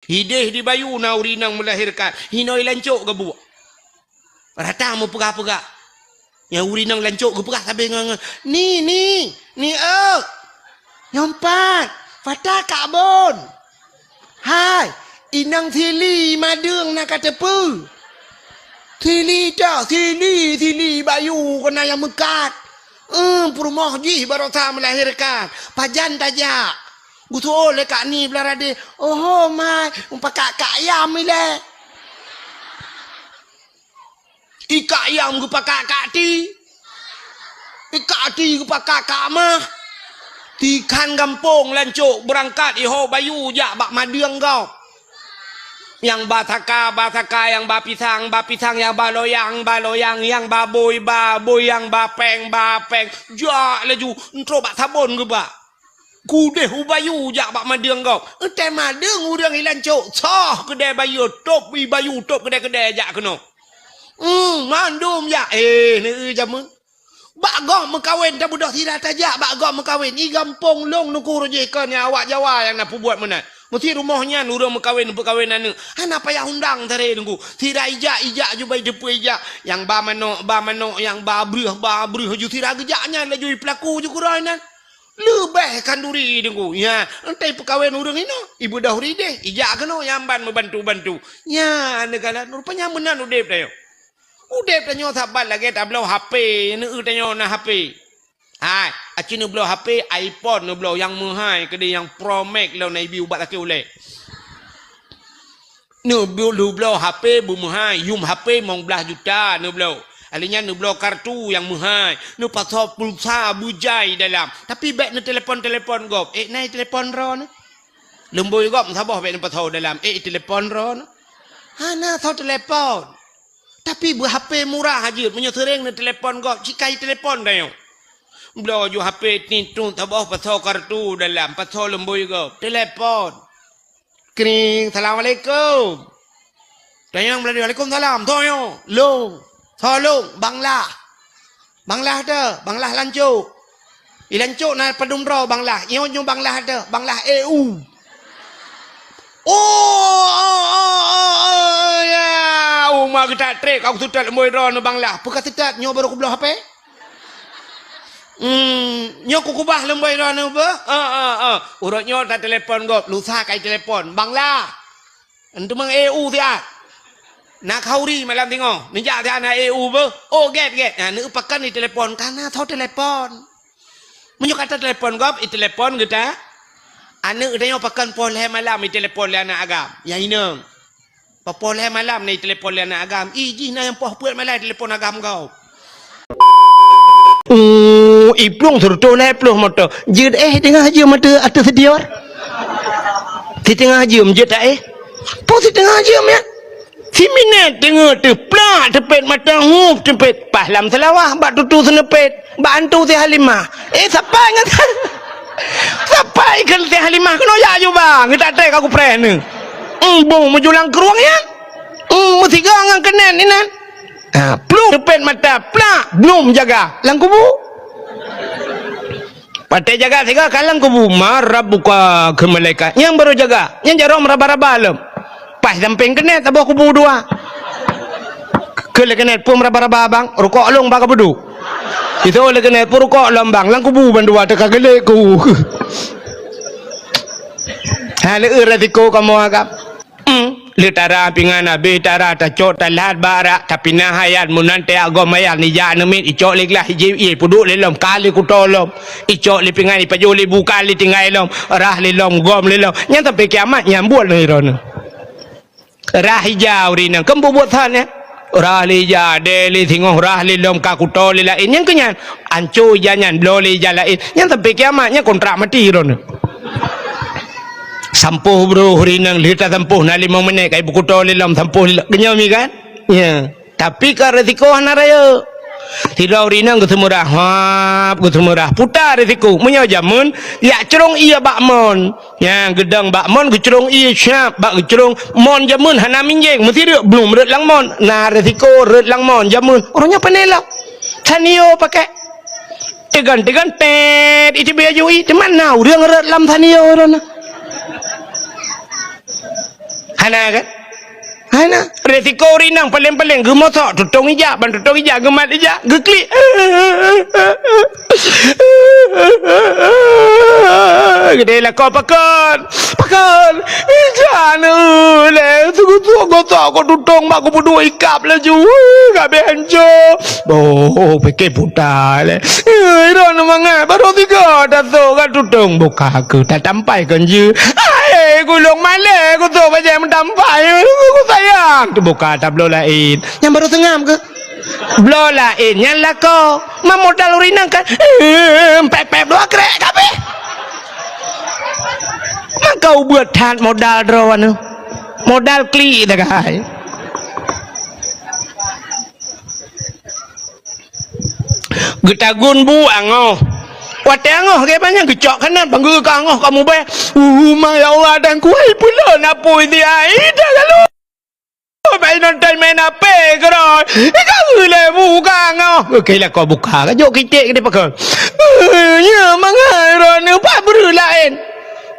Hideh di bayu na urinang melahirkan. Hinoi lancuk ke buat. Rata mau pegak-pegak. Yang urinang lancuk ke pegak sampai ngang. Ni nyompat. Fatah kabon. Hai. Inang thili madung nak kata pu. Thili dah. Thili bayu kena yang mekat. Perumah ji barota melahirkan. Pajan tajak. Gutu le kak ni belarade. Oh mai. Umpakak kak ayam ni le. Ika ayam gupakak kak ti. Ika ti gupakak kak mah. Tikan gampung lancuk berangkat iho bayu jak bak madung kau. Yang bataka yang bapisang yang baloyang yang baboy yang bapeng jak laju entro bak sabun ke bak. Kudeh ubayu jak bak madung kau. Ente madung urang ilancuk. Soh kedai bayu top bayu top kedai jak kena. Mandum ya ni jamun bak gom mekawin dah budak tidak tajak bak gom mekawin i gampong long nuku rojekan yang awak Jawa yang nak buat mana mesti rumahnya nurang mekawin perkawinan ni hana payah undang tare nunggu tidak ijak jubai depu ijak yang ba manok yang ba brih ju tidak gejaknya laju pelaku ju kurainan lebih kanduri nunggu ya entai perkawin urang ini ibu dahuri deh ijak kena yang ban membantu ya negara rupanya menan udep dah. Udah tanya sahabat lagi tak belau HP ni tanya na HP. Hai, aci ni belau HP iPhone ni belau yang mahal kedai yang Pro Max lo nai bi ubat laki oleh. Ni belau HP bu mahal, yum HP mong belah juta ni belau. Alinya ni belau kartu yang mahal. Ni pasal pulsa bujai dalam. Tapi baik ni telefon gop. Nai telefon ro ni. Lemboi gop sabah baik ni pasal dalam. Telefon ro ni. Hana tau telefon. Tapi HP murah aja, punya sering ni telefon kau, cikai telefon dah yo. Belau ju HP ni tu tabah pasal kartu dalam, pasal lembui kau, telefon. Kering, assalamualaikum. Tanya belah waalaikumsalam, tu yo, long, tolong, banglah dah, banglah lancuk. Ilancuk na padumro banglah, iyo nyo banglah dah, banglah EU. Umar kita trek aku tutat lemboi ron banglah. Pukat tutat nyo baru ku belah HP. Nyo ku kubah lemboi ron apa? Urut nyo tak telefon gop, lusa kai telefon. Banglah. Entu mang EU tiat. Nak hauri malam tengok. Ninja tiat na EU be. Oh get. Nah ni upakan ni telefon karena tahu telefon. Menyo kata telefon gop, telefon kita. Anak dia pakan poleh malam ni telefon le anak agam. Yang inang. Poleh malam ni telefon le anak agam. Iji na yang poh puat malam telefon agam kau. Iplung suruh le pluh motor. Jid tengah aja mata atas sedior. Di tengah aja menjid tak Po di tengah aja ya. Si minat tengah tu plak tepet mata hup tepet pahlam selawah bak tutu senepet. Bak antu si Halimah. Siapa ingat sampai kan teh Halimah kena ya ju bang kita trek aku pre ni bong mejulang keruang ya mesti gangang kenen ni nan pluk depet mata plak belum jaga lang kubu patai jaga tiga kalang kubu marah buka ke malaikat yang baru jaga yang jarum raba-raba alam pas samping kenen tabah kubu dua ke kenen pun raba-raba bang rokok long baka beduk itu oleh kena purukok lambang lang kubu bandua tak gelek ku. Hale ratiko kamu agak. Letara pingana betara ta cot talat bara tapi nah hayat munante agama ya ni ja nemit icok leklah hiji puduk lelom kali ku tolom icok li pingani pajuli buka li tinggai lom rah lelom gom lelom nyang sampai kiamat nyambut ni ron. Rah hijau rina kembu buat sana. Rahli ja deli thingoh rahli lom kakuto li lain yang kenyan ancu jangan bloli jalain yang tapi kiamatnya kontrak mati ron sampuh bro hurinang lita sampuh na 5 menit kai buku to li lom sampuh kenyami kan ya tapi ka resiko hanaraya tidak urinang kesemurah kesemurah putar resiko menyo jamun ya cerong iya bakmon ya gedang bakmon kecerong iya syap bak kecerong mon jamun hana minjeng mesti dia belum red lang mon nah resiko red lang mon jamun orangnya panela tanio pakai tegan tet itu biaya jui di mana urang red lam tanio orang Hana kan? Hana resiko rinang paling-paling gemosak tutong hijab ban tutong hijab gemat hijab geklik. Gede lah kau pakon. Jana le tu kau tutong mak aku berdua ikap lah ju. Gabe hanjo. Oh, pakai putar le. Iron mangai baru 3 dah tu kan tutong buka ke tak sampai kan je. Ai gulung male aku tu macam mentampai aku sayang. Tu buka tak blow lain. Yang baru tengam ke? Blow lain yang lah kau. Modal rinang kan. Pep dua krek kabeh. Kau buat than modal drawan modal kli dah kai getagun bu angoh wate angoh ke banyak gecok kanan bangga ka angoh kamu be ma ya Allah dan kuai pula napoi dia ida kalau baik nonton main apa keroi kau le buka angoh okey lah kau buka ka jok kitik ke pakon nya mangai ron apa beru lain.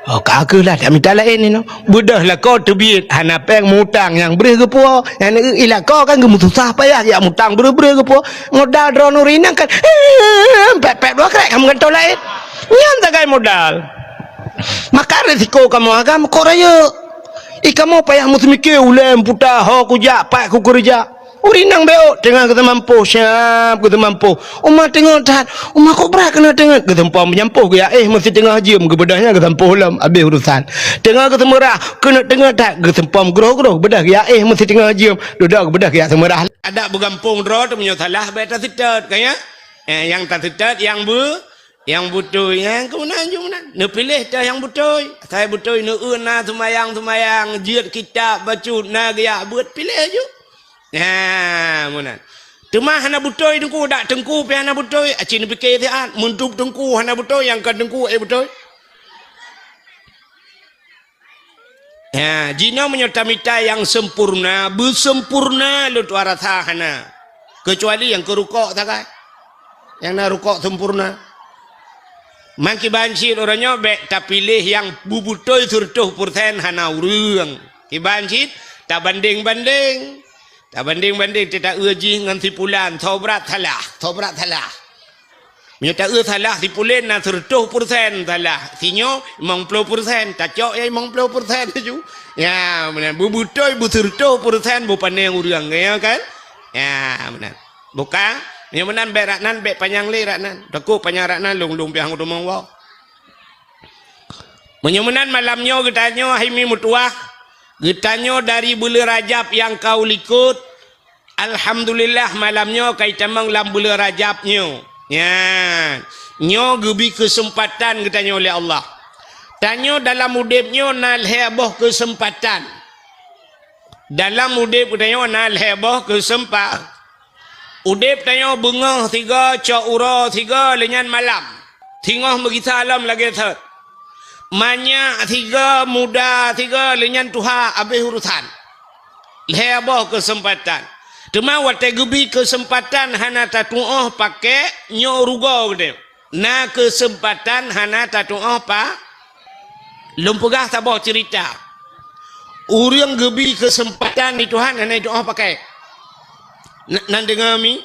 Oh kagaklah tak minta lain ni no. Budah lah kau terbit hana peng mutang yang beri ke puak. Yang ilah kau kan gemu susah payah ya mutang beri ke puak. Modal drone rinang kan. Pep dua krek kamu kantau lain. Nyan tak kai modal. Maka resiko kamu agam kau raya. Kamu payah mesti mikir ulem putar ho ku jak pak ku kerja. Urinang beo tengah kita mampu siap kita mampu umah tengok tat umah kok berat kena tengok kita mampu menyampuh ke ya mesti tengah jam ke bedahnya kita mampu lam habis urusan tengah kita merah kena tengok tat kita mampu groh bedah ke ya mesti tengah jam duduk ke bedah ke ya semerah ada bergampung draw tu punya salah beta sitat kaya yang tak sitat yang butuh yang kemudian ne pilih dah yang butuh saya butuh ne na semayang jiat kitab baca na ya buat pilih je. Nah, mana? Temah hana butoi dengku dak tengku pe hana butoi. Acin fikir siat muntup tengku hana butoi yang kan tengku butoi. Ya, jina menyotamita yang sempurna, bersempurna lu tu arasa hana. Kecuali yang kerukok tak kai. Yang nak rukok sempurna. Mangki banci orangnya bek tak pilih yang bubutoi 100% hana urang. Ki banci tak banding-banding. Tak banding-banding tidak uji dengan tipulan taubat salah punya tak salah tipulan na 100% salah sinyo 50% tak cok ya 50% tu ya benar bubutoi bu 100% bu pandai urang ya kan ya benar buka yang benar beraknan be panjang le raknan takut panjang raknan long piang rumang wa menyemenan malamnya getanyo himi mutuah getanyo dari bulan Rajab yang kau likut alhamdulillah malamnya kai tamang lam bulan Rajabnya ya nyo gebi kesempatan getanyo oleh Allah tanyo dalam udipnya nal heboh kesempatan dalam udip getanyo nal heboh kesempatan udip tanyo bengah 3 cak ura 3 lenyan malam tingah begita alam lagi thot banyak 3 muda 3 lenyan tuha habis urusan heboh kesempatan cuma wate gebi kesempatan hana tatuoh pakai nyo rugo gede na kesempatan hana tatuoh pa lumpugah tabah cerita urang gebi kesempatan di Tuhan hana doa pakai nan dengar mi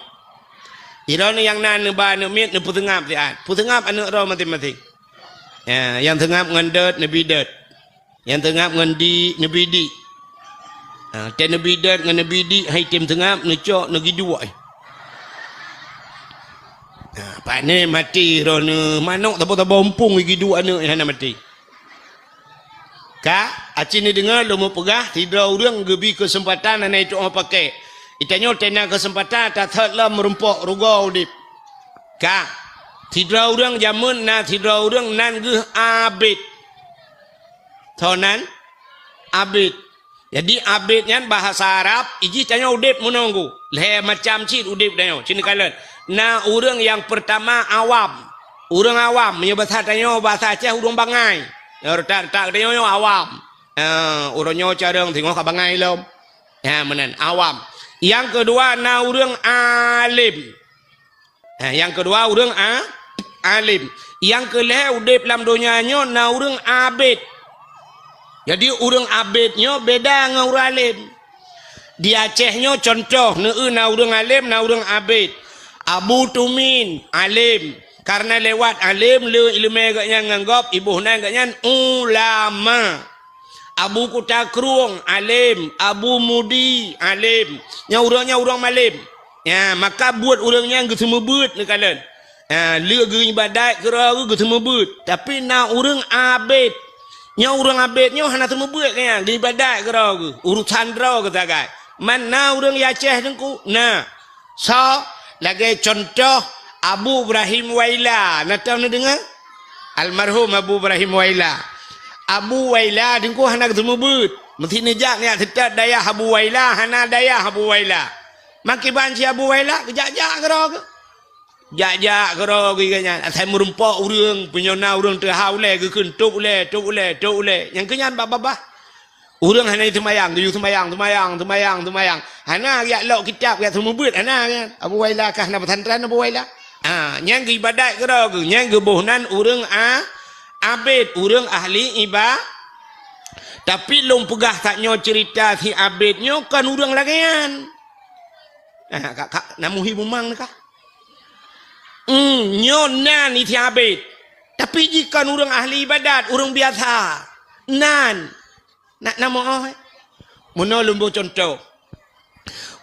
irone yang nan ba ne mit ne putengap dia putengap anak ro mati-mati ya yang tengap ngendet nabi det yang tengap ngendi nabi di ten nabi det ngan nabi di hai tim tengap ne cok ne gidua pak ne mati ro ne manok tabo-tabo ompung gidua ne hana mati ka acin ni dengar lo mau pegah tidak urang gebi kesempatan ana itu pakai itanyo tena kesempatan tak thotlah merumpok rugo udip ka tidak urang jamun na tidak urang nan ge abid thonan abid jadi abidnya bahasa Arab iji tanyo udip menunggu le macam cit udip tanyo cini kalen na urang yang pertama awam urang awam nya bahasa tanyo bahasa Aceh urang bangai tak tanyo awam urangnya careng tengok ka bangai lom ya menen awam yang kedua na urang alim yang kedua urang alim yang kelih udip dalam dunianya na urang abid Jadi orang abidnya beda dengan orang alim. Di Acehnya contoh na orang alim na orang abid. Abu Tumin alim. Karena lewat alim le ilmu agaknya nganggap ibu agaknya ulama. Abu Kutakrung alim, Abu Mudi alim. Nya orang malim. Ya, maka buat orangnya ke semua buat ni kalian. Le ge ibadat kira ke semua buat. Tapi na orang abid. Nya orang abidnya hana semua buat kan. Di ibadat kira ke urusan dra ke tagai. Mana orang Aceh tengku. Nah. So, lagi contoh Abu Ibrahim Waila. Nak tahu nak dengar? Almarhum Abu Ibrahim Waila. Abu Waila dengku hana ketemu but. Mesti nejak ni tetap daya Abu Waila hana daya Abu Waila. Maki banci Abu Waila kejak-jak kero ke. Jak-jak kero ke kanya. Atai merempak urang penyona urang terhau le ke kentuk le, tuk le. Yang kenyan bab-bab. Urang hana semayang, tu semayang. Hana ya lok kitab ya semua but hana kan. Abu Waila kah na pesantren Abu Waila. Yang ibadat kero ke, yang bohnan urang abid, urang ahli ibadah. Tapi long pegah taknya cerita si abidnya kan urang lagian. Kak namuhi bumang kah? Nyonan ni si abid. Tapi jika urang ahli ibadat, urang biasa. Nan. Nak nama Muna lumbu contoh.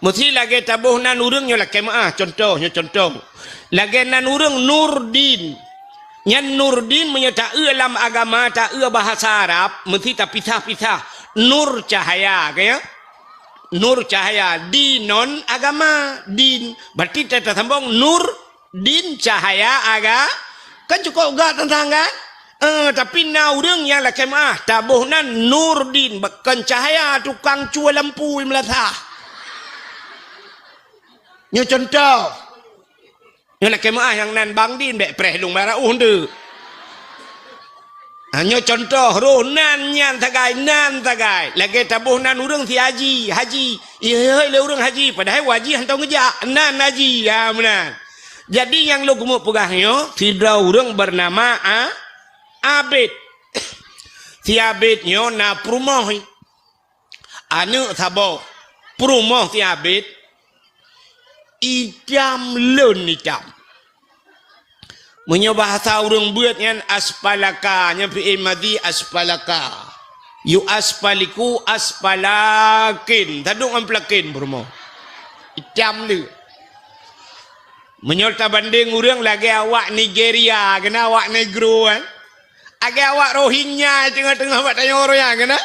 Mesti lagi tabuh nan urang nyo lagi contoh. Lagi nan urang Nurdin. Yang Nurdin menyata dalam agama tak bahasa Arab mesti tak pisah-pisah. Nur cahaya kaya. Nur cahaya di non agama din. Berarti kita sambung nur din cahaya aga. Kan cukup gak tentang kan? Tapi na urang yang laki tabuhnan Nurdin bukan cahaya tukang cua lampu melatah. Nyo contoh. Nyo laki yang nan bang din bek preh lung bara undu. Nyo contoh roh nan tagai. Lagi tabuhnan urang si haji. Iya le urang haji padahal wajib hantau ngejak nan haji ya menan. Jadi yang lo gemuk pegahnya tidak urang bernama abid. Si abidnya na perumoh. Anu sabo. Perumoh si abid. Idam lun idam. Menyo bahasa urang buatnya aspalaka. Nyampi madi aspalaka. Yu aspaliku aspalakin. Tadung amplakin perumoh. Idam lu. Menyolta banding urang lagi awak Nigeria. Kena awak negro kan. Agak awak Rohingya tengah-tengah awak tanya orang yang kena.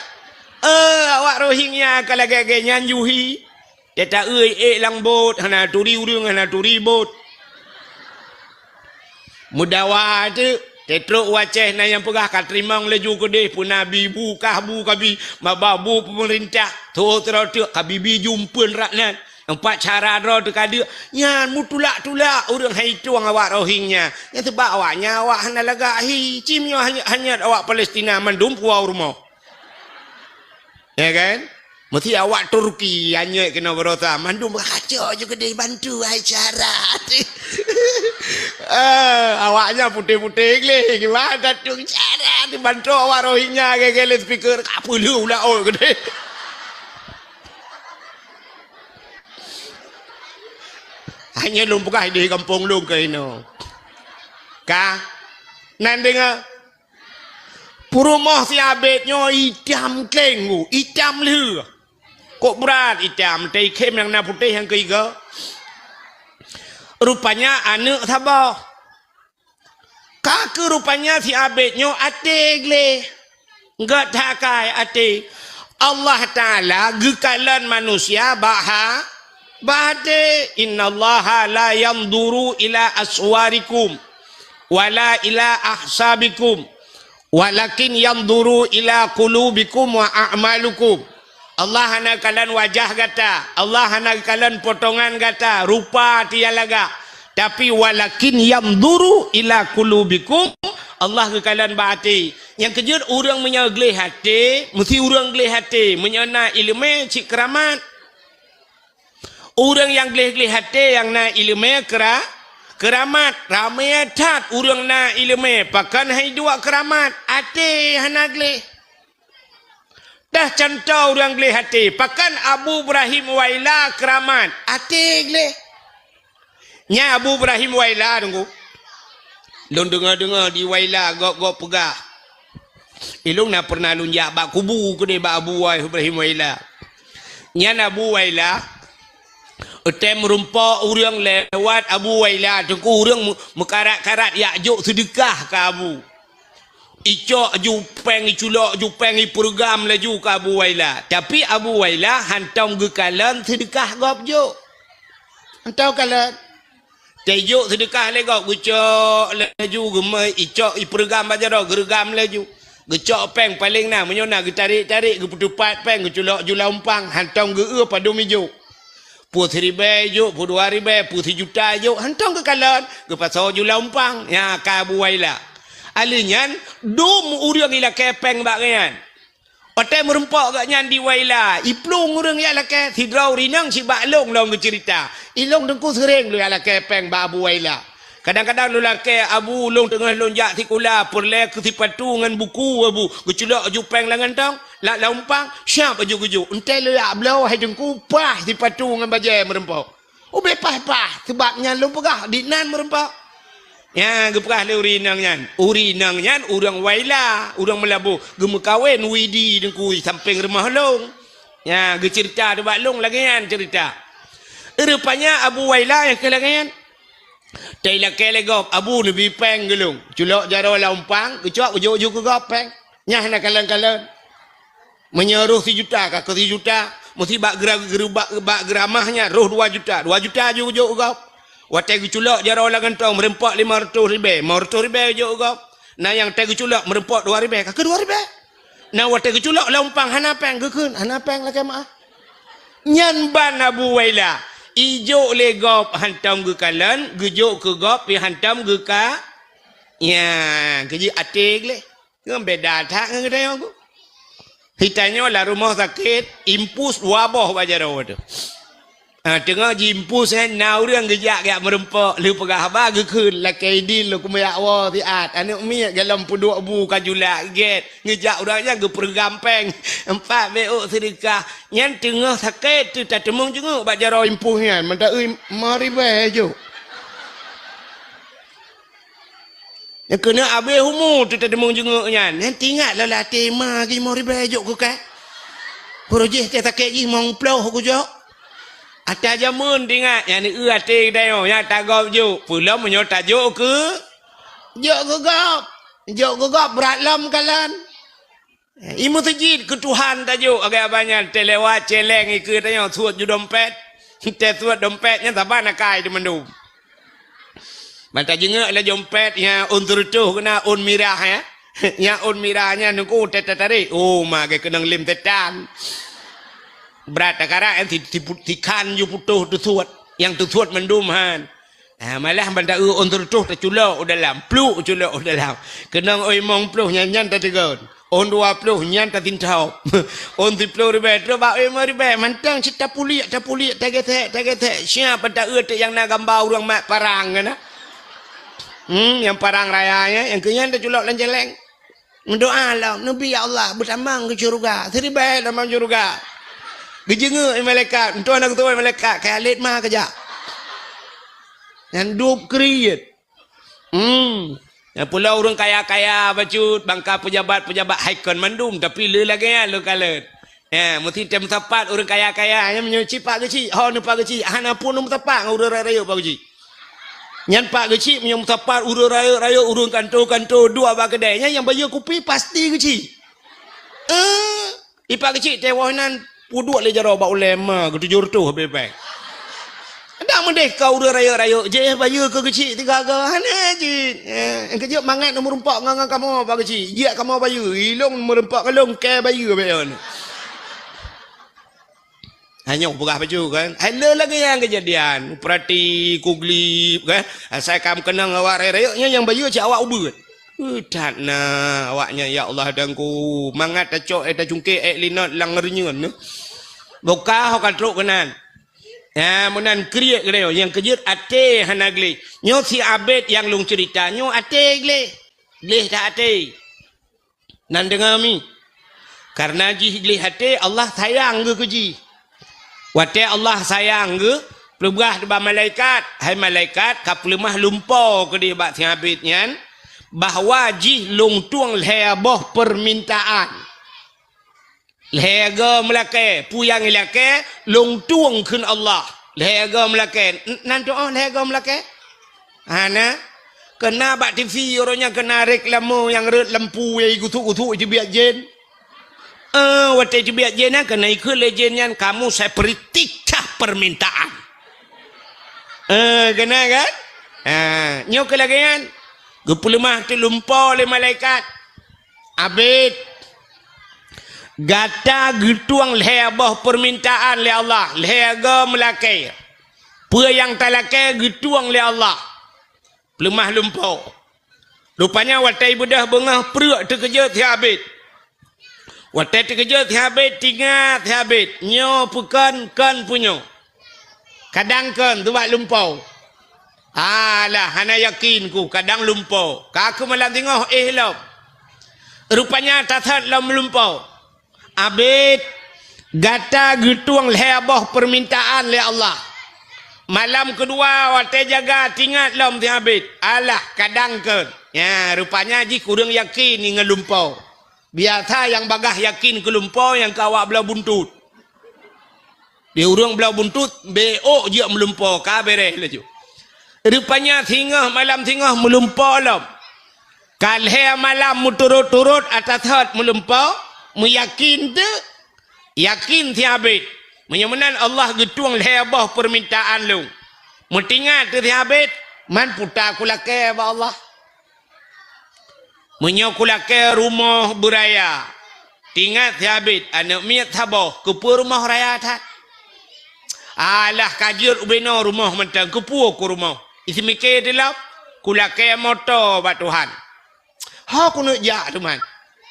Awak Rohingya kalau agak nyanjuhi. Dia tak lang bot. Hana turi urung, hana turi bot. Mudawa tu. Tetruk waceh na yang pegah katrimang leju kedih. Puna bibu kahbu kabi. Mababu pemerintah. Tuh terotuk kabibi jumpun raknan. Empat cara roh tu kada. Yan mu tulak orang hai tuang awak Rohingya. Yang sebab awaknya awak hana lagak hi. Cimnya hanya awak Palestina mandum puau rumah. Ya kan? Mesti awak Turki hanya kena berota. Mandum berkaca juga dia bantu hai cara. Awaknya putih-putih le. Gimana datung cara dibantu awak Rohingya gele speaker apa lu lah oh gede. Hanya lum pegah di kampung lum ke ini. Kah? Nan dengar. Purumah si abidnya hitam kelengu. Hitam lu. Kok berat hitam. Tapi kem yang nak putih yang ketiga. Rupanya anak sabar. Kah ke rupanya si abidnya atik le. Enggak takai atik. Allah Ta'ala gekalan manusia Bade innallaha la yanduru ila aswarikum wala ila ahsabikum walakin yanduru ila qulubikum wa a'malukum. Allah hana kalian wajah gata, Allah hana kalian potongan gata, rupa tiada laga. Tapi walakin yanduru ila qulubikum, Allah ke kalian bahati. Yang kejut orang menyaglih hati, mesti orang glih hati, menyana ilmu cik keramat. Orang yang gelih-gelih hati yang na ilmu keramat. Ramai atat orang na ilmu. Pakan hai dua keramat. Hati hana gelih. dah contoh orang gelih hati. Pakan Abu Ibrahim Waila keramat. Hati gelih. Nya Abu Ibrahim Waila tunggu. Long dengar-dengar di Waila gok-gok pegah. Ilung nak pernah lunjak bak kubu ke dia bak Abu Ibrahim Waila. Nya Abu Waila tem merumpak orang lewat Abu Waila tunggu orang mekarat-karat yak jok sedekah ke Abu. Icok jupeng iculok jupeng program laju ke Abu Waila. Tapi Abu Waila hantam gekalan sedekah gop jok. Hantam kalan. Tejuk sedekah legok gucok laju gemai icok program bajar gergam laju. Gecok peng paling nah menyona getarik-tarik geputupat peng geculok julampang hantam ge padu mijuk. Pu 1,000 juk, pu 2,000, pu 1 juta juk hantam gekalan ge pasal julampang ya ka Abu Waila. Alinyan dum urang ila kepeng bak ngan. Otai merempak gak nyan di Waila. Iplung urang ya lake hidrau rinang si bak long long cerita. Ilong dengku sering lu ya lake peng bak Abu Waila. Kadang-kadang lu lake Abu long tengah lonjak tikula perle ke tipatu ngan buku Abu. Geculak jupeng langan tong. Lak laumpang siap baju-baju. Entai lu ya belau hai dengku pah tipatu ngan bajai merempak. Oh bepah-pah sebabnya lu pegah di nan merempak. Ya, geprah le urinang nyan. Urinang nyan urang Waila, urang Melabu. Gemu kawin widi dengku samping rumah long. Ya, ge cerita de bak long lagi nyan cerita. Rupanya Abu Waila yang kelangan. Taila kele gop Abu nabi peng gelung. Culok jaro laumpang, gecok ujuk-ujuk ke gop peng. Nyah nak kalan-kalan. Menyeruh 1 juta ke 1 juta. Mesti bak geramahnya roh 2 juta. 2 juta ujuk-ujuk gop. Watai geculak jara orang gantong merempak 500,000. 500,000 je gop. Nah yang tai geculak merempak 2,000. Kakak 2,000. Nah watai geculak laumpang hanapeng gekun. Hanapeng lah kemah. Nyan ban Abu Waila. Ijuk le gop hantam gekalan. Gejuk ke gop yang hantam geka. Ya, keji atik le. Kan beda tak kan kita aku. Hitanya lah rumah sakit. Impus wabah bajarau tu. Tengah jimpus kan nau orang gejak gak merempak lu pegah ba gekun lakai din lu kumayak wa tiat anak mi dalam puduk bu kajulak get ngejak orangnya ge pergampeng 4 beok sedekah nyan tengah sakit tu tak temung jenguk bak jaro impuh nyan mendak euy mari bae jo ya kena abe humu tu tak temung jenguk nyan nanti ingat lah lah tema gi mari bae jo ku ka projek tak sakit gi mong ploh ku jo. Ada jamun tingat yang ni ati dayo yang tak gop juk pulau menyo tak juk ke gop berat lam kalan imu tajid ke Tuhan tak juk agak banyak telewat celeng ikut dayo suat ju dompet te suat dompetnya taban akai di mendum mata jengak la dompet ya untur tu kena un mirah ya yang un mirahnya nungku tarik oh mage kenang lim tetan berat akara yang tikan you putuh tu suat yang tu suat mendum han malah benda untuk tu terculok dalam pluk culok dalam kenang oi mong pluh nyan tak tegon on 20 nyan tak tintau on 30 ribu tu ba oi mari be mantang cita puliak taget siapa pada yang nak gambar orang mak parang kan yang parang rayanya yang kenyan terculok lanjeleng mendoa lah nabi ya Allah bersamang ke syurga seribai dalam syurga gejenga malaikat untuk anak tu malaikat kalit mah kerja yang dup kriet yang pula orang kaya-kaya bacut bangka pejabat-pejabat haikon mandum tapi le lagi ya lo kalet ya mesti tem tepat orang kaya-kaya yang menyuci pak geci ho nu pak geci hana pun nu tepat urang raya pak geci nyan pak geci menyum tepat urang raya urang kantor dua bak kedainya yang bayar kopi pasti geci ipak geci tewanan puduk le jaro ba ulema ke 700 bebek. Ndak mendeh kau udah raya-raya je bayu ke kecil tiga ke hana je. Kejap mangat nomor 4 ngang kamu ba kecil. Dia kamu bayu ilong nomor 4 kalong ke bayu beon. Hanya pegah baju kan. Ada lagi yang kejadian. Perhati kuglip kan. Saya kamu kenang awak raya-rayanya yang bayu cak awak ubud. Tak na awaknya ya Allah dangku mangat ta cok ta cungke linot lang renyun boka ho katruk kenan ya munan kriek gele yang kejut ate hanagli nyo si abet yang lung cerita nyo ate gle tak ate nan dengar mi Karena ji lihat Allah sayang ke ji. Wate Allah sayang ke pelugah depan malaikat. Hai malaikat kaplemah lumpau ke dia bak habitnya bahwa ji long tuang leboh permintaan. Lega melake puyang ilake long tuang kun Allah. Lega melake nan doa lega melake. Ana kena bak TV orangnya kena reklamo yang red lampu yang gutuk-gutuk itu biar jen. Waktu itu biar jen kena ikut legendnya kamu saya beri 3 permintaan. Kena kan? Nyok lagi kan? Gepulemah tu lumpau oleh malaikat. Abid gata getuang leboh permintaan le Allah. Lega melakai. Pua yang tak lakai getuang le Allah. Lemah lumpau. Rupanya watai bedah bengah perut terkejut ti habis. Watai terkejut ti habis tinggal ti habis. Nyo pukan kan punyo. Kadang kan tu buat lumpau. Alah hana yakin ku kadang lumpau. Kaku malam tengok lom. Rupanya tathat lam lumpau. Abid gata getuang leboh permintaan le Allah. Malam kedua waktu jaga tinggal lom ti habis. Alah kadang ke. Ya rupanya ji kurang yakin ni ngelumpau. Biasa yang bagah yakin ke lumpau yang kawak belah buntut. Dia urang belah buntut beok je melumpau ka beres laju. Rupanya tinggal malam tinggal melumpau lom. Kalhe malam muturut-turut atas hat melumpau. Meyakin tu. Yakin ti habis. Menyamanan Allah getuang leboh permintaan lu. Mutingat tu habis. Man putar kulake ba Allah. Menyokulake rumah beraya. Tingat habis. Anak miat sabar. Kepu rumah raya tak. Alah kajir ubeno rumah mentang. Kepu ku rumah. Isi mikir dalam. Kulake motor ba Tuhan. Ha ku nak jak tu man.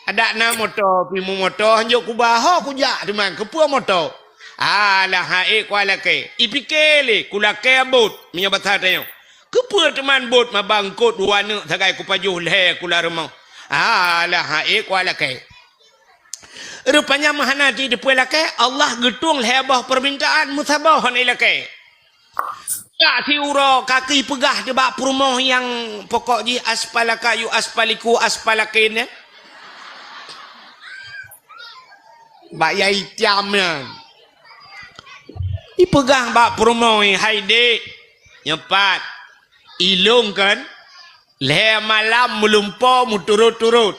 Ada na motor. Pimu motor. Hanjuk kubah. Ha ku jak tu man. Kepu motor. Alah hae kuala ke ipikele kula ke bot minya batata yo kepu teman bot mabangkot wana sagai ku pajuh le kula rumah. Alah hae kuala ke rupanya mahana di depan lake Allah getung lebah permintaan musabah ni lake ya si uro kaki pegah di bak rumah yang pokok ji aspalaka yu aspaliku aspalakin bak yai tiamnya ipegang bak perumoi hai dek nyepat ilung kan le malam melumpau muturut-turut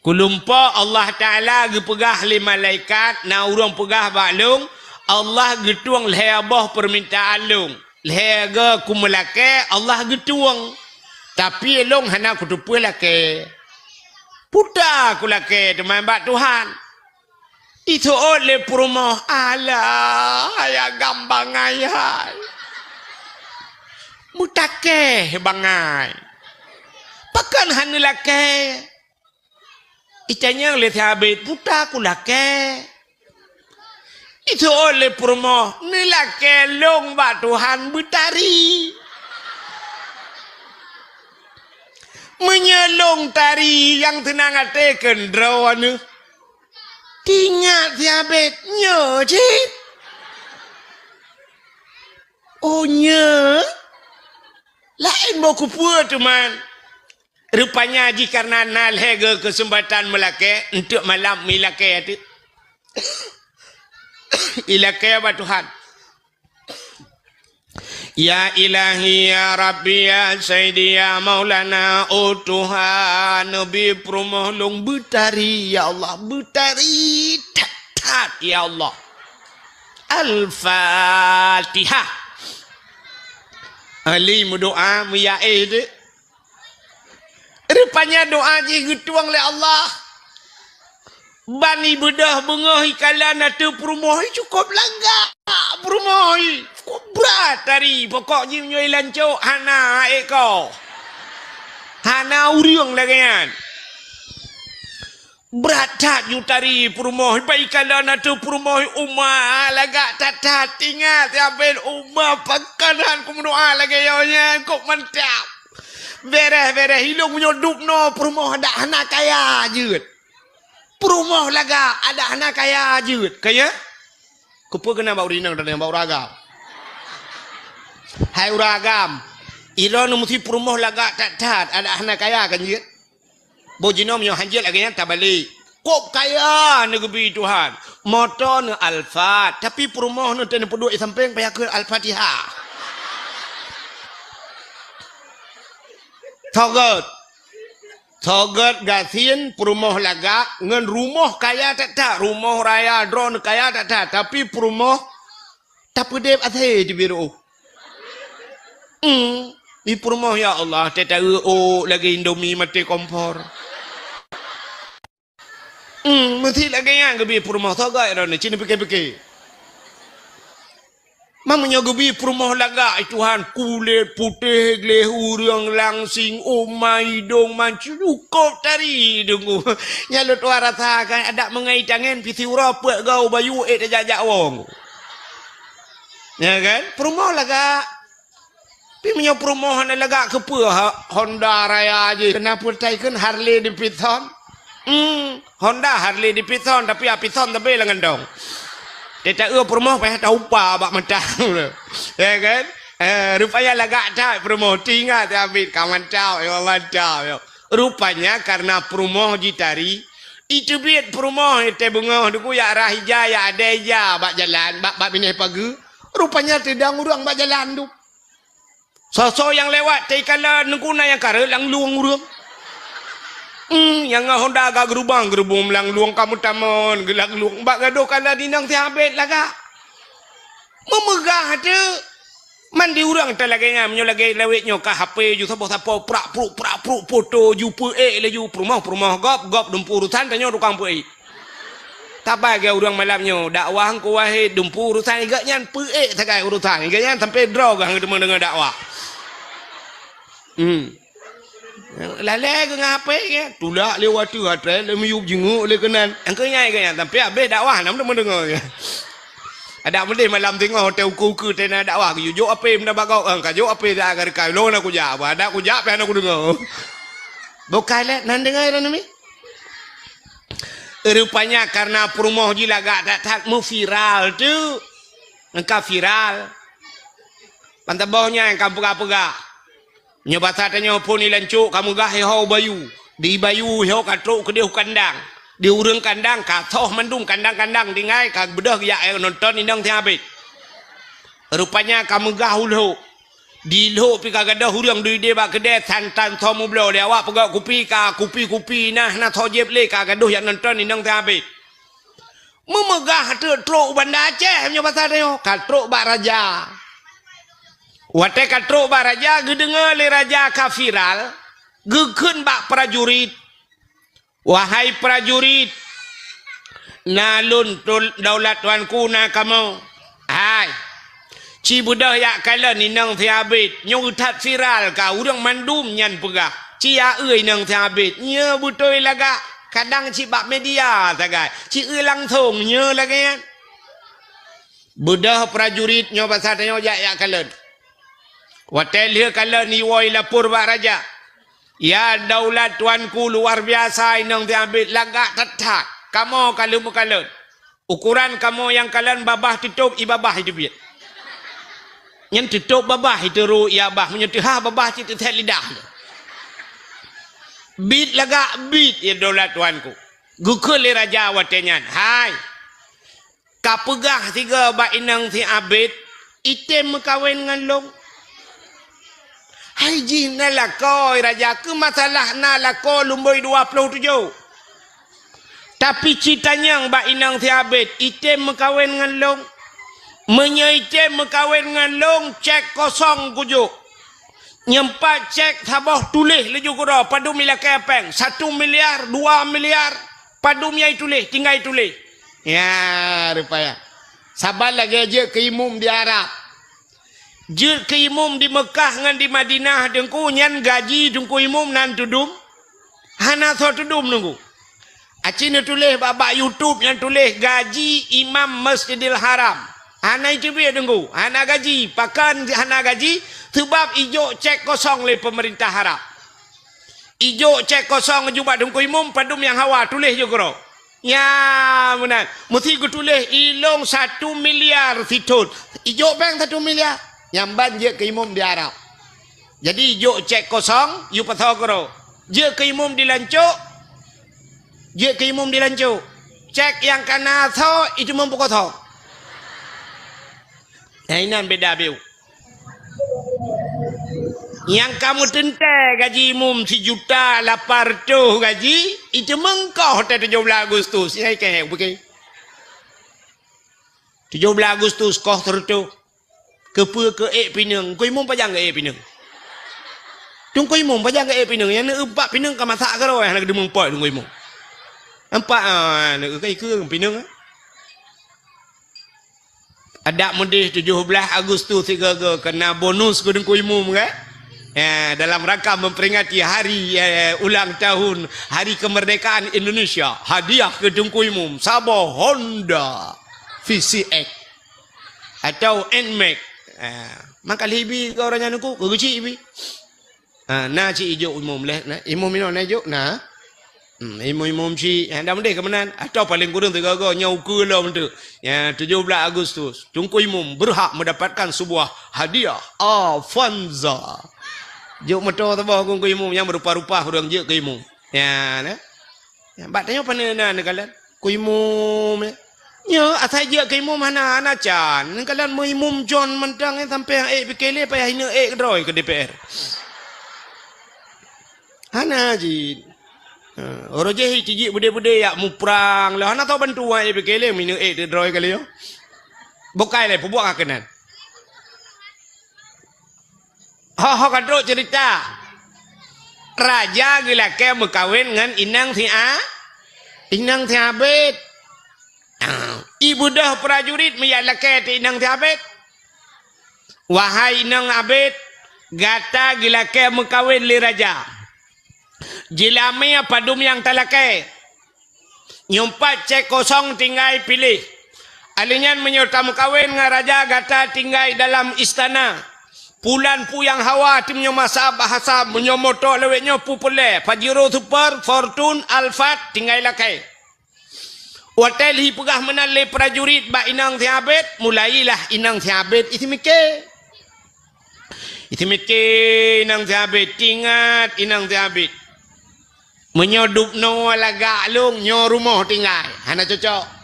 kulumpau Allah Ta'ala gepegah le malaikat na urang pegah bak lung Allah getuang lebah permintaan lung lega kumelake Allah getuang tapi lung hana kutupu lake puta kulake teman bak Tuhan. Itu oleh perumah Allah ayah gambang ayah mutake bangai pakan hanu lake itanya oleh habis puta ku lake itu oleh perumah ni lake long ba Tuhan betari menyelong tari yang tenang ate kendrawan Tingat diabet nyo je. Oh nyo. Lain mau kupua teman. Rupanya ji karena nalhega kesempatan melake untuk malam milake itu. Ilake apa Tuhan? Ya ilahi ya Rabbi ya Sayyidi ya Maulana oh Tuhan Nabi Promohlong betari ya Allah betari tat ya Allah Al-Fatihah Ali doa muyae tu rupanya doa je getuang le Allah bani bedah bengahi kalan atau perumahi cukup langgar perumahi cukup berat tadi pokok je menyoi lancuk hana eko hana uriung lagi kan berat tak you tadi perumahi baik kalan atau perumahi umah lagak tatat ingat ya ben umah pakanan ku mendoa lagi yonya kok mantap beres hilung menyoduk no perumahi dak hana kaya je Perumah laga ada anak kaya jut. Kaya? Kupu kena bau rinang dan bau ragam. Hai uragam. Ira nu mesti perumah laga tak ada anak kaya kan jut. Bojinom yang hanjil lagi yang tak balik. Kop kaya negeri Tuhan. Motor ni Alfa. Tapi perumah ni tak peduk samping payah ke Al-Fatihah. Togot gasin perumah laga. Ngan rumah kaya tak. Rumah raya drone kaya tak. Tapi perumah tak pedep athai di biru. Di perumah ya Allah. Tak tahu lagi Indomie mati kompor. Mesti lagi yang gebi perumah toga ya ni cina pikir-pikir. Mamanya gebi perumah laga Tuhan kulit putih glehu riang langsing omai dong mancu kop tari dungu. Nyalut warata kan ada mengai tangan pisi urapek gau bayu jajak wong. Ya kan? Perumah laga. Tapi punya perumahan laga kepa Honda Raya aja. Kenapa taikan Harley Davidson? Honda Harley Davidson tapi Davidson tapi lengan dong. Dia tak perumah payah tahu apa bak mentang. Ya kan? Rupanya lagak tak perumah tinggal tapi kawan tahu ya Allah. Rupanya karena perumah ditari itu biat perumah itu bunga duku ya arah hijau ya ada hijau bak jalan bak bineh pagi. Rupanya tidak urang bak jalan tu. Sosok yang lewat taikala nengkuna yang kare lang luang urang. Yang Honda agak gerubang melang luang kamu tamon gelak luang bak gaduh kala dinang ti habet laga. Memegah tu. Mandi urang tak lagi menyo lagi lewetnya ka HP ju sapa-sapa prak foto jumpa laju perumah gop dumpu urusan tanyo tukang pe. Tak bagi urang malamnya dakwah ko wahe dumpu urusan igaknya pe sagai urusan igaknya sampai draw gang dengan dakwah. Lalai ke ngapai ke? Tulak lewat tu hotel le miyup jenguk le kenan. Angkanya igaknya sampai habis dakwah nam mendengar. Ada boleh malam tengok hotel ku tena dakwah ku jok apa benda bagau ka jok apa dah agar kai lo nak ku jawab ada ku jawab yang aku dengar bukan lah nan dengar ni rupanya karena perumah jilaga tak mu viral tu engkau viral pantai bawahnya yang kamu pegah nyoba tanya pun ni lancuk kamu gah hau bayu di bayu hau katruk ke dia kandang di urang kandang katoh mandung kandang-kandang dingai kag bedah ya nonton indang ti habis. Rupanya kamu gahul di lo pi kag ada urang di dia bak kedai santan tomu blo dia awak pegak kupi nah tojeb le kag gaduh yang nonton indang ti habis. Memegah tu truk Banda Aceh punya pasal dia katruk bak raja. Wate katruk bak raja gedengar le raja kafiral gekeun bak prajurit. Wahai prajurit, nalun daulat tuanku na kamu. Hai, ci budah yak kala ni nang tiabit, nyong utat viral ka urang mandum nyan pegah. Ci ya euy nang tiabit, nya butoy laga, kadang ci bak media tagai. Ci euy langsung nya lagi. Budah prajurit nyo pasal nyo yak kala. Watel he kala ni woi lapor bak raja. Ya daulat tuanku luar biasa inang diambil lagak tetak. Kamu kalau mukalut. Ukuran kamu yang kalian babah tutup ibabah itu biar. Yang tutup babah itu ru ya bah menyentuh babah itu tet lidah. Bit lagak bit ya daulat tuanku. Gukul raja watenyan. Hai. Kapegah tiga ba inang ti abid item kawin dengan long. Hai jin nalakoi raja ke masalah nalako lumboy 27. Tapi citanya mbak inang tiabet item mekawin dengan long. Menyaitem mekawin dengan long cek kosong kujuk. Nyempat cek tabah tulis leju kura padu mila kepeng 1 miliar 2 miliar padu miai tulis tinggal tulis. Ya rupanya. Sabar lagi aja ke imum di Arab. Jil ke imum di Mekah dengan di Madinah dengku nyan gaji dengku imum nan tudum hana so tudum nunggu acina tulis babak YouTube yang tulis gaji imam Masjidil Haram hana itu biar dengku hana gaji pakan hana gaji sebab ijo cek kosong le pemerintah Arab ijo cek kosong juga dengku imum padum yang hawa tulis juga Ya benar. Mesti ku tulis ilong 1 miliar fitun. Ijuk bank 1 miliar. Yang ban je ke imum di Arab. Jadi ijuk cek kosong, you patho karo. Je ke imum dilancuk. Je ke imum dilancuk. Cek yang kana tho itu membuka tho. Nah ini beda biu. Yang kamu tentai gaji imum 1.800.000 gaji, itu mengkau hotel 17 Agustus. Ini kayak begini. 17 Agustus kau tertu. Kepa ke pinang. Kau imum pajang ke pinang. Tung kau imum pajang ke pinang. Yang nak empat pinang kau masak ke rawai. Yang nak demung pot tunggu imum. Empat nak ke pinang. Ada mudih 17 Agustus 3 kena bonus ke dengku imum kan? Ya, dalam rangka memperingati hari ulang tahun Hari Kemerdekaan Indonesia, hadiah ke dengku imum Sabah Honda VCX atau NMAX. Maka libi ke orangnya nuku ke cik ibi. Na cik ijuk imum leh, imum ino na ijuk na. Imum cik dah mendeh kemenan atau paling kurang 3 nyau ke lah bentuk. Ya 17 Agustus dengku imum berhak mendapatkan sebuah hadiah Avanza. Juk motor tabah ku imum yang berupa-rupa hurang je ke imum. Ya nah. Ya bat tanya panana kalian. Ku imum. Ya asal je ke imum hana can. Kalian mau imum John mentang sampai PKL payah hina droi ke DPR. Hana ji. Orang je ciji bude-bude yak mu perang lah. Hana tahu bantu PKL mina droi kali yo. Bokai le pubuak kakenan. Ho kadro cerita raja gila ke berkawin dengan inang si Abid. Ibu dah prajurit meyala ke inang si Abid. Wahai inang Abid, gata gila ke berkawin li raja. Jilami padum yang talake. Nyumpat cek kosong tinggal pilih. Alinyan menyerta berkawin dengan raja gata tinggal dalam istana. Pulan pu yang hawa timnya masa bahasa menyomoto lewetnya pu pole Pajero Super Fortune Alphard tinggal lakai. Hotel hi pegah menale prajurit ba inang Thiabet mulailah inang Thiabet itu mikir inang Thiabet ingat inang Thiabet menyodup no laga long nyo rumah tinggal hana cocok.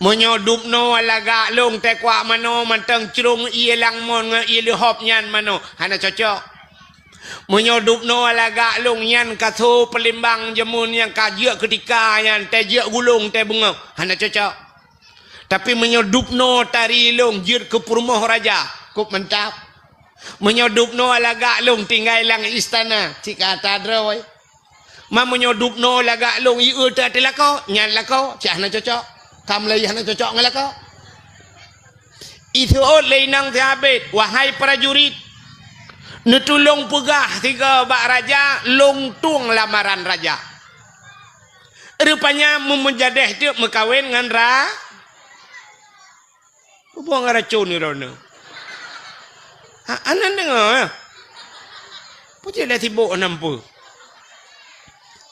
Menyodup no laga long tekwa mano mantang cerung ia lang mon ia lihop nyan mano hana cocok. Menyodup no laga long nyan katho pelimbang jemun yang kajia ketika yan te jia gulung te bunga hana cocok. Tapi menyodup no tari long jir ke rumah raja kup mentap. Menyodup no laga long tinggal lang istana cika tadroy. Ma menyodup no laga long iu ta telako nyan lako cak hana cocok. Kam lagi hana cocok ngalah kau. Itu oleh nang Thiabet, wahai prajurit, netulung pegah 3 bak raja, longtung lamaran raja. Rupanya memenjadeh tu mekawin dengan buang racun ni rono. Anan dengar. Puji dah sibuk nampu.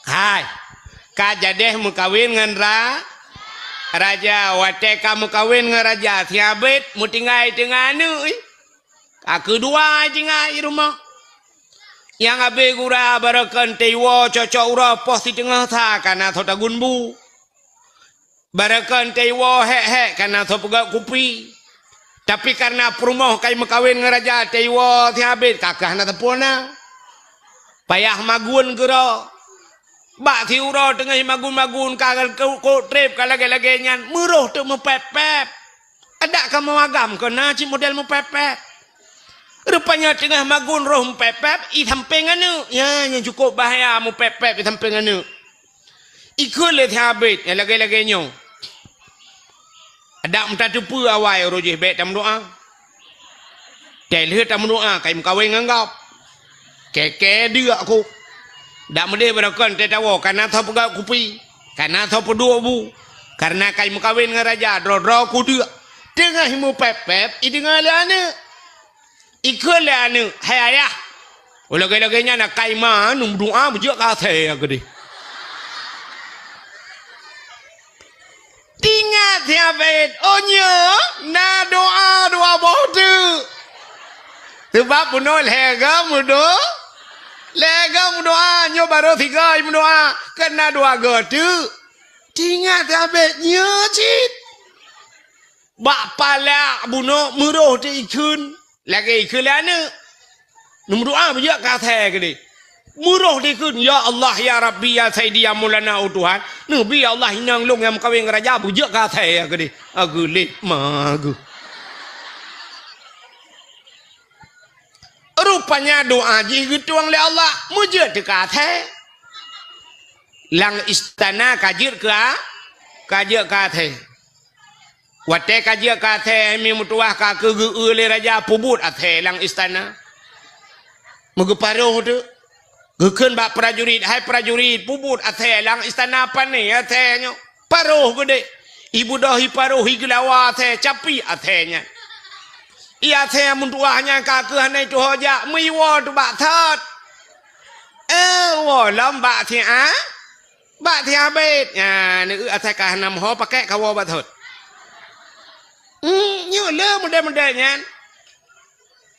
Hai, kajadeh mekawin dengan raja, wate kamu kawin dengan raja Thiabet, mu tinggal dengan anu. Kedua tinggal di rumah. Yang abe gura barakan tewa cocok ura pos di tengah ta karena thota gunbu. Barakan tewa hek karena thot pegak kupi. Tapi karena perumah kai mekawin dengan raja tewa Thiabet kakah na tepuna. Payah magun gura. Bak thiura tengah magun-magun kagal ko trip kalage-lage nyan muruh tu mepep-pep. Ada kamu agam kena ci model mepep-pep. Rupanya tengah magun roh mepep-pep i samping anu. Ya yang cukup bahaya mepep-pep i samping anu. Ikut le Thiabet yang lage-lage nyo. Ada mta tupu awai rojih bet tam doa. Telih tam doa kai mkawin nganggap. Keke dia aku. Tak boleh berakan tetawa karena thau pegak kupi, karena thau pedua bu, karena kai mekawin dengan raja dro ku dia. Tengah himu pep-pep, i dengar le ane. Ikut le ane, hai ayah. Lagi-laginya nak kai ma num doa bujak ka the agde. Tingat ya bet. Oh nya, na doa boh tu. Sebab bunuh lega mudo. Lega mudoa nyo baru tiga mudoa kena doa tu. Tingat ya bet nya cit. Bak pala bunuh muroh ti ikun. Lagi ikun lana. Doa bijak kata ke ni. Muroh dikun ya Allah ya Rabbi ya Sayyidi ya Maulana Tuhan. Nabi Allah hinang long yang kawin raja bijak kata ya ke ni. Aku lek magu. Rupanya doa jigutuang le Allah mujud de kata. Lang istana kajir ka kajir kata. Wate kajir kata mi mutuah ka ke le raja pubut athe lang istana. Megeparuh tu. Gekeun bak prajurit, hai prajurit pubut athe lang istana apa ni athe nyo. Paruh gede. Ibu dahi paruh higlawa athe capi athenya. Ia athe mun tuahnya ka ke hanai tu hoja mi wo tu bak thot. Wo lam bak thi a. Bak thi abet. Ya ni athe ka hanam ho pakai ka wo bak thot. Nyo le model-model nyan.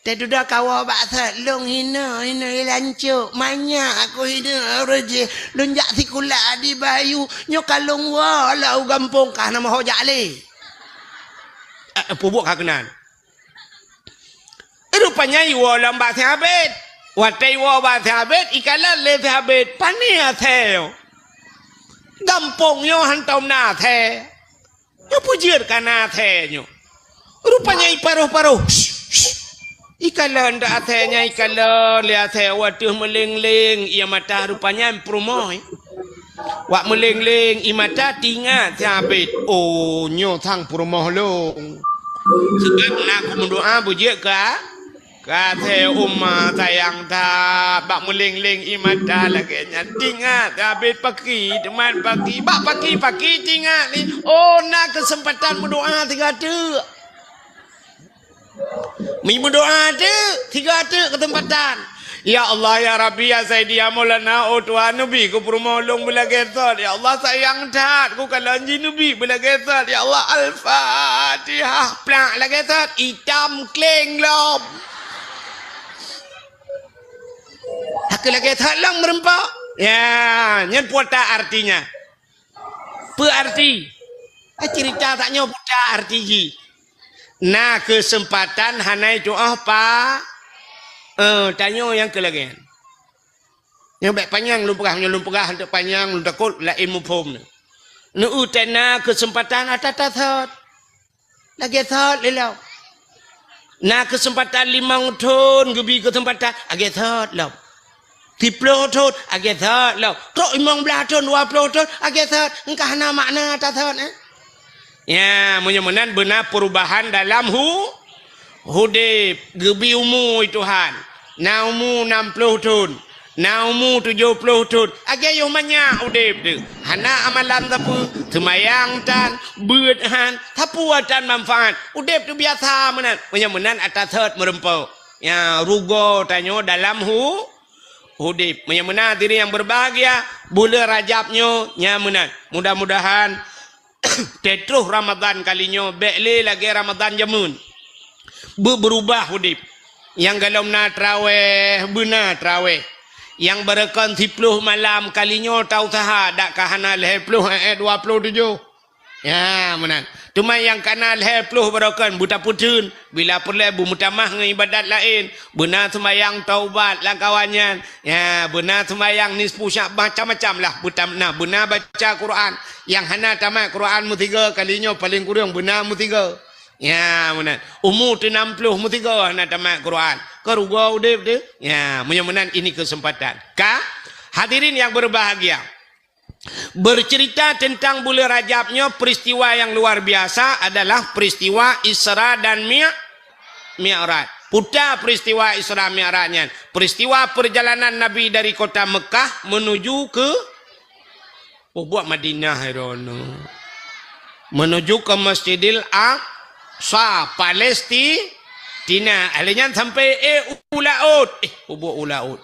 Tapi dah kawal baksa long hina lancuk banyak aku hina raja lonjak tikula di bayu nyo kalong wa la gampung kah nama ho jale pubuk kakenan rupanya iwo lamba thabet watai wa ba thabet ikala le thabet pani atheo gampung yo hantom na the yo pujir kana the nyo rupanya iparuh-paruh ikalan dah athenya ikalan lihat athe waduh meleng-leng ia mata rupanya promoy wak meleng-leng i mata tingat sabit oh nyo thang promoh long sebab aku mendoa bujik ka athe umma sayang ta bak meleng-leng i mata lagi nya tingat sabit pagi teman pagi bak pagi tingat ni oh nak kesempatan mendoa tiga tu. Mi berdoa tu, tiga tu kesempatan. Ya Allah ya Rabbi ya Sayyidi ya Maulana Tuhan Nabi ku permolong bila gesot. Ya Allah sayang tat ku kalanji Nabi bila gesot. Ya Allah Al-Fatihah plak la gesot hitam kleng lom. Hak lagi thalang merempak. Ya, nyen puata artinya. Apa arti? Cerita taknya puata arti ji. Nah kesempatan hanai doa pa tanya yang kelagian yang baik panjang lumpurah untuk panjang lu takut la ilmu pom nu utana kesempatan atatat lagi thot lelau nah kesempatan 5 tahun gebi kesempatan agi thot lau 10 tahun agi thot lau tok 15 tahun 20 tahun agi thot engkah na makna tatat ya, mudah-mudahan benar perubahan dalam hudib gebi umur Tuhan. Na umur 60 tahun, na umur 70 tahun. Agak yo banyak hudib tu. Hana amalan tapu, semayang tan, beudhan, tapuatan manfaat. Hudib tu biasa menan. Mudah-mudahan atas third merempau. Ya, rugo tanyo dalam hudib. Mudah-mudahan diri yang berbahagia, bulan Rajabnyo nyamunan. Mudah-mudahan Tetruh Ramadan kalinya bekle lagi Ramadan jamun berubah hudip yang galau na traweh benar traweh yang berekan 10 malam kalinya tau taha dak kahana 20 27 ya menan cuma yang kana 20 berekan buta putun bila perle bu mutamah ngan ibadat lain benar sembayang taubat lah kawannya ya benar sembayang nisfu Sya'ban macam-macam lah butamna benar baca Quran yang hana tamat Quran mu 3 kalinya paling kurang benar mu 3 ya menan umur 60 mu 3 hana tamat Quran keruga udip tu ya mudah-mudahan ini kesempatan hadirin yang berbahagia bercerita tentang bulan Rajabnya peristiwa yang luar biasa adalah peristiwa Isra dan Mi'raj. Putar peristiwa Isra Mi'rajnya, peristiwa perjalanan Nabi dari kota Mekah menuju ke buat Madinah herono. Menuju ke Masjidil Aqsa Palestina. Alenya sampai ulaut buat ulaut.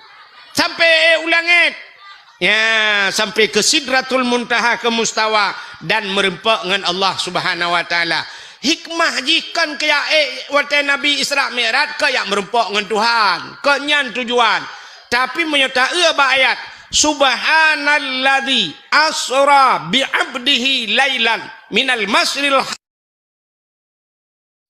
Sampai ulangit. Ya, sampai ke Sidratul Muntaha ke Mustawa dan merempak dengan Allah Subhanahu wa taala. Hikmah jikan kaya waktu Nabi Isra Mi'raj kaya merempak dengan Tuhan. Kenyan tujuan. Tapi menyata ayat Subhanalladzi asra bi'abdihi lailan minal masjidil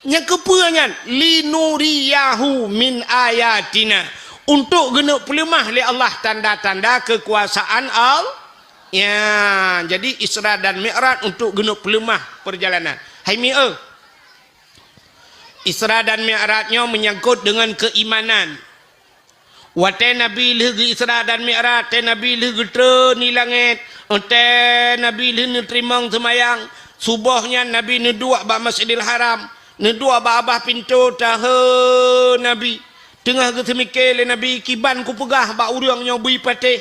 yang kepuangan linuriyahu min ayatina untuk genuk pelemah oleh Allah tanda-tanda kekuasaan Allah. Ya, jadi Isra dan Mi'raj untuk genuk pelemah perjalanan. Hai mi'e. Isra dan Mi'rajnya menyangkut dengan keimanan. Wate Nabi lagi Isra dan Mi'raj, te Nabi lagi ni langit, te Nabi lagi terimang semayang, subuhnya Nabi nedua ba Masjidil Haram, nedua ba abah pintu tahe Nabi. Tengah ke semikir le Nabi kiban ku pegah ba urangnya bui patih.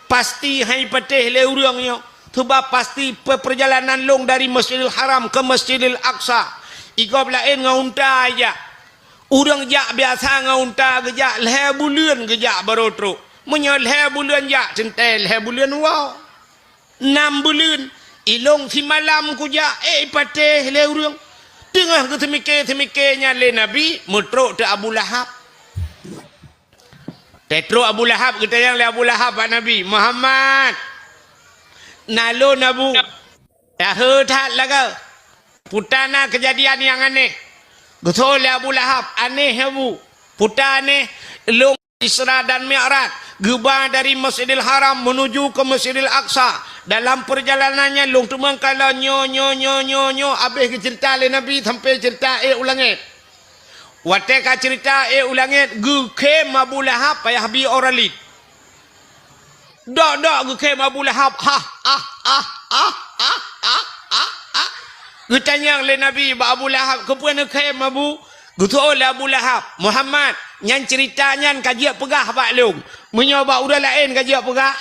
Pasti hai patih le urangnya. Sebab pasti perjalanan long dari Masjidil Haram ke Masjidil Aqsa. Igab lain ngaunta aja. Urang jak biasa ngaunta gejak leh bulan gejak barotro. Menyal leh bulan jak centel leh bulan wow. 6 bulan ilong si malam ku jak patih le urang. Tengah ke semikirnya le Nabi metro te Abu Lahab. Tetro Abu Lahab kita yang le Abu Lahab Pak Nabi Muhammad. Nalo nabu. Ya hetat laga. Putana kejadian yang aneh. Betul le Abu Lahab aneh abu. Putar aneh long Isra dan Mi'raj. Gebah dari Masjidil Haram menuju ke Masjidil Aqsa. Dalam perjalanannya long tumang kala nyo habis ke cerita le Nabi sampai cerita ulangit. Wateka cerita ulangit gu kem Abu Lahab payah bi oralid. Dak gu kem Abu Lahab Gutanya le Nabi ba Abu Lahab kepuan kem Abu gutu le Abu Lahab Muhammad nyan ceritanya kajiak pegah pak long menyoba udah lain kajiak pegah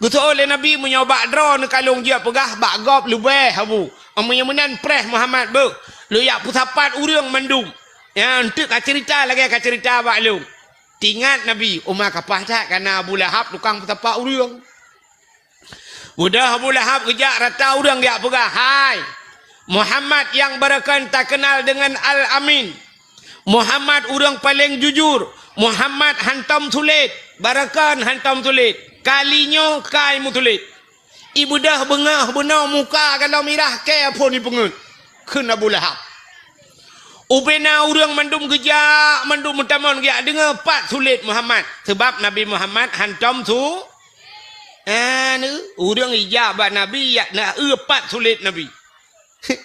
gutu le Nabi menyoba drone kalung dia pegah bak gop lebih Abu menyemenan preh Muhammad bu lu yak pusapat urang mandum ya untuk cerita lagi cerita pak long tingat Nabi umar kapah tak karena Abu Lahab tukang pusapat urang udah Abu Lahab kejak rata urang dia pegah hai Muhammad yang berakan tak kenal dengan Al-Amin. Muhammad orang paling jujur. Muhammad hantam tulit. Barakan hantam tulit. Kalinya kai mu tulit. Ibu dah bengah benar muka kalau mirah ke apa ni pengut. Kena Abu Lahab. Ubena orang mandum gejak. Mandum mutamon gejak. Dengar 4 tulit Muhammad. Sebab Nabi Muhammad hantam tu. Orang ijabah Nabi. Nak 4 tulit Nabi.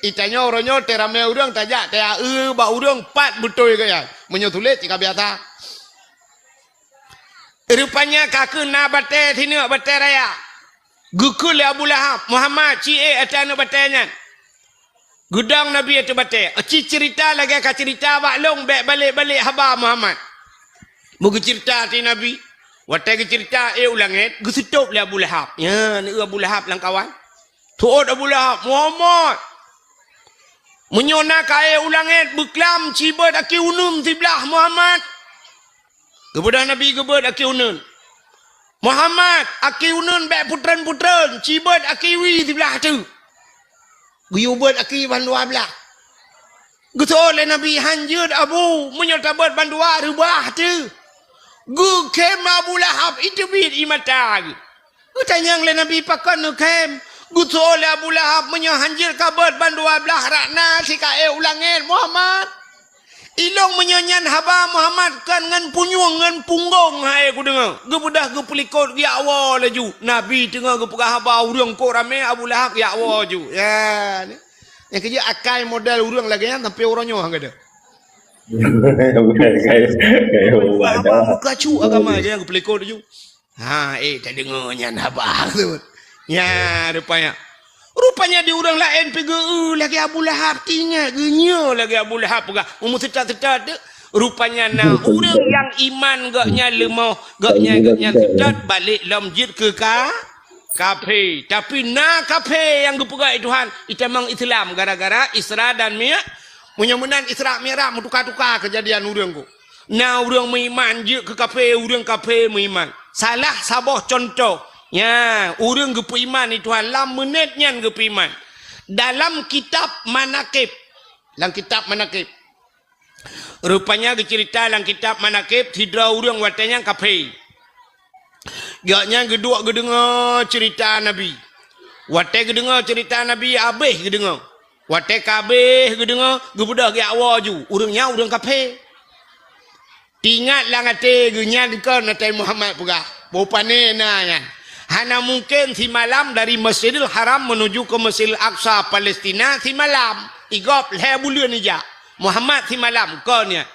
Itanya orangnya terame urang tajak tea ba urang 4 betul kaya menyotulit jika biasa rupanya kakek na bate thini bate raya gukul Abu Lahab Muhammad ci atana batenya gudang Nabi itu bate ci cerita lagi ka cerita bak long balik haba Muhammad mugu cerita ti Nabi wate ke cerita ulangit gusutup le Abu Lahab ya ni Abu Lahab lang kawan tuot Abu Lahab Muhammad menyona kaya ulangit beklam cibet aki unum tiblah Muhammad. Kepada Nabi gebet aki unun. Muhammad aki unun bek putran cibet aki wi tiblah tu. Guyubet aki bandua belah. Getol Nabi hanjud Abu menyota bet bandua rubah tu. Gu kem Abu Lahab itu bid imatag. Gutanyang le Nabi pakan kem. Gutu oleh Abu Lahab menyohanjir kabar bandua belah rakna si kae ulangin Muhammad. Ilong menyonyan haba Muhammad kan ngan punyung ngan punggong hai ku dengar. Gebudah ge pelikot ya awal laju. Nabi tengah ge pegah haba urang ko rame Abu Lahab ya awal ju. Ya. Yang kerja akai modal urang lagi kan sampai orangnya hang ada. Buka cu agama dia ge pelikot ju. Ha tak dengar nyan haba tu. Ya rupanya di orang lain pergi lagi Abu Lahab tinggal genya lagi Abu Lahab pegah memutetat-tetat rupanya nak orang yang iman gaknya lemah gaknya tetat balik lamjid ke kafir tapi nak kafir yang gepegah Tuhan itu memang Islam gara-gara Isra dan Mi'raj menyemenan Isra Mi'raj tukar-tukar kejadian orang ku nah orang beriman je ke kafir orang kafir beriman salah sabah contoh ya, orang gepu iman itu Tuhan lam menitnya gepu iman. dalam kitab manakib. Dalam kitab manakib. Rupanya cerita dalam kitab manakib tidak orang watanya kafe. Gaknya gedua gedengar cerita Nabi. Watai gedengar cerita Nabi habis gedengar. Watai kabeh gedengar gebudah ge awal ju. Urangnya urang kafe. Tingat lang ate genyan ke natai Muhammad pugah. Bopane na. Hana mungkin si malam dari Masjidil Haram menuju ke Masjidil Aqsa Palestina si malam. Igop le bulan ija. Muhammad si malam konya.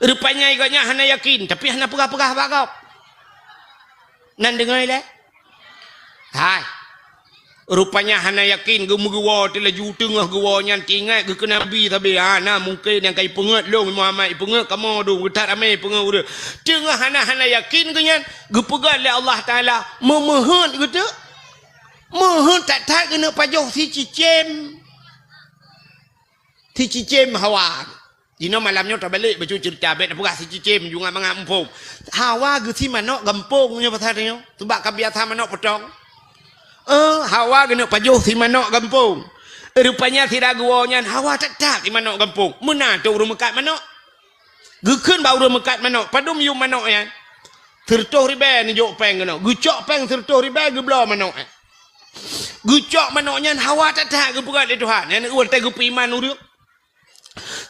Rupanya iganya hana yakin tapi hana pegah-pegah bagap. Nan dengar le? Hai. Rupanya hana yakin gemugewa telaju tengah gewanya tingat ke Nabi tapi hana mungkin yang kai pengat long Muhammad pengat kamu do getat ame pengat udah. Tengah hana yakin kenyan gepegat le Allah Taala memohon gitu. Mohon tak kena pajoh si cicem. Si cicem Hawa. Dino malamnya tak balik baju cerita bet pugah si cicem juga mengampung. Hawa gesi manok gampungnya pasarnya. Sebab kebiasaan manok potong. Hawa kena pajuh si manok gampung. Rupanya tidak guanya Hawa tak si manok gampung. Mana tu urang mekat manok? Gekeun bau urang mekat manok. Padum yu manok ya. Tertuh ribe ni jok peng kena. Gucok peng tertuh ribe geblo manok. Gucok manoknya Hawa tak gepegat le Tuhan. Yang urang teh gepi iman urang.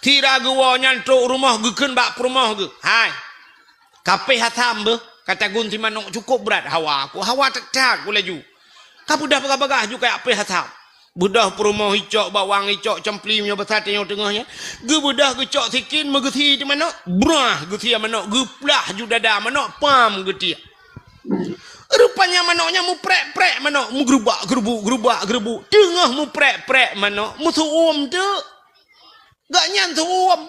Tidak guanya tu rumah gekeun bak rumah ge. Hai. Kape hatam be kata gun si manok cukup berat Hawa aku. Hawa tak ku laju. Kamu dah bagah-bagah juga kayak apa hatam. Budah perumah hicok, bawang hicok, cempli punya besar tengok tengahnya. Ge budah gecok sikin, megeti di mana? Brah, geti mana? Geplah juga dah mana? Pam geti. Rupanya manoknya mu prek-prek manok, mu gerubak. Tengah mu prek-prek manok, mu tuum tu. Gak nyan tuum.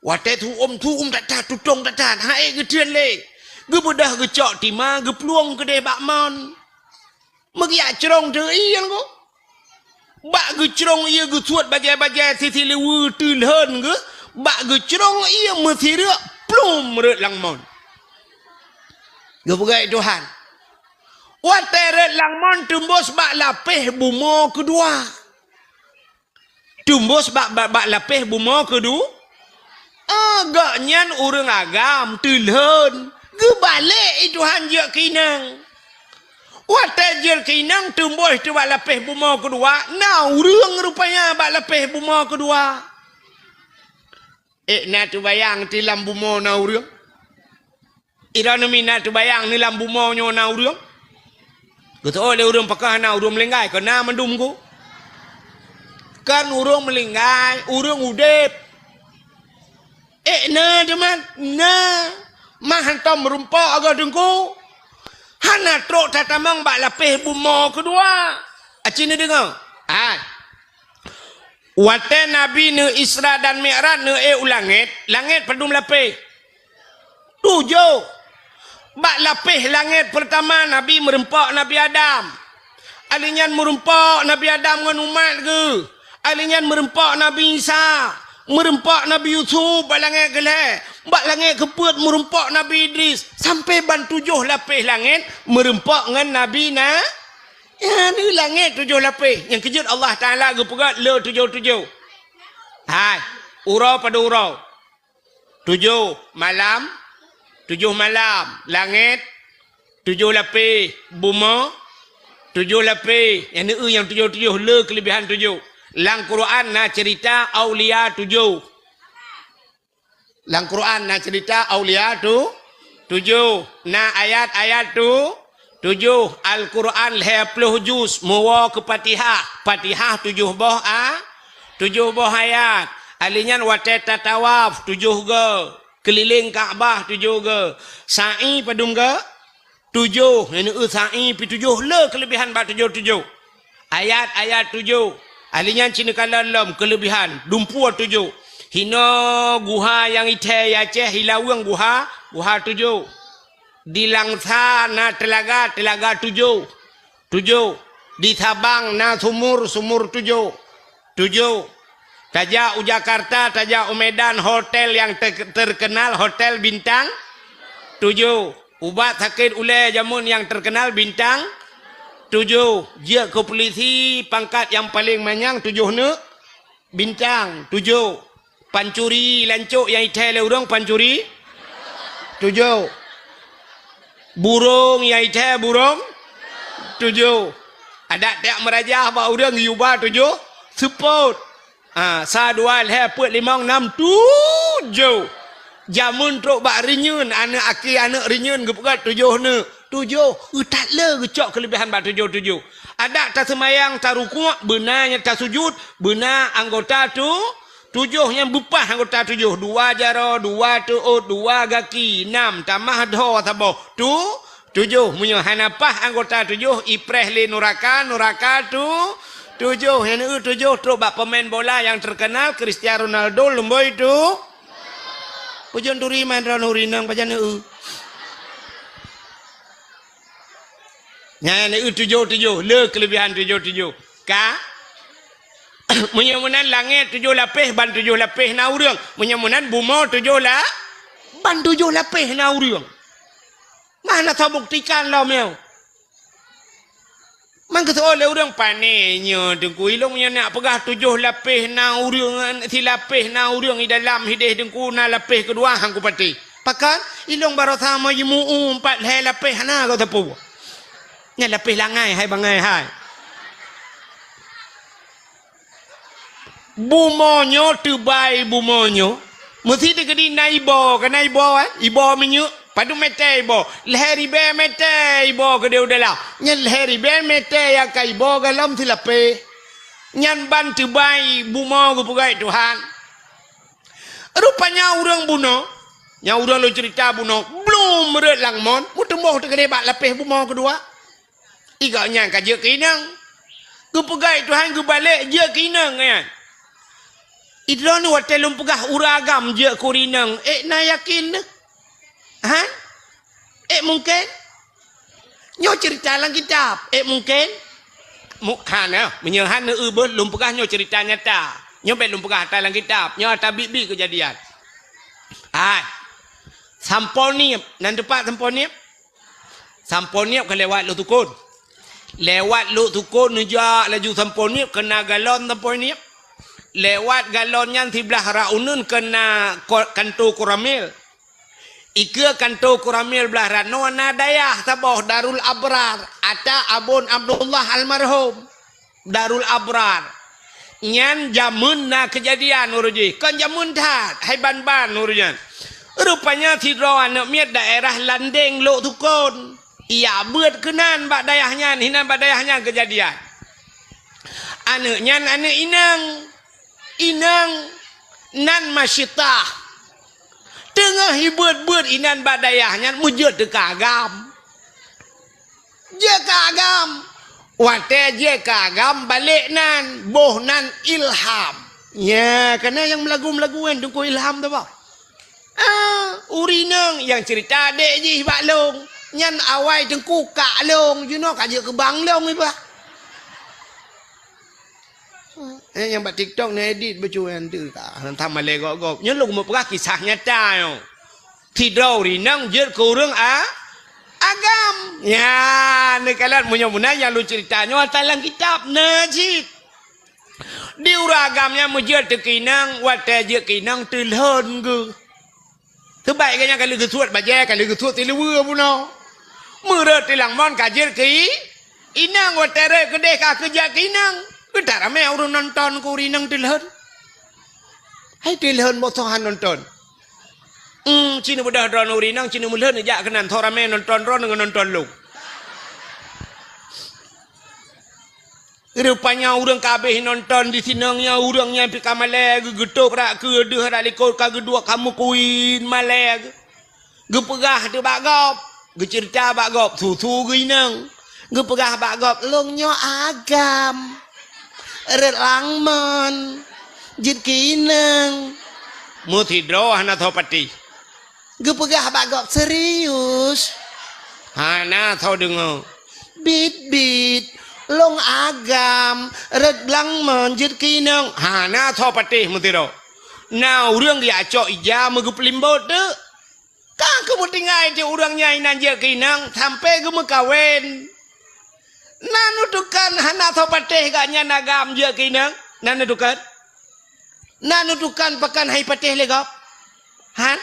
Wate tuum tak tutong tak tahan. Hai getian le. Ge budah gecok timah, ge peluang gede bakmon. Magi cerong tu iyan ko. Bak ge cerong iya ge suat bajai-bajai sisi lewu tulhan ge. Bak ge cerong iya mesti rak plum rak langmon. Ge pegai Tuhan. Wate rak langmon tumbus bak lapih bumo kedua. Tumbus bak lapih bumo kedua. Agaknya orang agam tulhan. Ge balik Tuhan je kinang. Wate jil kinang tumbuh tu bak lapih buma kedua. Nah, urang rupanya bak lapih buma kedua. Na tu bayang tilam buma na urang. Ira mina tu bayang nilam buma nyo na urang. Gitu oleh urang pakah na urang melinggai kena mendum ku. Kan urang melinggai, urang udep. Na teman, na mahantam merumpak agak dengku. Hana trok tatamang bak lapih buma kedua. Acina dengar. Wate Nabi ne Isra dan Mi'raj ne ulangit. Langit pedum lapih. 7. Bak lapih langit pertama Nabi merempak Nabi Adam. Alinyan merempak Nabi Adam dengan umat ke. Alinyan merempak Nabi Isa. Merempak Nabi Yusuf bak langit gelap. Bak langit keput merempak Nabi Idris. Sampai ban 7 lapis langit. Merempak dengan Nabi na. Ya ni langit 7 lapis. Yang kejut Allah Ta'ala gepegat le 7. Hai. Urau pada urau. 7 malam. 7 malam. Langit. 7 lapis. Buma. 7 lapis. Yang ni yang 7 le kelebihan 7. Lang Quran na cerita aulia 7. Lang Quran na cerita aulia tu 7. Na ayat-ayat tu 7. Al-Quran 20 juz muwa ke Fatihah. Fatihah 7 boh 7 boh ayat. Alinyan wate tatawaf 7 ge. Keliling Kaabah 7 ge. Sa'i padum ge 7. Ini sa'i pi 7 le kelebihan ba 7. Ayat-ayat 7. Alinyan Cina kalam kelebihan 27. Hina guha yang ite Aceh hilawang guha 7. Di Langsa na telaga 7. Di Sabang na sumur 7. Tajak Jakarta, tajak Medan hotel yang terkenal hotel bintang 7. Ubat sakit ule jamun yang terkenal bintang 7. Dia ke polisi pangkat yang paling manyang 7 ne. Bintang 7. Pancuri lancuk yang itai le urang pancuri 7. Burung yang itai burung 7. Ada tak merajah ba urang yuba 7. Support. Sa dua le put 5 6 7. Jamun trok bak rinyun anak aki anak rinyun gepegat 7 ne. 7 tak le gecok kelebihan bak 7. Ada tak semayang tak rukuk benarnya tak sujud benar anggota tu 7 yang bupah anggota 7 2 jaro 2 tuut 2 gaki 6 tamah do tabo tu 7 munyo hanapah anggota 7 ipreh le nuraka tu 7 yang 7 trok bak pemain bola yang terkenal Cristiano Ronaldo lemboi tu pujon turi main ranuri nang pajan nya ne 7 le kelebihan 7 ka munyamunan langit 7 lapis ban 7 lapis na urang munyamunan buma 7 lah ban 7 lapis na urang mana tahu buktikan lah meu man kata oleh urang panenya dengku ilong nya nak pegah 7 lapis na urang si lapis na urang di dalam hidih dengku na lapis kedua hangku pati pakan ilong baru sama yimu 4 le lapis na kau tepu nya lapis langai hai bangai hai bumonyo tebai bumonyo mesti degedi naibo ke naibo ibo menyu padu mete ibo leheri be mete ibo ke dia udahlah nya leheri be mete ya kai ibo galam tilape nyan ban tebai bumo ku pugai Tuhan rupanya urang buno nya urang lu cerita buno belum meret langmon mutemoh tegede bak lapis bumo kedua iganya ka je kinang ku pugai Tuhan ku balik je kinang kan idron watelum pegah uragam je kurinang na yakin ha mungkin nyo cerita lang kitab mungkin mukhana menyehan beul lum pegah nyo cerita nyata nyo bet lum pegah dalam kitab nyo ta bibi kejadian samponiep nan depan samponiep ke lewat lu tukun nujak laju samponiep kena galon samponiep lewat galon yang sebelah raunun kena kanto kuramil ike kanto kuramil belah rano na dayah saboh Darul Abrar ata abon Abdullah almarhum Darul Abrar nyan jamun na kejadian uruji kan jamun tat hai ban urujan rupanya sidro anak miat daerah Landeng Lok Tukun iya buat kenan bak dayahnya hinan bak dayahnya kejadian anaknya anak inang nan masyitah tengah hibut inan badayahnya mujud de kagam je kagam wate je kagam balik nan boh nan ilham ya kena yang melagu-melaguan dengku ilham tu bah urinang yang cerita dek je bak long nyan awai dengku kak long you know kaje ke bang long ni bah yang buat TikTok ni edit bercuan tu tak hantam malai gok-gok nya lu mau pegah kisah nyata yo tidau rinang je kurang agam ya ni kalian punya yang lu ceritanya dalam kitab najib di uragamnya mujud tekinang wate je kinang tilhon ke sebaiknya kalau gesuat baje kalau gesuat tiluwe puno murut tilang mon kajir ki inang wate re kedeh ka kerja kinang tak ramai orang nonton kurinang tilhon. Hai tilhon bosohan nonton. Cina budak drone urinang cina mulhon jak kenan thor ramai nonton drone dengan nonton lu. Rupanya orang kabeh nonton di sinangnya orangnya pi kamale gegetuk rak ke deuh rak likut ka gedua kamu kuin male. Gepegah de bagop, gecerita bagop susu geinang. Gepegah bagop longnya agam. Relangman jid kinang mutidro hana tho pati gepegah bagok serius hana tho dengo bit long agam relangman jid kinang hana tho pati mutidro now urang dia cok ija megepelimbot de kan kemutingai ti urang nyai nan je kinang sampai gemekawen Nanu tukan hana tho pateh gaknya nagam je kinang. Nanu tukan. Nanu tukan pakan hai pateh legap. Han?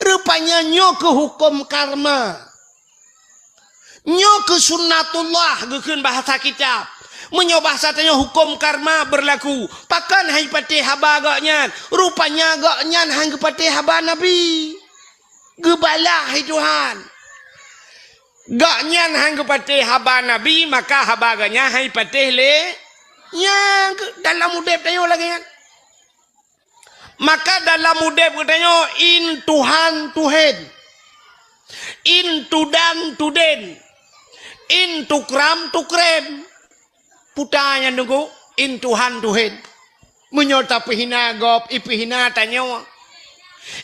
Rupanya nyo ke hukum karma. Nyo ke sunnatullah gekeun bahasa kitab. Menyo bahasa tanya hukum karma berlaku. Pakan hai pateh haba gaknya. Rupanya gaknya hang ke pateh haba Nabi. Gebalah hai Tuhan. Gaknya hang ke pateh haba Nabi maka haba gaknya hai pateh le. Ya dalam udep tayo lagi kan. Maka dalam udep katanya in Tuhan Tuhan. In tudan tuden. In tukram tukrem. Putanya nunggu in Tuhan Tuhan. Menyota pihina gop ipihina tanyo.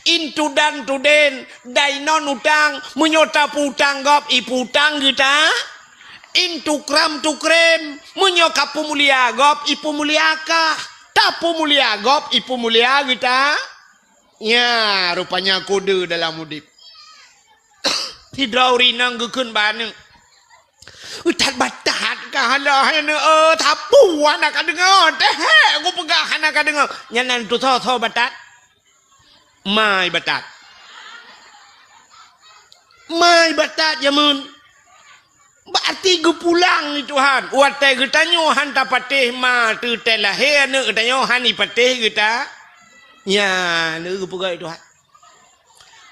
In tudan tuden dainon utang menyota putang gop iputang kita. In tukram tukrem menyoka pumulia gop ipu muliaka. Tapu mulia gop ipu mulia kita. Ya rupanya kode dalam udip. Hidrauri nang gekeun baneng. Utat batat kahala tapu anak kadengar teh aku pegah anak kadengar nyanan tu tho batat mai batat jamun berarti gue pulang ni Tuhan wate getanyo han ta pateh ma tu telah he ne getanyo hani pateh geta ya ne gue pegah Tuhan.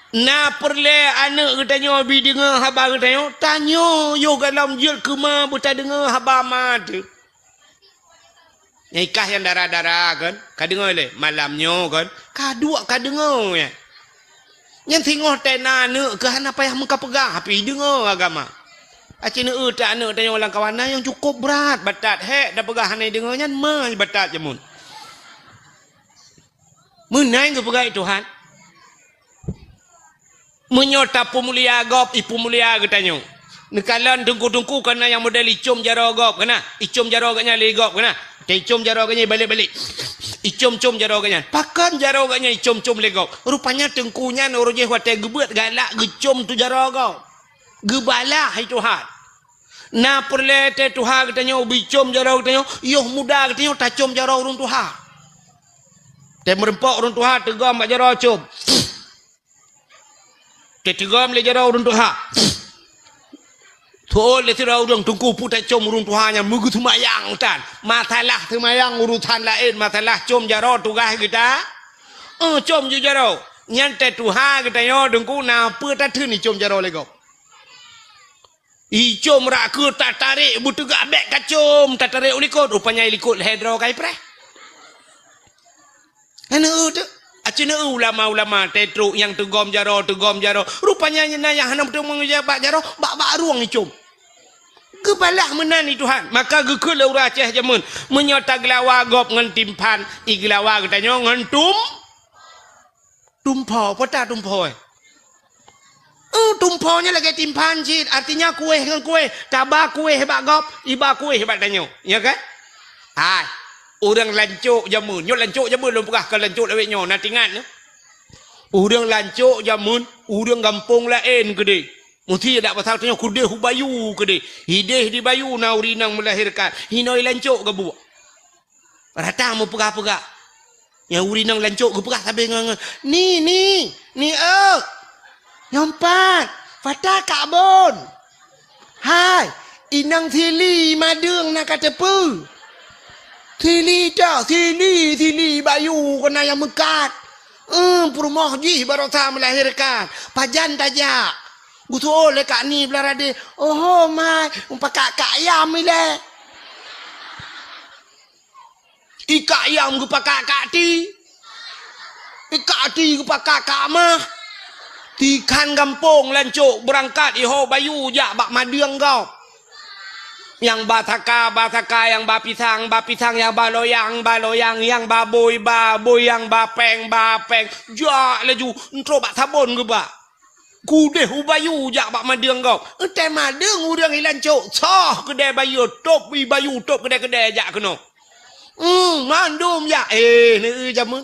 Na perle anak katanya bi dengar haba katanya tanyo yo dalam jil kema buta dengar haba mat. Nikah yang darah-darah kan kadengar le malamnya kan kadua kadengar ya. Yang tengok tena ne ke hana payah muka pegang api dengar agama. Acina tak anak tanya orang kawan yang cukup berat batat he dah pegang hana dengarnya mai batat jamun. Menai ke pegang Tuhan. Menyota pemulia gop ipu mulia katanya. Nekalan tungku-tungku kena yang model icum jaro gop kena. Icum jaro katnya le gop kena. Icum jaro katnya balik-balik. Icum-cum jaro katnya. Pakan jaro katnya icum-cum le gop. Rupanya tengkunya noroje wate gebeut galak gecum tu jaro gop. Gebalah hai Tuhan. Na perle te Tuhan katanya bicum jaro katanya. Yoh muda katanya tacum jaro urun Tuhan. Te merempok urun Tuhan tegam mak jaro cum. Ketigam le jara urun Tuhan. Thol le tira urun tungku putai com urun Tuhan yang mugu tumayang tan. Matalah tumayang urutan lain matalah com jara tugah kita. Com ju jara. Nyante Tuhan kita yo dengku na pe ta thun ni com jara le go. I com ra ke ta tarik butu ga bek ka com ta tarik ulikot rupanya ilikot hedro kai pre. Anu tu acina ulama-ulama tetro yang tegom jaro rupanya nyana yang hanam tu mengujabat jaro bak ruang icum kebalak menani Tuhan maka gekul ura Aceh jamun menyota gelawa gop ngan timpan iglawa katanya ngan tumpo pota tumpo tumponya lagi timpan cid artinya kue ngan kue tabak kue hebat gop iba kue hebat tanyo ya kan hai orang lancuk jamun, nyok lancuk jamun belum pernah ke lancuk lewat nyok natingan. Orang lancuk jamun, orang kampung lain gede. Mesti ada pasal tanya kudeh hubayu gede. Hideh di bayu nauri nang melahirkan. Hinoi lancuk ke buat. Rata mau pegah-pegah. Yang uri nang lancuk ke pegah sampai ngang. Ni nyompat. Fatah kabon. Hai, inang thili madung nak kata pu. Thili bayu kena yang mekat. Perumah ji baru tak melahirkan. Pajan tajak. Gutul le kak ni belarade. Oh mai, umpaka kak ayam ile. Ika ayam gupaka kak ti. Ika ti gupaka kak mah. Tikan kampung lancuk berangkat iho bayu jak bak madiang kau. Yang bataka yang bapisang yang baloyang yang baboy yang bapeng jak laju entro bak sabon ke bak kudeh ubayu jak bak madeng kau ente madeng urang ilan cok soh kedai bayu top bayu top kedai jak kena mandum ya ni jamun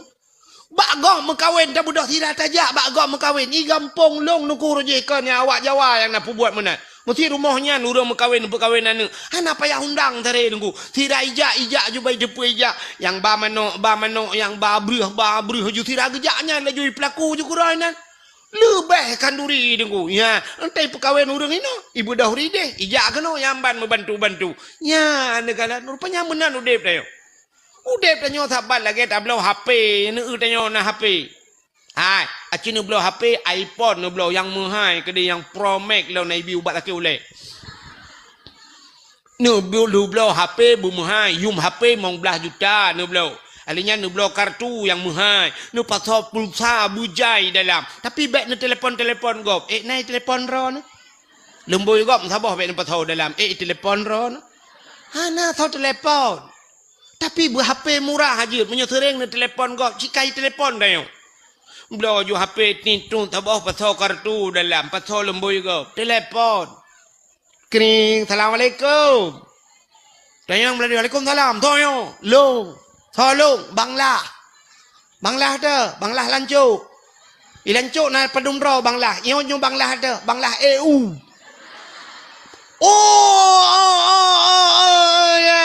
bak gong mengkawin tak budak tidak tajak bak gong mengkawin i gampong long nuku rojekan awak Jawa yang nak buat mana Mesti rumahnya nurang berkahwin hana payah undang tare nunggu tira ijak jubai depu ijak yang ba mano yang ba brih ju tira gejaknya laju pelaku ju kurainan lebih kanduri nunggu ya entai perkahwin urang ino ibu dahuri deh ijak keno yamban membantu ya negala rupanya menan udep dayo udep tanyo sabat lagi tak belau HP neu tanyo na HP hai acini belau HP iPhone no belau yang mahal kedai yang Pro Max lo nai biu bat laki oleh no belau HP bu mahal yum HP mong belah juta no belau alinya no belau kartu yang mahal no pasal pulsa bujai dalam tapi baik no telefon gop nai telefon ron lemboi gop sabah baik no pasal dalam telefon ron hana thau telefon tapi bu HP murah aja punya sering no telefon gop cikai telefon dayo belau ju HP tintung tabah pasal kartu dalam pasal lemboi go telepon kering assalamualaikum tayang belah waalaikumsalam toyo long tolong banglah banglah lancuk ilancuk na padum ro banglah nyo banglah ada banglah EU ya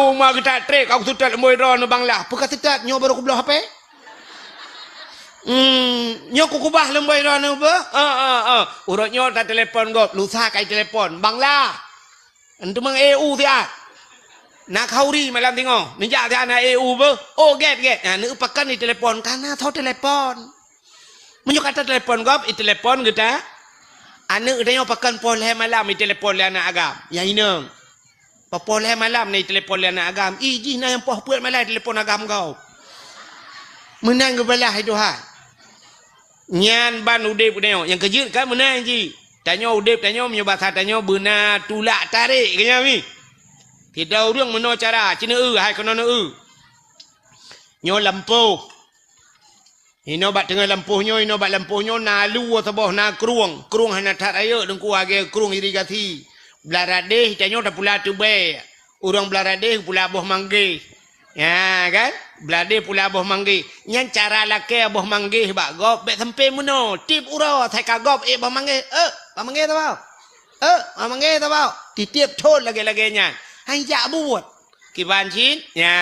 umma kita trek aku tutat lemboi ro no banglah buka tutat nyo baru ku belah HP nyok kubah lembay ro na ba urut nyo ta telepon gop lusa kai telepon bangla entu mang EU ti nak hauri malam tingo ninja ti ana EU ba get ne upakan ni telepon kana thau telepon menyo kata telepon gop telepon kita ane udanyo pakan poleh malam ni telepon le anak agam yang ineng poleh malam ni telepon le anak agam iji na yang poh puat malam telepon agam kau menang gebalah itu nyan ban udep neo yang kejut kan menang ji tanyo udep tanyo menyebasa tanyo beuna tulak tarik kenya mi tidak urang meno cara cina hai kono nyo lampuh ino bat tengah lampuhnyo ino bat lampuhnyo na lu sabah na kruang hana tat ayo dengku age kruang irigasi blarade tanyo dah pula tube urang blarade pula boh mangge ya kan belade pula boh manggi nyan cara lake boh manggi bak gop bet sampai muno tip uro thai ka gop boh manggi boh manggi ta bao boh manggi ta bao titip thot lage nyan hai ja buat kiban chin ya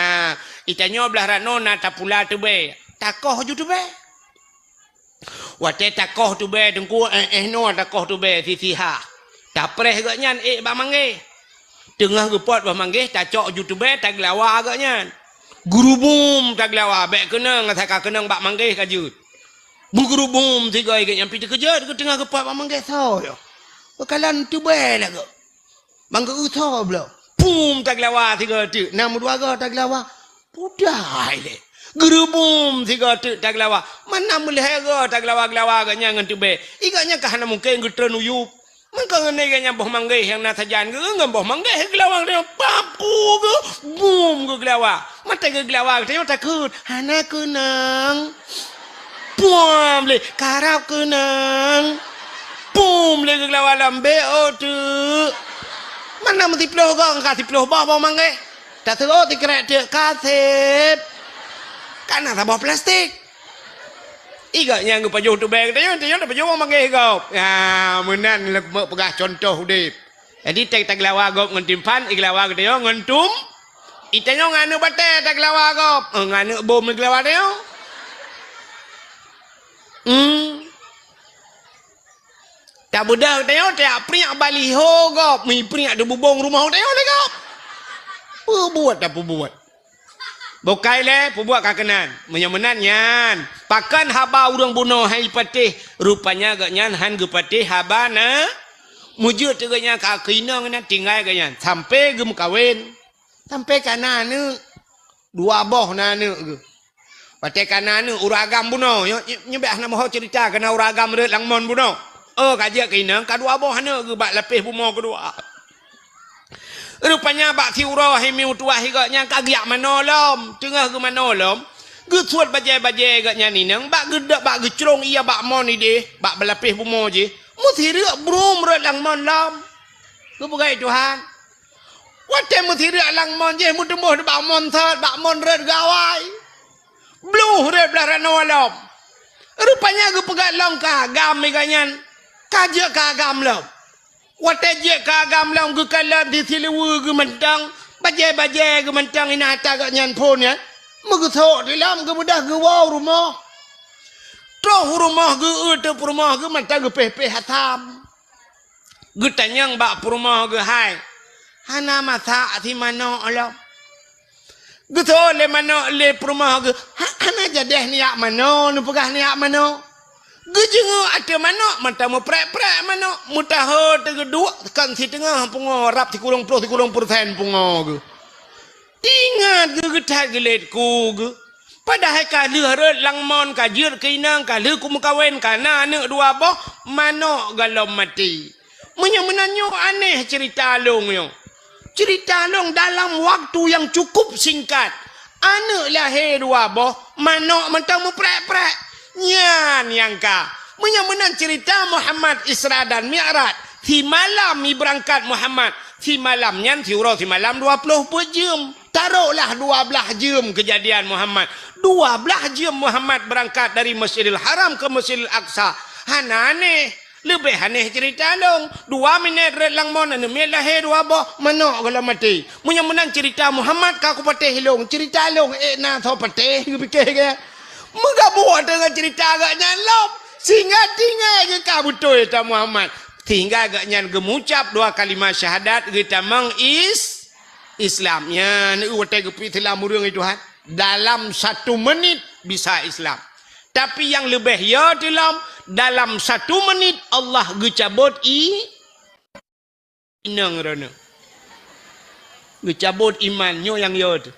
itanyo belah rano na tapula tu be takoh ju tu be wate takoh tu be dengku no takoh tu be sisiha tapreh gak nyan boh manggi tengah gepot boh manggi ta cok ju tu be ta glawa gak nyan guru bum tak lawa bek kenang ngata kenang bak manggih kajut bu guru bum tiga ikat yang piti kejut ke tengah kepat bak manggih so yo bakalan tu bel ke mangga utho blo bum tak lawa tiga tu nam dua ga tak lawa pudai le guru bum tiga tu tak lawa mana mulih ga tak lawa ga nyang tu be iganya kahana mungkin gutren uyup mangka ngene ganya boh manggih yang na sajan ge ngam boh manggih gelawang dia papu ge bum ge gelawa mata ge gelawa tanya takut hana kunang puam le karap kunang bum le ge gelawa lambe otu mana mesti ploh ga ka ploh boh manggih tak terus dikrek dia kasep kana sabah plastik iga yang pajuh tu beg tanya dah pajuh manggih gop ya menan lek pegah contoh udip jadi tak lawa gop ngan timpan iglawa gede ngan tum itanyo nganu bate tak lawa gop nganu bom iglawa deo tak budak tanya tak priak baliho gop mi priak de bubong rumah tanya le gop buat dah buat bokai le buat kakenan menyemenan nyan pakan haba urang bunuh hai patih rupanya gak nyan han ge patih haba na mujud tu nya ka kinang na tinggal gak nyan sampai gem kawin sampai kana ne dua boh na ne ge patih kana ne uragam bunuh nyebeh na mau cerita kana uragam re langmon bunuh kajak kinang kadua boh ne ge bak lepih bumo kedua rupanya bak siuro hai miu tua higa nya kagiak manolom tengah ge manolom ge suat bajai ge nya ni nang bak gedak bak gecrong ia bak mon ni deh bak belapih bumo je muthi rek brum rek lang mon lam ge bagai Tuhan wate muthi rek lang mon je mu tembuh bak mon thot bak mon rek gawai bluh rek belah manolom rupanya ge pegat long ka gam ge nyan kajak ka gam lom Wataje kagam lang ge kalam di silewu ge mentang, baje-baje ge mentang ina hata ge nyan pon ya. Megutho di lam ge mudah ge wow rumah. Troh rumah ge utep rumah ge mentang ge peh-peh hatam. Ge tanyang bak rumah ge hai. Hana masa ti mano alam. Ge tho le mano le rumah ge. Hana jadeh niak mano, nu pegah niak mano. Gejengo ada manok mata mo prek-prek manok mutaho tegeduk kan si tengah pungo rap ti kulung persen pungo ge tingat ge getat gelet ku ge padahal ka leureut langmon ka jeur ke inang ka leu ku mekawen kana aneuk dua boh manok galom mati munyo menanyo aneh cerita long yo cerita long dalam waktu yang cukup singkat aneuk lahir dua boh manok mentang mo prek-prek nyan yang ka menyamenan cerita Muhammad Isra dan Mi'raj di malam mi berangkat Muhammad di malam nyan di urau di malam 20 jam taruhlah 12 jam kejadian Muhammad 12 jam Muhammad berangkat dari Masjidil Haram ke Masjidil Aqsa hana aneh lebih aneh cerita dong 2 minit relang mon anu mi lahir 2 boh manok kalau mati menyamenan cerita Muhammad ka ku pateh long cerita long na tho pateh pikir ke Megabuat dengan cerita agaknya lom sehingga tinggal ke kabutoy ta Muhammad tinggal agaknya gemucap 2 kalimat syahadat kita mang Islamnya ni utai gepi telah murung itu hat dalam 1 menit bisa Islam tapi yang lebih ya dalam 1 menit Allah gecabut inang rana gecabut imannya yang ya tu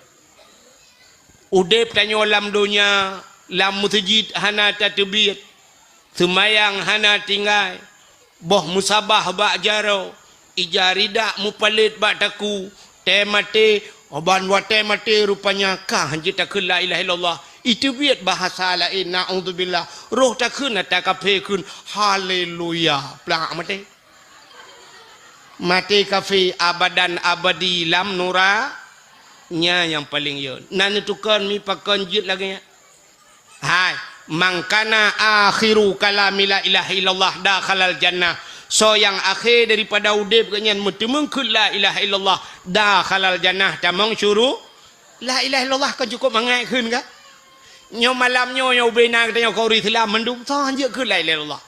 udep tanya alam dunia lam mutjid hana tatbiyat semayang hana tinggal boh musabah bak jaro ijarida mupalit bak taku temate oban wa temate rupanya kah hanji takun la ilaha illallah itu biat bahasa lain naudzubillah roh takun atakape kun haleluya plak mate kafe abadan abadi lam nura nya yang paling yo nan tukar mi pakon jit lagi ya hai mangkana akhiru kalami la ilaha illallah dakhalal jannah so yang akhir daripada udip kenyan mutemengkul la ilaha illallah dakhalal jannah tamang syuru la ilaha illallah kan cukup mangai keun ka nyo malam nyo bena kita nyo kau ritila mendung so hanje keun la ilaha illallah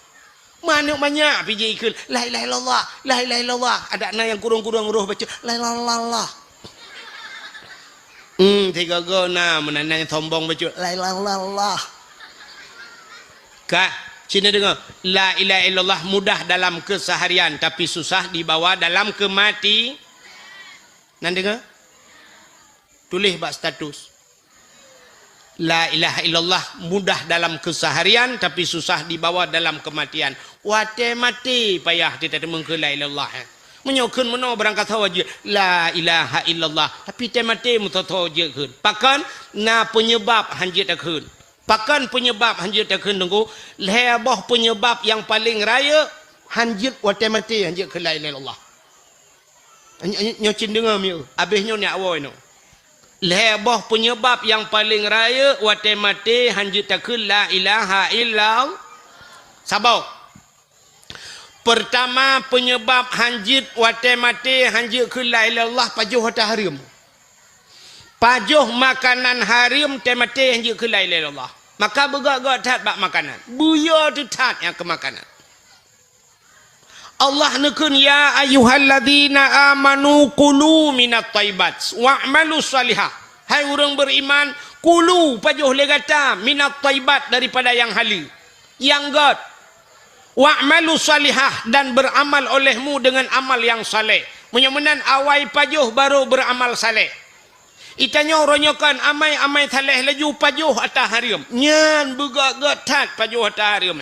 mana banyak piji keun la ilaha illallah la ilaha illallah ada na yang kurung-kurung roh baca la ilaha illallah tiga gona menananya sombong betul la ilaha illallah kah sini dengar la ilaha illallah mudah dalam keseharian tapi susah dibawa dalam kemati nan dengar tulis bak status la ilaha illallah mudah dalam keseharian tapi susah dibawa dalam kematian wate mati payah kita temung ke la ilaha illallah menyokun meno berangkat wajib la ilaha illallah tapi temate mutotho je keun pakan na penyebab hanjit keun pakan penyebab hanjit keun tunggu leboh penyebab yang paling raya hanjit wa temate hanjit ke la ilaha illallah nyo cin dengar mi habis nyo nak woi no leboh penyebab yang paling raya wa temate hanjit keun la ilaha illallah sabar. Pertama penyebab hanjit wate mati hanjit ke la ilallah pajuh hata harim. Pajuh makanan harim temate hanjit ke la ilallah. Maka begak-gak tat bak makanan. Buya tu tat yang ke makanan. Allah nekun ya ayyuhalladzina amanu kulu minat thayyibat wa'malu salihah. Hai orang beriman, kulu pajuh legata minat thayyibat daripada yang halal. Yang god wa'malu salihah dan beramal olehmu dengan amal yang saleh. Menyamanan awai pajuh baru beramal saleh. Itanya ronyokan amai saleh laju pajuh atas harim. Nyan begak tat pajuh atas harim.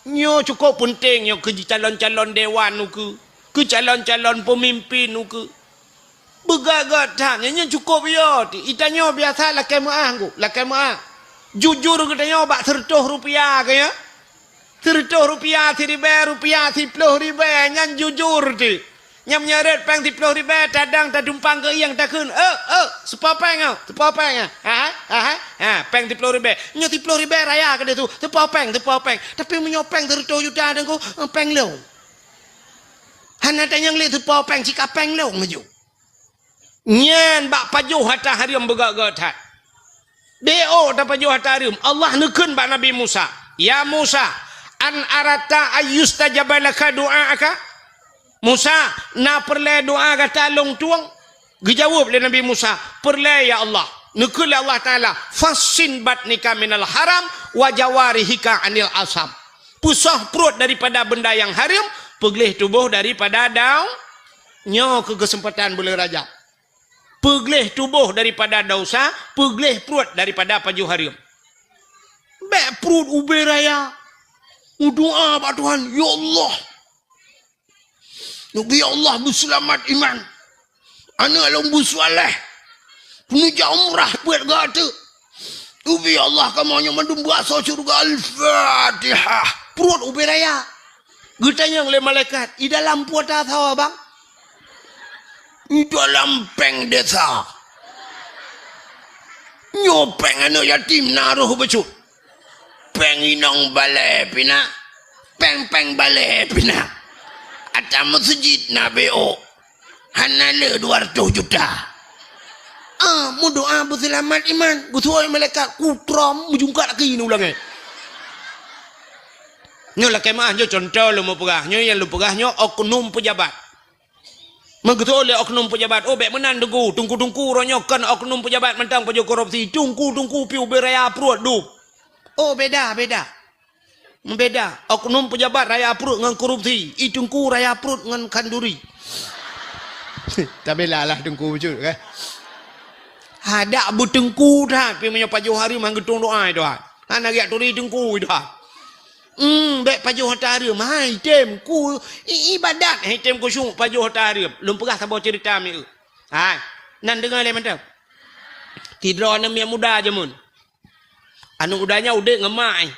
Nyo cukup penting nyo ke calon-calon dewan nu ke calon-calon pemimpin nu ke. Begak tat nyo cukup ya. Itanya biasa lakai maah ku, lakai maah. Jujur katanya bak 100 rupiah kaya. 100 rupiah, 1000 rupiah, 10 ribu, nyan jujur tu. Nyam nyeret peng 10 ribu, tadang tadumpang ke yang takun. Sepopeng ah, sepopeng ah. Peng 10 ribu. Nyo 10 ribu raya ke dia tu. Sepopeng. Tapi menyopeng 100 juta dan ko peng lo. Hana tanyang le tu pau peng cika peng lo ngaju. Nyan bak pajuh hata harium begak-gak tat. Deo da pajuh hata harium. Allah nekun bak Nabi Musa. Ya Musa, an arata ayustajabalaka du'aaka. Musa, na perle doa kata long tuang. Dijawab oleh Nabi Musa, perle ya Allah. Nekul Allah Ta'ala, fasin batnika minal haram wa jawarihika anil asam. Pusah perut daripada benda yang haram, pegelih tubuh daripada daun. Nyo ke kesempatan boleh rajab. Pegelih tubuh daripada dosa, pegelih perut daripada pajuh haram. Bek perut ube raya. Doa pak Tuhan, ya Allah. Ya Allah berselamat iman. Anak lombu soleh. Penuja umrah buat gata. Ubi Allah kamu hanya mandum bahasa surga Al-Fatihah. Perut ubi raya. Getanya oleh malaikat. I dalam puasa tahu bang? I dalam peng desa. Nyopeng anak yatim naruh becut. Peng inong balai pina. Peng balai pina. Atau masjid na BO. Hanale 200 juta. Mu doa berselamat iman. Gutuai malaikat kutram menjungkat lagi ni ulangnya. Nyo lah kemah nyo contoh lu mau pegah. Nyo yang lu pegah nyo oknum pejabat. Menggutu oleh oknum pejabat. Oh bek menan dengku. Tungku ronyokan oknum pejabat mentang pajak korupsi. Tungku piu beraya perut dup. Oh beda. Oknum pejabat raya perut dengan korupsi. Tungku raya perut dengan kanduri. Tapi lah tungku betul kan. Ada butengku dah. Pergi punya pajuh hari manggetung doa itu. Anak yak turi tengku itu. Baik pajuh hari. Hai tem ku ibadat. Hai tem ku syuk pajuh hari. Belum pernah sabar cerita mi. Hai. Nan dengar le mantap. Tidra na yang muda je mun. Anu udahnya udah ngemai.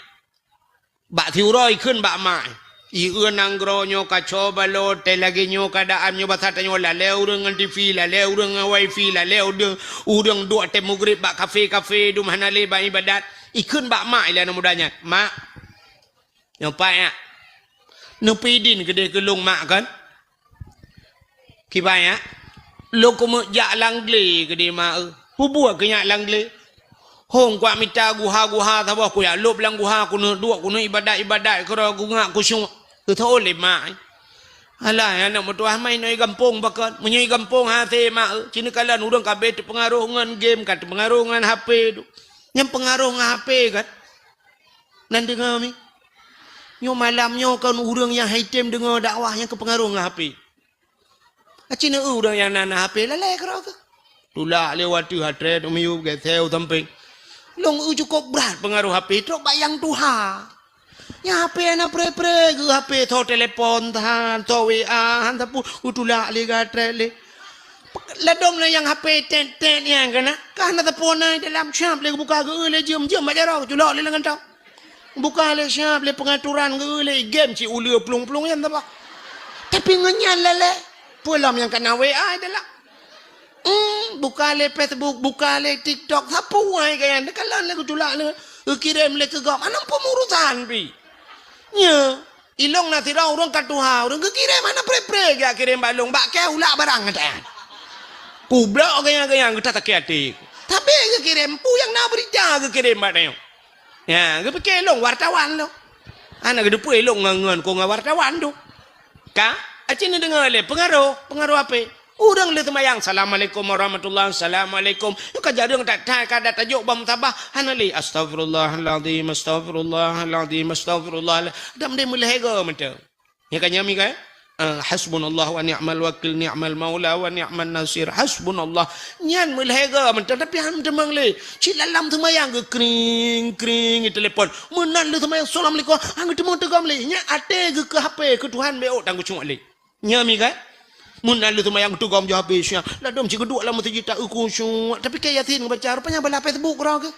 Bak thiuroi kun bak mai. I nangro nyo kaco balo te lagi nyo kadaan nyo basata nyo la leu dengan TV la leu dengan wifi la leu udang dua te mugrib bak kafe du mana le bak ibadat ikun bak mak ila mudanya mak nyopai ya nupi din gede kelung mak kan kibai ya lo ko jak langle gede mak hubua kenya langle hong kwa mita guha thawa ku ya lob lang guha kuno dua kuno ibadat kero gungak kusyung thôi le mai alah anak mutuah main noi gampung bakal menyai gampung hati mak cina kalan urang kabeh pengaruh ngan game kat pengaruh ngan HP tu yang pengaruh ngan HP kan nan dengar mi nyo malam nyo kan urang yang hitam dengar dakwah yang kepengaruh ngan HP cina urang yang nana HP lalai kero ke tulak lewat tu hatre tu miu geseu samping long cukup berat pengaruh HP tu bayang Tuhan. Ya HP na pre ke HP tho telepon tahan tho WA han tapu utula le gatre le ladom le yang HP ten yang kana kana tapu na dalam syap le buka ge le jam majaro julok le ngan tau buka le syap le pengaturan ge le game ci ulu plung yang tapa tapi ngenyan le pulam yang kana WA adalah buka le Facebook buka le TikTok tapu ai kayan dekalan le utula le kirim le ke gam anam pemurusan pi nya ilong nanti orang katuha orang kira mana pre gak kirim balong bak ke ulak barang ada kublok gayang kita tak hati tapi kirim pu yang nak berita kirim batnya ya ke pakai long wartawan lo anak gede pu ilong ngangan ko wartawan tu ka acin dengar le pengaruh apa urang le temayang assalamualaikum warahmatullahi assalamualaikum yo ka jarang tak kada tajuk bam tabah hanali astagfirullahalazim astagfirullah dam de mulhega mata ya kan nyami kan hasbunallah wa ni'mal wakil ni'mal maula wa ni'man nasir hasbunallah nyan mulhega mata tapi han demang le cilalam temayang ke kring telepon menan le temayang assalamualaikum hang demang tegam le nya ate ke HP ke Tuhan beo tanggu cuma le nyami kan mun lalu tu mayang tu gom jawab besya la dom cikgu dua lah mesti kita ukusyu tapi kayak yatin baca rupanya bala Facebook kau ke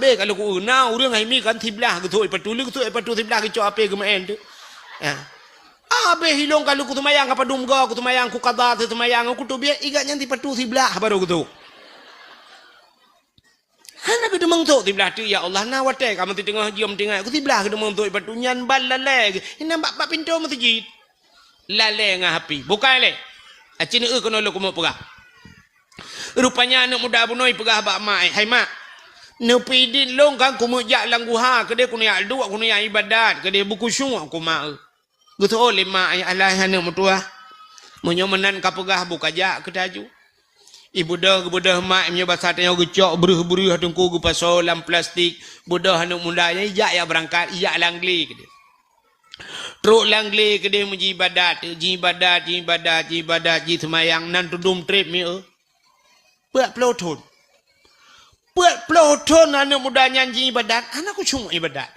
be kalau ku na urang hai mi kan tiblah ke tu patu tiblah ke cop ke main tu ya be hilong kalau ku tu mayang apa dumga ku tu mayang ku qada tu mayang ku tu biar igaknya di patu tiblah baru ku tu hana ke demang tu tiblah tu ya Allah na wate kamu tengah jom tengah ku tiblah ke demang tu patu nyan bal lale ina bak pintu masjid Lalai dengan api. Bukan le. Cina kena lu kumuk perah. Rupanya anak muda bunoi perah bak mak. Hai mak. Nepi din long kan kumuk jak langguha. Kedai kuna yak dua kuna yak ibadat. Kedai buku syung aku mak. Gitu oleh mak ayah alah anak mutua. Menyomenan kapegah buka jak kedaju. Ibu dah mak punya bahasa tanya gecok beruh-beruh tengku ke pasolam plastik. Budak anak mudanya ijak ya berangkat ijak langli ke dia. Teruk langli ke dia menji ibadat, ji semayang nan tudum trip mi Buat peloton. Buat peloton anak mudanya ji ibadat, anak ku cuma ibadat.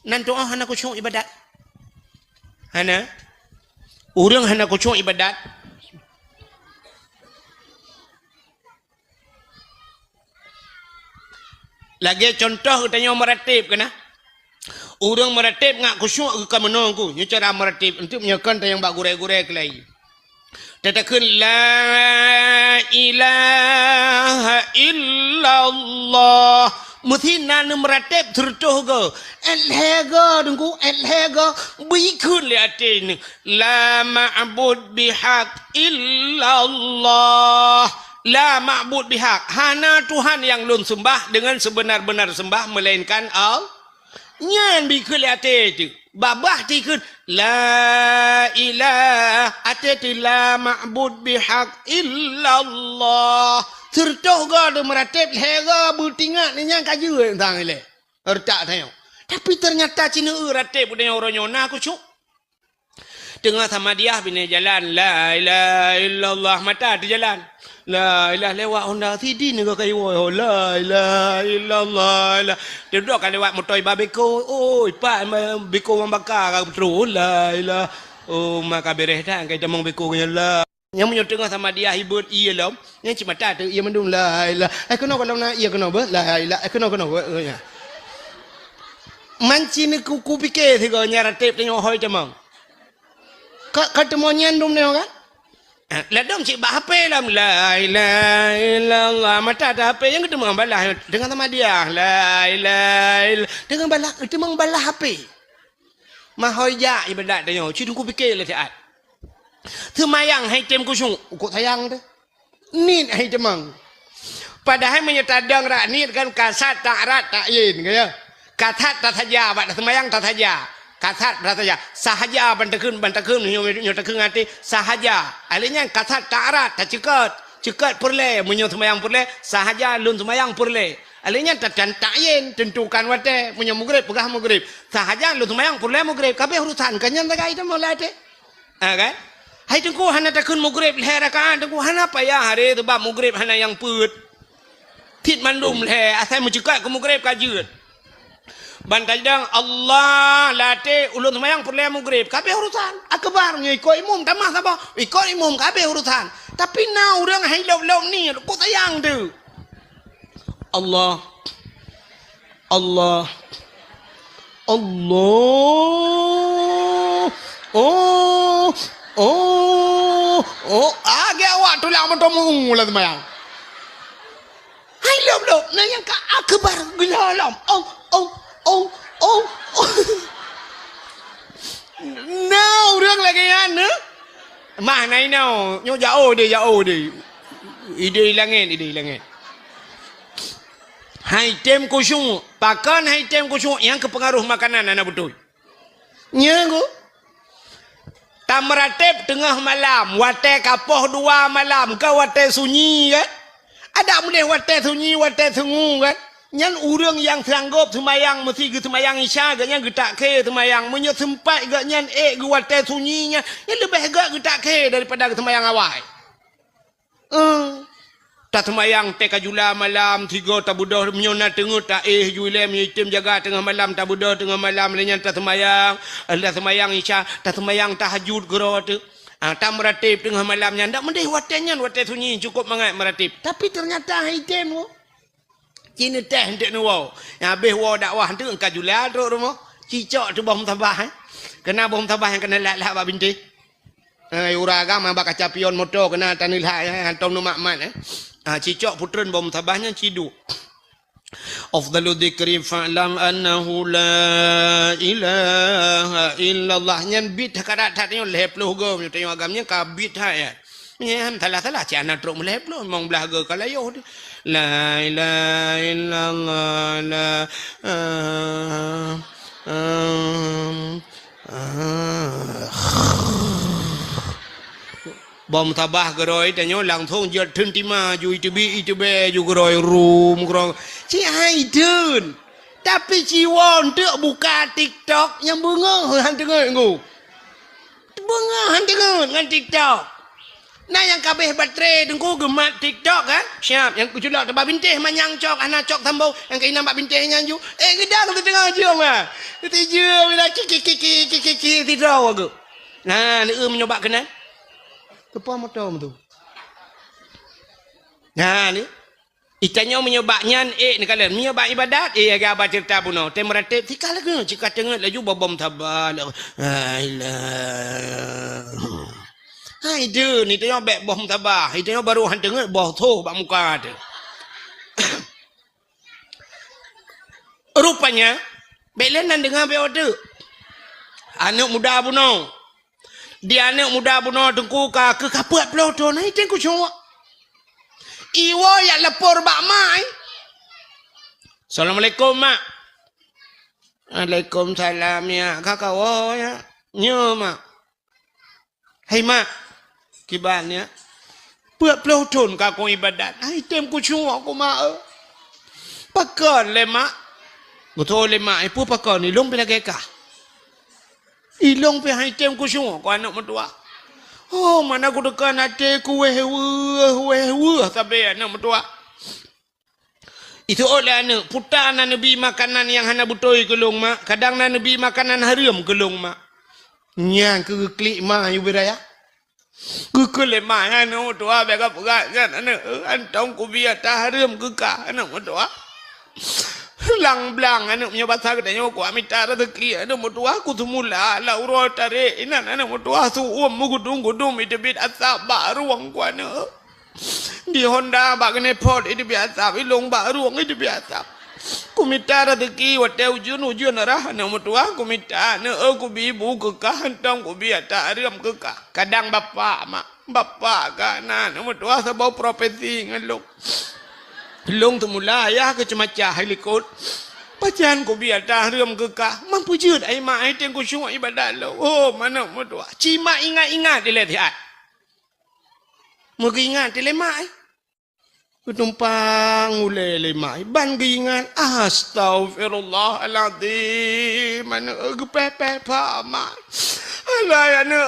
Nan tu anak ku cuma ibadat. Hana orang anak ku cuma ibadat. Lagi contoh tanya meratib kena. Orang meratib ngak khusyuk ke menong ku. Nya cara meratib untuk menyakan tayang bak gurai-gurai ke lain. Tatakan la ilaha illallah. Muthinan meratib tertuh ke. Elhega dengku elhega bikun liatin. La ma'bud bihaq illallah. La ma'bud bihaq. Hana Tuhan yang lun sembah dengan sebenar-benar sembah melainkan Allah. Nyan bikul ate tu. Babah tikun la ilaha ate la ma'bud bihaq illallah. Tertoh ga de meratib hega butingat ni nyang kaju tang ile. Ertak tanya. Tapi ternyata Cina ratib punya orang nyona aku cuk. Tengah sama dia bina jalan la ilaha illallah mata di jalan. La ilaha lewat Honda City ni kau kayu la ilaha illallah. Dia duduk kan lewat motor iba beko. Oh, ipak beko orang bakar kau terus la ilaha. Oh, maka beres dah kita mau beko nya la. Yang punya tengah sama dia hibut iya lom. Yang cuma tak tu ia mendung la ilaha. Kena kalau nak ia kena ber la ilaha. Kena ber. Manci ni ku fikir si kau nyaratip tengok hoi temang. Kata mau nyandum ni kan? Ladom cik bak HP lah. La ilaha illallah. Mata ada HP yang kita mengambalah. Dengan sama dia. La ilaha illallah. Dengan balah. Kita mengambalah HP. Mahoya ibadat dia. Cik aku fikir lah saat. Semayang hai tem kusung. Kok sayang tu. Ni hai temang. Padahal menyetadang rak ni kan kasat tak rat tak yin. Kasat tak saja. Pada semayang tak saja. Kasat saja sahaja bantakun nyotakun hati sahaja alihnya kasat tarat tak cekat perle menyo semayang perle sahaja lun semayang perle alihnya tak yen tentukan wate menyo mugrib pegah mugrib sahaja lun semayang perle mugrib kabeh urusan kanyan tak itu molate kan hai tengku hana takun mugrib leherakan tengku hana payah hari tu bab mugrib hana yang put tit mandum le asai mencekat ke mugrib kajut Bantajang Allah latih ulun semayang perlu mugrib kabeh urusan akbar ngikut imum tamah apa ikut imum kabeh urusan tapi na orang hai lop ni kok sayang tu Allah Allah Allah age awak tu lah mentomung lah semayang hai lop na yang ka akbar gila lam Oh. No, orang lagi mana? Mah nai no, nyo jauh dia. Ide langit. Hai tem kusung, pakan hai tem kusung yang kepengaruh makanan anak betul. Nyago. Tamratep tengah malam, wate kapoh 2 malam, kau wate sunyi kan? Ada boleh wate sunyi, wate sungu kan? Nyan orang yang sanggup semayang mesti ke semayang isya gak nyan getak ke semayang menyo sempat gak nyan ke wate sunyinya yang lebih gak getak ke daripada ke semayang awal. Tak semayang te kajula malam 3 tabudah menyona tengok tak juile menyitim jaga tengah malam tabudah tengah malam lenyan tak semayang semayang isya tak semayang tahajud gero tu. Tak meratib tengah malamnya ndak mendih wate nyan wate sunyi cukup mangat meratib. Tapi ternyata item Cina teh hendak nuwau. Yang habis wau dakwah tu engkau jual teruk rumah. Cicak tu bom tabah. Kena bom tabah yang kena lat-lat bak binti. Ura agama bak kaca pion motor kena tanil hak hantom nu makmat. Cicak putren bom tabahnya ciduk. afdalu dzikri fa'lam annahu la ilaha illallah nyan bit kadat tatnya lepluh go tengok agamnya ka bit ha ya nyan salah cana truk lepluh mong belah go kalayo la ilaha illallah la bom tabah geroiแต่โยหลังทงยอดทึนติมาอยู่อีตเบอยู่geroi room geroi ci hai dun tapi ciwon teu buka TikTok yang bengeuh han tengeuh ngu bengeuh han tengeuh ngan TikTok nah yang kabeh batre dengku gemat TikTok kan siap yang kuculak tebak bintih manyang cok anak cok tambau yang kaina mbak bintih nyanju gedang tu tengah jom ah tijung bila kiki tidraw aku nah ni menyoba kena kepa motor tu. Nah ni itanya menyobaknya ni kalian menyobak ibadat agak baca cerita buno tem meratip tikal lagi jika tengah laju bom tabal hai tu ni tanya bek bom tabah itanya baru han tengah boh tu bak muka tu rupanya belen dan dengar bek tu anak muda buno dia anak muda buno tengku ka ke kapuat peloton ai tengku cowok iwo ya lapor bak mai assalamualaikum mak waalaikumsalam ya kakak wo ya nyo mak hai mak kibannya puat peloton ka ko ibadat ai tengku cowok ko mak pakon le mak betul le mak ipu pakon ni long pila keka ilong pe hai tem ku semua ko anak mertua oh mana ku dekan ate ku weh sabe anak mertua itu oleh anak putan nabi makanan yang hana butoi kelong mak kadang nabi makanan haram kelong mak nyang ke klik mak yu beraya ku le mak anak mertua be ka puga kan anak antong ku biar ta haram ke ka anak mertua lang blang anak punya bahasa katanya aku amita rezeki anak mertua aku semula la uro tare inan anak mertua su gudung itu bit asap baruang ku anak di Honda bak kene pot itu biasa ilong baruang itu biasa ku minta rezeki wate ujun arah anak mertua ku minta anak aku bibu kekah hantang ku biar tak aram kekah kadang bapak mak bapak kan anak mertua sebab profesi ngaluk long tu mula ayah ke cemacah helikot pacan ko biar dah rem kekah mampu jut ai mak ai teng ko syuk ibadat lo oh mana mertua cima ingat dia lihat mugi ingat dia mak ai tumpang ule le mak ban gi ingat astagfirullahalazim mana gepepe pa mak alai ana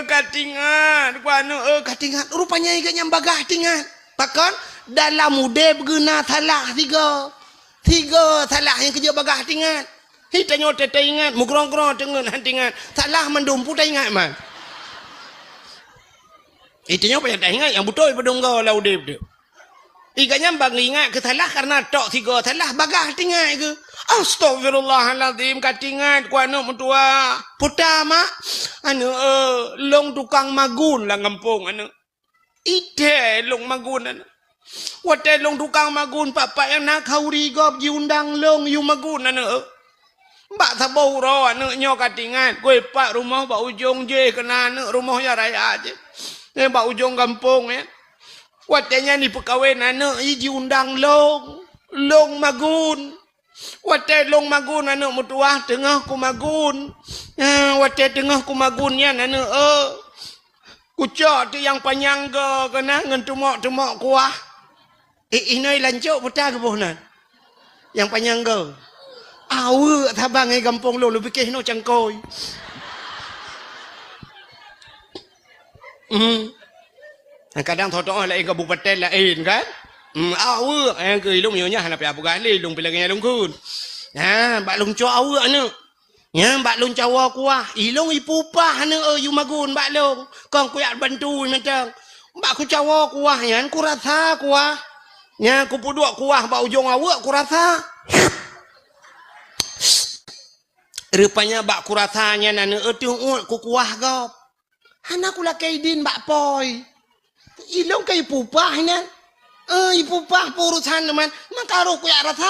katingan ku ana katingan rupanya iganya bagah tingan pakon dalam muda berguna salah tiga salah yang kerja bagah tingan hitanya tete ingat mugrong-grong dengan hantingan salah mendumpu tak ingat man hitanya apa yang tak ingat yang betul berdongga lah udah dia iganya bang ingat ke salah karena tok tiga salah bagah tingan ke astagfirullahalazim katingan ku anak mertua puta mak anak long tukang magun lah ngampung anak ite long magun anak wate long tukang magun papa yang nak kauri gop diundang long yu magun anak mbak sabau ro anak nyo katingan gue pak rumah bak ujung je kena anak rumahnya raya je ni bak ujung kampung ya watenya ni pekawin anak i diundang long magun wate long magun anak mertua tengah ku magun wate tengah ku magunnya anak kucok tu yang panjang ke kena ngan tumok kuah ini lancuk putar ke bohnan yang panjang ke awe tabang ai kampung lo lu fikir no cangkoi kadang thotok lai kabupaten lain kan awe ke ilung nyonya hana pe apa kali ilung pilangnya ilung kun bak lung cok awe anu mbak lung cawa kuah ilung ipupah anu yu magun mbak lung kong kuyak bantu macam mbak ku cawa kuah yan ku rasa kuah ku puduk kuah bak ujung awak ku rasa rupanya bak ku rasanya nana ku kuah gop hana ku lakai din bak poi ilung kai pupah nan Ibu pah urusan teman. Makaru ku ya rasa.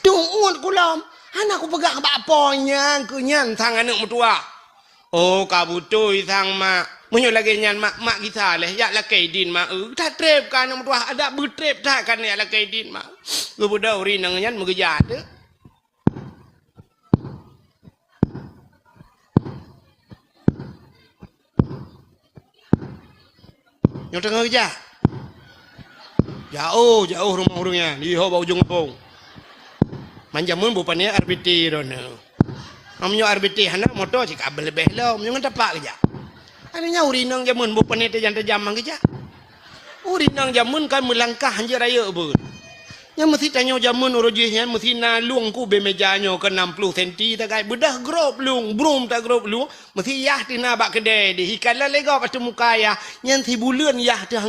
Tungguan kulam. Anak ku pegang baponya. Kunyan sang anak mutua. Oh kabutui sang mak. Munyo lagi nyan mak kita leh. Ya lah kaidin mak. Tak trep kan anak mutua. Ada bertrep tak kan ya lah kaidin mak. Kebuda uri nang nyan mengejar tu. Yang tengah kerja. Jauh rumah orangnya. Di bawah ujung kampung. Manjamun bupanya RBT rona. Amnyo RBT hana motor si kabel lebih lah. Amnyo ngan tapak kerja. Adanya urinang jamun bupanya terjam kerja. Urinang jamun kan melangkah hanja raya pun. Yang mesti tanya jamun urujihnya mesti na luang ku bemejanyo ke 60 cm tak kai bedah grop luang brum tak grop luang mesti yah tina bak kedai di hikala lega patu muka ya yang ti bulan yah tu hang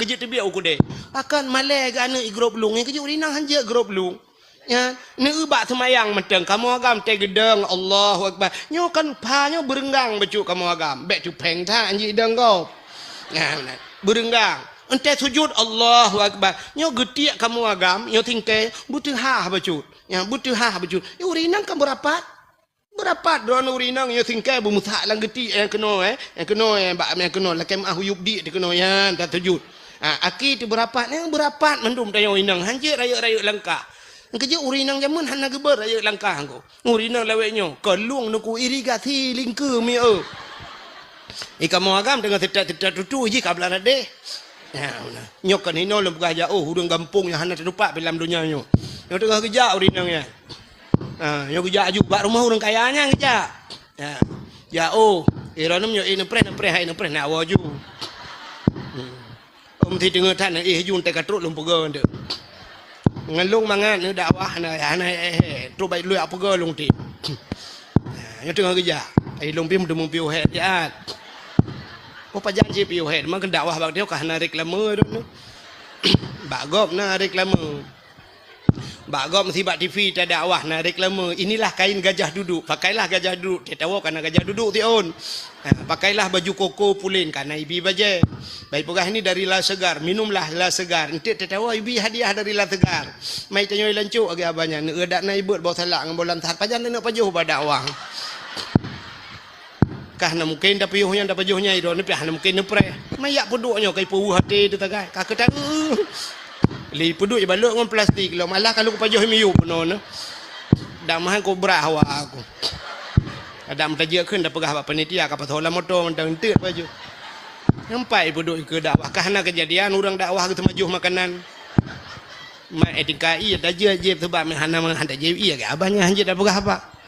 geje tebi aku deh akan malai ga ane grop luang yang keje urinang hanja grop luang ya ne ubak semayang menteng kamu agam te gedeng Allahu akbar nyo kan pa nyo berenggang becu kamu agam bek tu peng tha anji deng kau ya berenggang ente sujud Allahu akbar nyo getiak kamu agam nyo tingke butuh ha becut ya butuh ha becut urinang kan berapat drone urinang nyo tingke bu musak lang geti yang keno bak yang keno lakem ahuyub di keno ya tak sujud aki tu berapat mendum tayo urinang hanje raya langkah kerja urinang jamun hana geber raya langkah ko urinang lewek nyo keluang nuku irigasi lingke mi kamu agam dengan tetat tutu ji kabla deh. Ya, nyok kan hino lem buka jauh hurung kampung yang hana terlupa dalam dunia nyo. Nyok tengah kerja urinangnya. Nyok kerja juga rumah orang kayanya kerja. Ya, jauh. Iranum nyok ini pres nak waju. Om ti dengar tan jun te katruk lum pega nde. Ngalung mangan ni dakwah hana tu bai lu apa ge lung ti. Nyok tengah kerja. Ai lum pi mudum piu het ya. Apa janji piu het man dakwah bak dia kah narik lama tu. Bagop narik lama. Bagop mesti bak TV tak dakwah narik lama. Inilah kain gajah duduk. Pakailah gajah duduk. Dia tahu kerana gajah duduk ti on. Pakailah baju koko pulin kerana ibi baje. Baik pegah ini dari la segar, minumlah la segar. Ente tahu ibi hadiah dari la segar. Mai tanyo lancuk agi abanya. Ne edak na ibut bawa salak ngan bolan tat pajan nak pajuh pada dakwah. Kah na mungkin dah payuhnya dah pajuhnya iro ni pah na mungkin nepre. Mayak peduknya kai puuh hati tu tagai. Ka ketan. Li peduk je balok ngan plastik lo. Malah kalau ku pajuh miu penon. Dak mahan ko brah hawa aku. Ada mentajak keun dah pegah bapa panitia ka patola motor mentang entet baju. Nampai peduk ke dakwah kah na kejadian orang dakwah ke temajuh makanan. Mai etika iya dah je sebab hana menghantar je iya ke abahnya hanje dah pegah apa.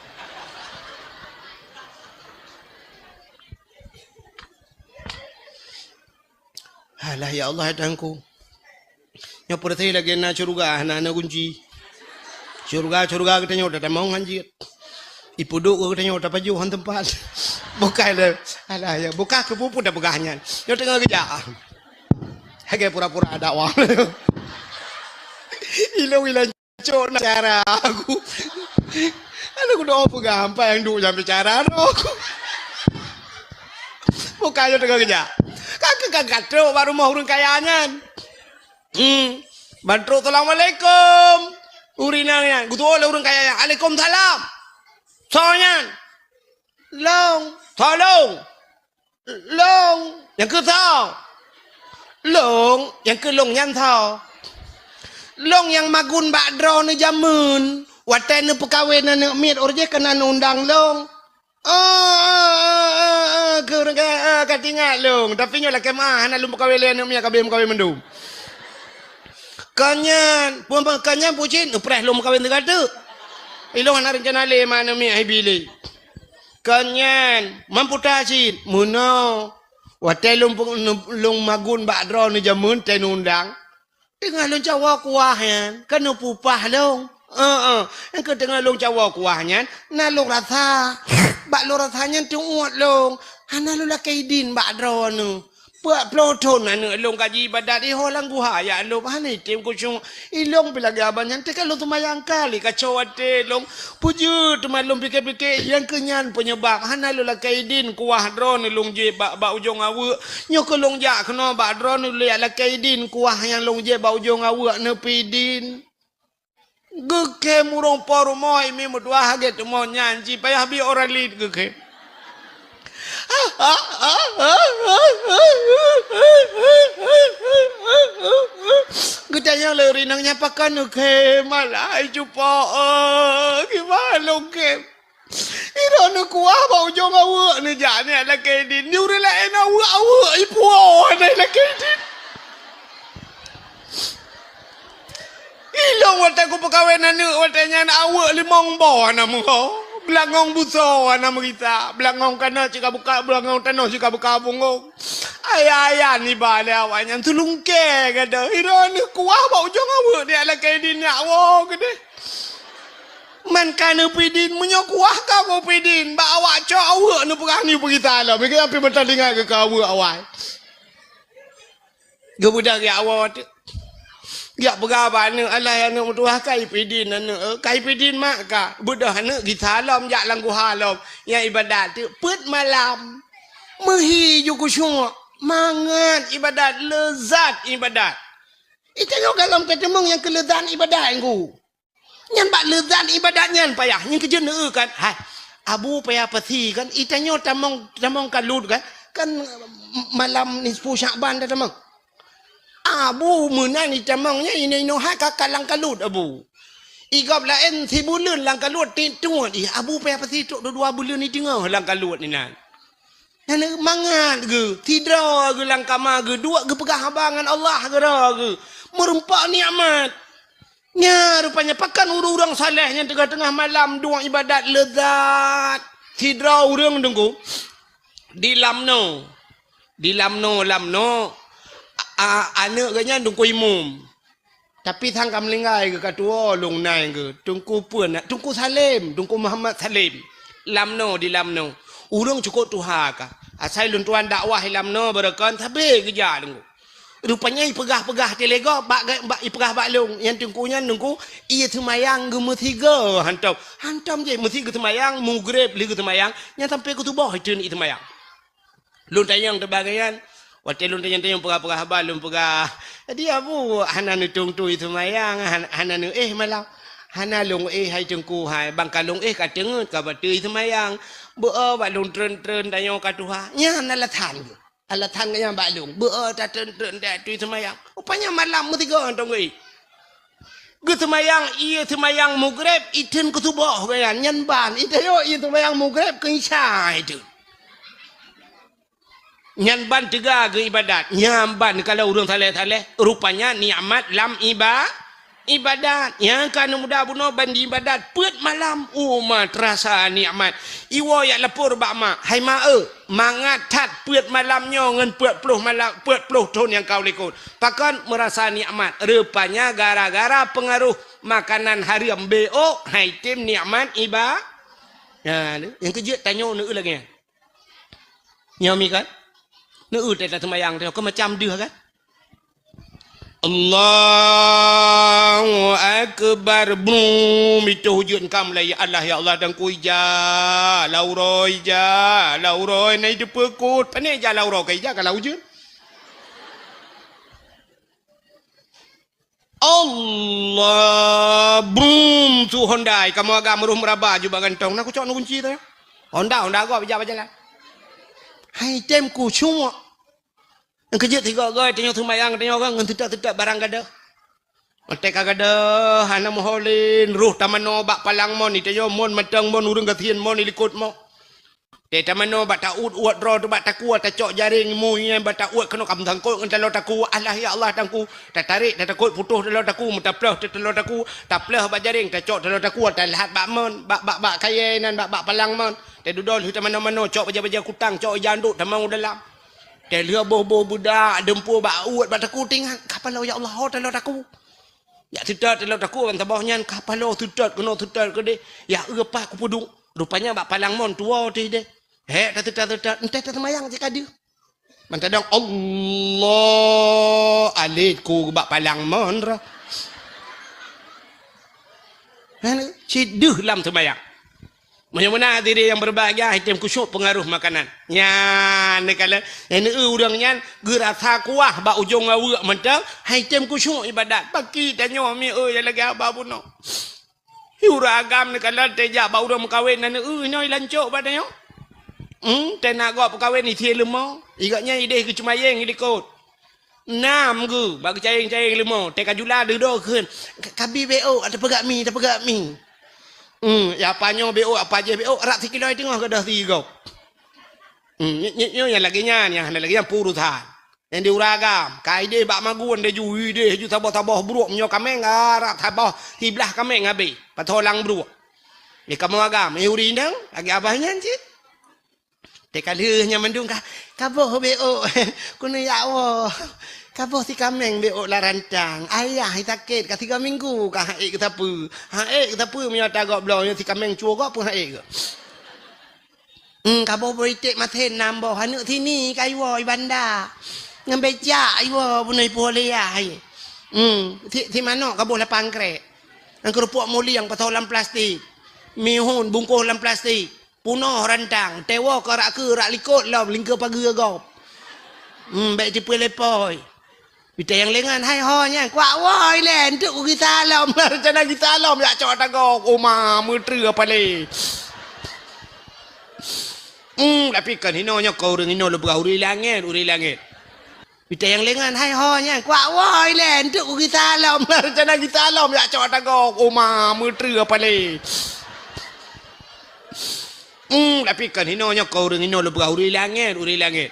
Alah ya Allah hadangku. Nya pertai lagi na curuga na kunci. Curuga kita nyoda dah mau hanjir. Ipuduk kita nyoda paju han tempat. Bukai le. Alah ya buka ke pupu dah pegahnya. Yo tengah kerja. Hage pura-pura dakwah. Ilang cok nak cara aku. Aku doa pegah apa yang duk jam bicara aku. Buka yo tengah kerja. Kakak tu baru mau urun kayanya. Bantu assalamualaikum. Urinangnya. Gutu oleh urun kayanya. Waalaikumsalam. Soalnya. Tolong. Yang ke tau. Yang ke long yang tau. Long yang magun bakdro ni jamun. Watan ni pekawin ni mit orje kena undang long. Kurang katingat long tapi nyolah kemah hana lum kawin lain nak kawin mendum kanyan puan kanyan pucin upres lum kawin tegada ilong hana rencana le mana mi ai bili kanyan mampu tacin muno watai lum magun bakdro ni jamun ten undang tengah lung cawa kuahnya kena pupah long engkau tengah long cawa kuahnya na long rasa bak lo rasanya tu uat long hana lo lah kaidin bak dro nu buat peloton anu long kaji ibadat orang gua ya lo mana tim kucung ilong bilaga abanyan te kalau tumayang kali kacau ate long puju tumalong pikir-pikir yang kenyan penyebab hana lo la kaidin kuah drone long je ba ujung awu nyok long ja kena ba drone lo la kaidin kuah yang long je ba ujung awu nepidin geke murong poru moi mi mudwa haget mo nyanji payah bi orang lid geke Gudanya lari nang nyapakan ke malai cupa gimana lo ke iro nu kuah bau jong awu ni jane ala ke din nyuri la en awu ipu na la ke din ilong wata ku pekawenan ni watanya awu limong bo na mu belangong buso nama kita belangong kana cika buka belangong tanah cika buka bungong ayah ni bale awanya tulung ke kada hiro ni kuah bau jong awu dia la kai din awo gede man kana pidin munyo kuah ka ko pidin ba awak cho awu ni perang ni kita lah mikir api bertandingan ke awu awak gebudak ya awu ya berapa ni Allah yang nak tuah kai pidin kai pidin mak ka budah ni kita alam ya langgu halam yang ibadat tu put malam mehi ju kusyuk mangat ibadat lezat ibadat itu yo dalam ketemung yang kelezatan ibadat engku nyan bak lezat ibadat nyan payah nyan kerja ne kan hai abu payah pasi kan itanyo tamong kalut kan malam nisfu Syaban dah tamong abu menan ni tamangnya ini no hak kalang kalut abu igap lain si bulan lang kalut tintuan abu payah pasi tok 2 bulan ni tengah lang kalut ni nan mangat ge tidra ge lang kama ge dua ge pegah abangan Allah ge ge merempak nikmat nya rupanya pakan urang salehnya tengah-tengah malam dua ibadat lezat tidra urang dengku di lamno anak ganya dungku imum tapi thang kam lengai ke katua long nai ke tungku puan tungku Salim tungku Muhammad Salim lamno di lamno urang cukup tuha ka asai lun tuan dakwah lamno berakan tapi kerja dengku rupanya pegah-pegah telega bak ipegah bak long yang tungkunya nungku ia semayang ge metiga hantam je mesti ge semayang mugrib li ge semayang nya sampai ke tubuh itu ni semayang lun tayang terbagaian waktu lun tayang pegah-pegah bak lun pegah dia bu hanan tung tu itu semayang hanan malam hanalung hai tungku hai bangkalung ka tengut ka batui semayang bu bak lun tren tayang ka tuha nya nalatan alatan yang balung ta tren da tu semayang rupanya malam metiga tong ge semayang ia semayang mugrib iten ke subuh kan nyan ban itayo itu semayang mugrib ke isya itu nyan ban tiga ke ibadat nyan ban kalau urang saleh rupanya nikmat lam ibadat yang kan muda buno bandi ibadat put malam umat terasa nikmat iwo ya lapor bak mak hai ma mangat tat put malamnya ngan put puluh malam put puluh tahun yang kau likut pakan merasa nikmat rupanya gara-gara pengaruh makanan haram bo hai tim nikmat ya yang kerja tanya nu lagi nyomi kan nu tak semayang tu kau macam dia kan Allahu Akbar brum itu hujud kam la ya Allah dan ku ija lauroi nai de pekut pane ja lauroi kai ja kalau hujud Allah brum tu Honda kamu agak meruh meraba juga gantong nak ku cok nu kunci tu Honda gua berjalan hai tem ku cuma kerja tiga gay tengok semayang tengok kan tidak barang gada otek gada hana moholin ruh tamano bak palang mon ni tengok mon matang mon urang gatien mon likut mo te tamano bak ta uat ro tu bak takua ta cok jaring mu yang bak ta uat kena kam tangkut ngan talo taku Allah ya Allah tangku ta tarik ta takut putus talo taku mutaplah talo taku taplah bak jaring ta cok talo taku ta lahat bak mon bak kayenan bak palang mon te dudol hu tamano cok baja kutang cok janduk tamang dalam dia lihat boh budak dempu bak uat bak taku tinggal kapal ya Allah talo taku ya tidak talo taku kan tabahnya kapal tidak kena tidak ke de ya apa aku pudung rupanya bak palang mon tua tu de tak tidak entah semayang jika dia มันจะดองอัลลอฮ์อาลีกูบะpalang monra ciduh lam sembahyang. Mana diri yang berbahagia hitam kusyuk pengaruh makanan. Nyan kala ini urang nyan gerasa kuah ba ujung awak mentang hitam kusyuk ibadat. Pagi tanya mi yang lagi apa puno. Uragam ni kala teja ba urang kawin nan noi lancok badanya. Tena gak perkawin ni tie lemau. Igaknya ide ke cuma yang ikut. Nam gu bagi caing-caing lemau. Teka jula dedo keun. Kabi BO ada pegak mi. Ya panyo BO apa je BO rak 3 kilo tengah ke dah 3. Yang lagi nyan yang lagi yang purutan. Yang diuragam. Kaide bak maguan de jui de ju tabah-tabah buruk menyo kameng arak tabah tiblah kameng abi. Patolang buruk. Ni kamu agam, uri ndang lagi abahnya cik. Teka leuhnya mendung kaboh BO. Kuno ya Allah. Kaboh si kameng BO larantang. Ayah sakit ka 3 minggu ka haik kita pu. Haik kita pu menyo tagak blaunya si kameng chuo gak pun haik ke. Kaboh politik mathen nambo hanu sini kai wo ibanda. Ngambeja iwo punai polea hai. Ti mano kaboh lapang krek. Ang kerupuk muli yang patolan plastik. Mihun bungkus dalam plastik. Punoh rantang. Tewa ke rak likut lah. Lingkar pagi agop. Baik tipu lepoi. Kita yang lengan. Hai honya. Kuat woi len. Tuk kita alam. Rencana kita alam. Ya cok tagak. Oma. Menteri apa le. Tapi kan hinonya kau orang hino lebih uri langit. Kita yang lengan. Hai honya. Kuat woi len. Tuk kita alam. Rencana kita alam. Ya cok tagak. Oma. Menteri apa le. Tapi kan hinonya kau orang hino lebih uri langit.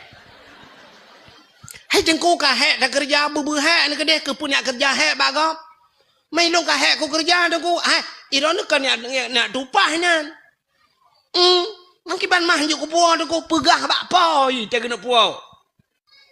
Hai jengku ka hek dah kerja hek ni kedeh ke punya kerja hek bagop. Mai long ka hek ku kerja dah ku. Hai iron kan nak tupah nan. Mangkiban mah juk ku puang ku pegah bak poi te kena puang.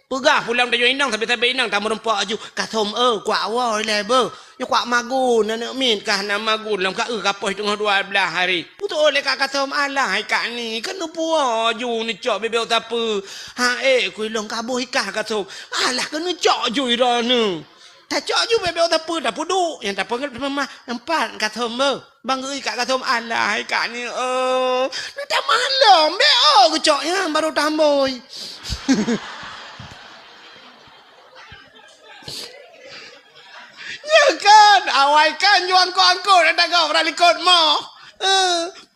Pegah pulang dah inang tapi inang tak merempak aju kathom kuat woi le be. Yo kuat magun nak min kah nama magun lam ka kapoi tengah 12 hari. Putu oleh ka kathom alah hai kak ni kan puang aju ni cok bebel tapu. Ha ku long kabuh ikah kathom. Alah kena cok ju ira nu. Tak cok ju bebel tapu dah pudu yang tak pengen mah empat kathom be. Bang kak kathom alah hai kak ni ni tak malam be ku cok yang baru tamboi. Ya kan, awal kan juang ko dah kau berani kot mo.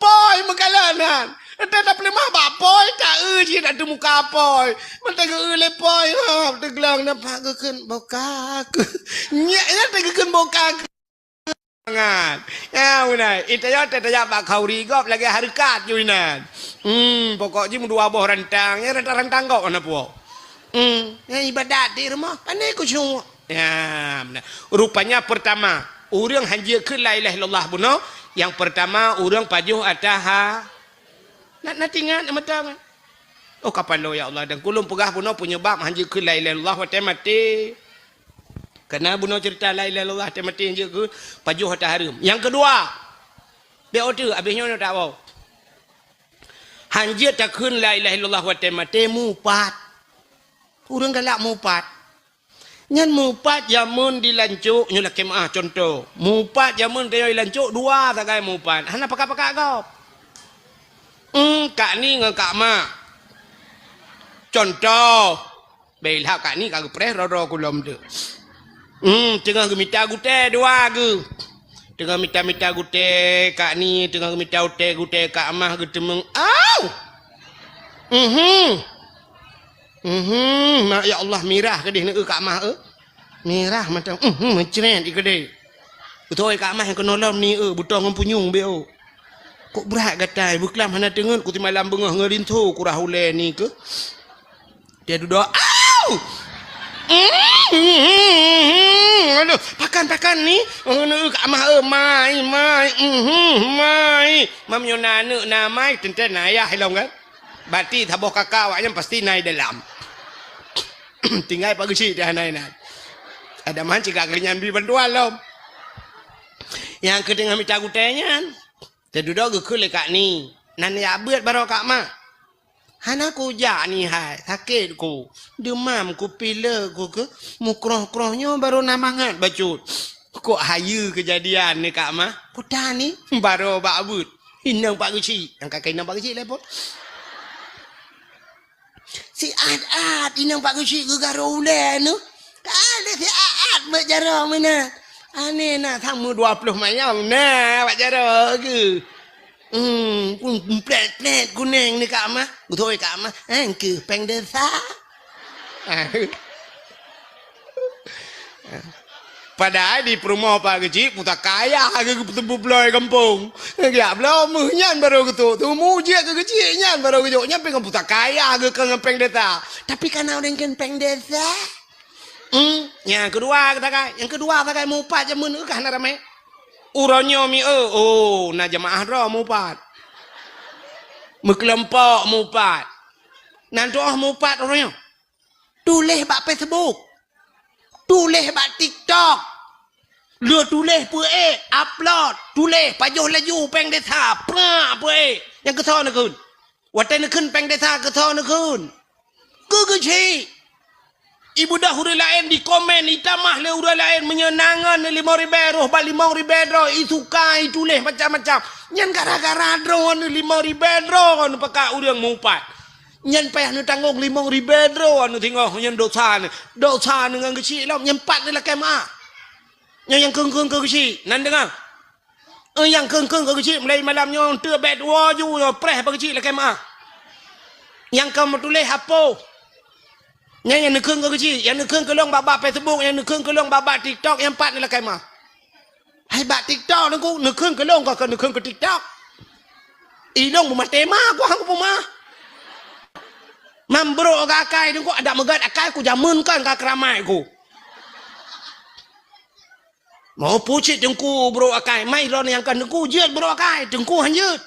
Poi mengalanan. Tak boleh mah bak poi tak je nak tu muka poi. Mentang le poi ha, teglang nampak keun boka. Nya tegkeun boka. Sangat. Ya unai, itu ya tetaya bak kauri gop lagi harkat juinan. Pokoknya mu dua boh rantang, ya rantang kok ana puo. Ya ibadat di rumah, pandai ku semua. Ya, benar. Rupanya pertama, orang hanya ke la ilaha illallah buno. Yang pertama, orang pajuh atas nak tinggal nak matang. Oh kapan lo ya Allah dan kulum pegah buno punya bab hanya ke la ilaha illallah wa mati. Karena buno cerita la ilaha illallah te mati je ke pajuh atas harum. Yang kedua, BO2 habisnya nak tak mau. Hanya tak kun la ilaha illallah wa mati mupat. Orang galak mupat. Nyan mupat jamun dilancuk nyula kemah contoh. Mupat jamun dia dilancuk dua takai mupat. Hana pakak-pakak kau. Kak ni dengan kak mak. Contoh. Baiklah kak ni kak pres roro kulom tu. Tengah gemita gute dua ke. Tengah mita-mita gute kak ni tengah gemita gute kak mah getemeng. Au. Mak ya Allah mirah kedih nak kak mah mirah macam mencret kedih. Betul kak mah yang kena lam ni butang ngempunyung beo. Kok berat gatai buklam hana tengen ku ti malam bengah ngerintu ku rahule ni ke. Dia duduk au. Aduh pakan ni ngono kak mah mai mam yo nanu namai tenten ayah hilong kan. Berarti taboh kakak awaknya pasti naik dalam. Tinggal pagi sih dah naik. Ada man cakap kelinyan beli bantuan lom. Yang kedengar minta gutenya. Dia duduk ke kak ni. Nan ya buat baru kak mak. Hanaku ja ni hai, sakit ku. Demam ku, pilek ku ke. Mukroh-krohnya baru namangat bacut. Kok haya kejadian ni Kak Mah? Putar ni baru bakbut. Inang pak kecil. Yang kakak inang pak kecil lah pun. Si ad inang pak kecil ke garo ulen tu. Tak ada si ad buat jarang mana. Aneh nak sama 20 mayam nah buat jarang ke. Plet kuning ni Kak Mah. Betul Kak Mah. Ke peng desa. Padahal di perumahan Pak Kecil putar kaya ke tebu pelai kampung. Ya belum nyan baru ketuk. Tu muji ke kecil nyan baru ketuk. Nyan pengen putar kaya ke peng desa. Tapi kan orang kan peng desa. Yang kedua katakan, yang kedua katakan mupat je mun kan ramai. Uronyo mi na jemaah ro mupat. Mekelompok mupat. Nanti mupat uronyo. Tulis bak Facebook. Tulis bak TikTok. Lu tulis pue upload. Tulis pajuh laju peng desa. Pra pue. Yang kesal nak kun. Watan nak kun peng desa kesal nak kun. Kecil. Ibu dah huruf lain di komen itamah le huruf lain menyenangan 5.000 roh bal 5.000 roh isukai tulis macam-macam nyan gara-gara drone 5.000 roh anu pakak urang mupat nyan payah nu tanggung 5.000 roh anu tengok nyan dosa dengan kecil lah nyan 4 ni lah kemah yang keng-keng ke kecil nan dengar yang keng-keng ke kecil mulai malam nyon tu bed waju preh pa kecil lah kemah yang kamu tulis apa yang nekeng ke kecil, yang nekeng ke long babak Facebook, yang nekeng ke long babak TikTok, yang 4 ni lah kaimah. Hai bak TikTok ni ku nekeng ke long ke nekeng ke TikTok. Ilong bu tema ku hang ku mah. Mambro ke akai ni ku ada megat akai ku jamunkan ke keramai ku. Mau pucit dengku bro akai, mai lon yang kan dengku jeut bro akai, dengku hanjeut.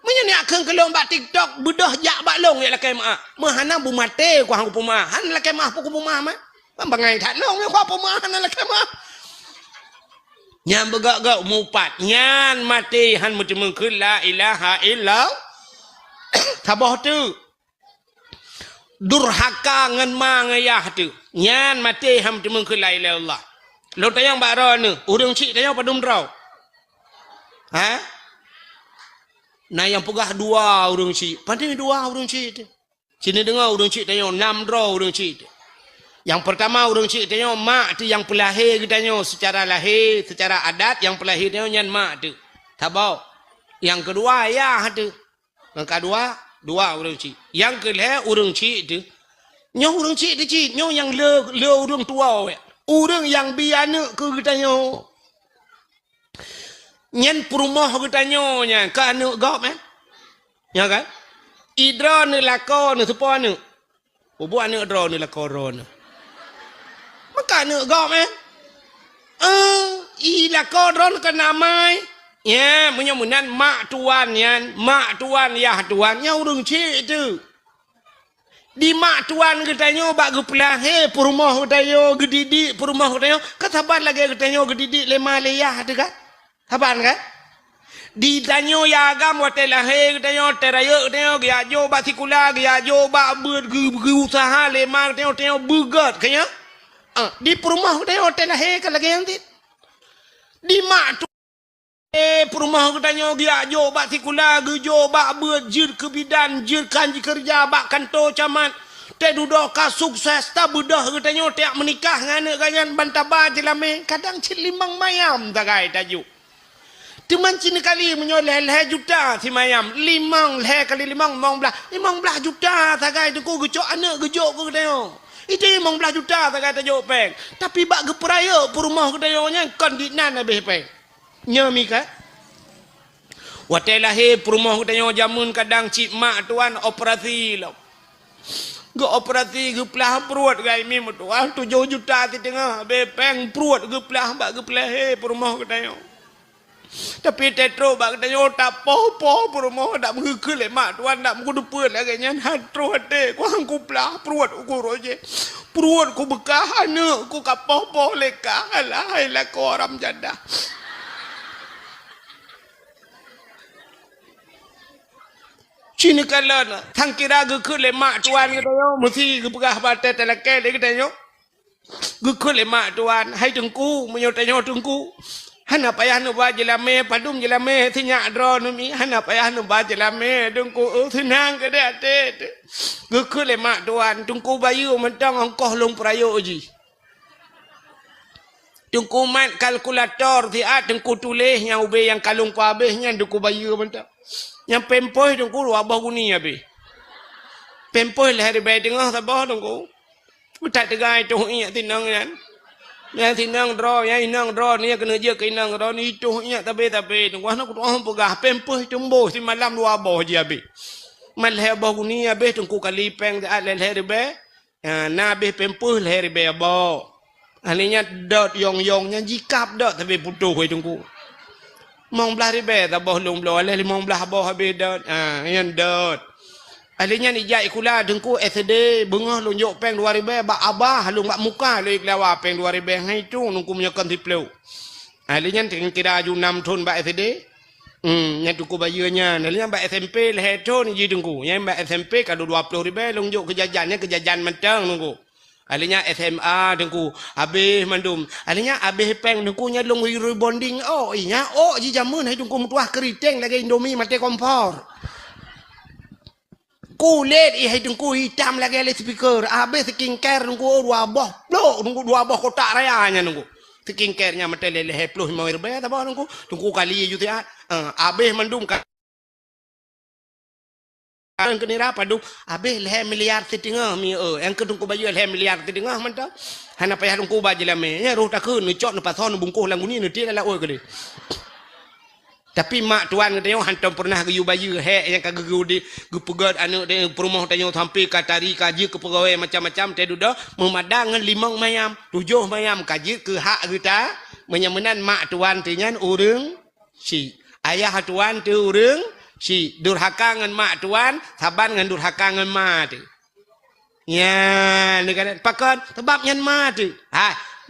Menya ni akan kelong bak TikTok bedah jak bak long ya lakai mak. Mahana bu mate ku hang pumah. Han lakai mah ku pumah mah. Bangai tak long ya ku pumah han lakai mah. Nyan begak-gak mupat. Nyan mati han mesti mengkul la ilaha illa. Tabah tu. Durhaka ngan ma ngayah tu. Nyan mati han mesti mengkul la ilaha illallah. Lo tayang bak ro ni, urang cik tayang padum rau. Ha? Nah yang pegah 2 urang cik. Pandai 2 urang cik tu. Sini dengar urang cik tanya 6 draw urang cik tu. Yang pertama urang cik tanya mak tu yang pelahir kita tanya secara lahir, secara adat yang pelahir tanya nyan mak tu. Tabau. Yang kedua ayah tu. Yang kedua 2 urang cik. Yang kelih urang cik tu. Nyo urang cik tu cik, nyo yang le urang tua we. Urang yang biana ke kita tanya. Nyan perumah kita nyonya kan anu gop ya kan idra ni lako ni sepo anu buat anu idra ni lako ron maka anu gop i lako ron kan namai ya munyan mak tuan ya tuan nya urang cik tu di mak tuan kita nyo bak geplah perumah kita yo gedidik perumah kita yo kataban lagi kita nyo gedidik lemah leyah tu kan Haban kan? Di tanyo ya agam watela he tanyo terayo tanyo gya jo basikula gya jo ba ber usaha lemar tanyo bugat kaya. Di perumah tanyo tela he kan lagi nanti. Di mak tu perumah tanyo gya jo basikula jo ba ber jir kebidan jir kanji kerja ba kantor camat. Te duduk ka sukses ta bedah tanyo tiak menikah ngane ganyan bantaba jelame kadang cilimang mayam tagai tajuk. Cuman sini kali menyoleh juta si mayam. 5 kali 5 15 juta tagai tu ku gejok anak gejok ku tengok. Itu 15 juta tagai tajuk peng. Tapi bak geperaya perumah ku tengoknya kon dinan habis peng. Nyami ka. Watela he perumah ku tengok jamun kadang cik mak tuan operasi lo. Ge operasi ge pelah perut gai mi tuan 7 juta ti tengah habis peng perut ge pelah bak ge pelah he perumah ku tengok. Tapi tetro bak tanya tak popo perumah dak mengekul mak tuan dak mengkudu pun lagi nyan hatro hate ku hang ku plah perut ku roje perut ku bekah anu ku kapopo leka alah la ko ram jadah Cina kalon thang kira ge le mak tuan kata yo mesti ge pegah batai telake le kata yo ge le mak tuan hai tengku menyo tanyo tengku hana payah nu ba jelame padum jelame thinya dro nu mi hana payah nu ba jelame tengku senang ke dak te ge le mak tuan tengku bayu mentang ongkoh long prayo ji tengku mat kalkulator ti at tengku tulis yang ube yang kalung pa habisnya tengku bayu mentang yang pempoi tunggu lu abah guni abe. Pempoi lah hari bayi tengah sabah tunggu. Betat tegai tu ingat tinang kan. Yang tinang draw, yang inang draw ni kena je ke inang draw ni tu ingat tapi tunggu anak tu orang pegah pempoi tumbuh si malam lu abah je abe. Malah abah guni abe tunggu kali peng kat hari bayi. Na abe pempoi lah hari bayi abah. Alinya dot yong-yongnya jikap dot tapi putuh tunggu. Mong belah ribe tak boh long blow alih limong belah boh habis dot yang dot alihnya ni jai kula dengku SD bengah lonjok peng 2000 bak abah lu bak muka lu ikhlawa peng 2000 ngai tu nungku menyakan tipleu alihnya kira ju 6 tahun bak SD nya tuku bayunya alihnya bak SMP leh tahun ji dengku yang bak SMP kadu 20,000 lonjok kejajan mentang nungku alihnya SMA dengku habis mandum alihnya habis peng dengku nya long rebonding inya ji jamun hai dengku mutuah keriteng lagi Indomie mate kompor kulit hai dengku hitam lagi le speaker habis skincare dengku dua boh blok dengku dua boh kotak rayanya dengku skincare nya mate le 50 ribu ta boh dengku kali ju ti habis mandum ang kenira padu habis leh miliar setengah mi yang kedungku baju leh miliar setengah mantap hana payah dungku baju lame ya roh takun ni cok ni pason bungkuh lang guni ni dia lah oi kali tapi mak tuan katanya hantam pernah ge baju he yang kagak di gepegat anu de perumah tanyo sampai katari kaji ke pegawai macam-macam te duda memadang 5 mayam 7 mayam kaji ke hak kita menyamenan mak tuan tinyan urang si ayah tuan tu urang si durhaka ngan mak tuan saban ngan durhaka ngan mak tu ya ni kan pakon sebab ngan mak tu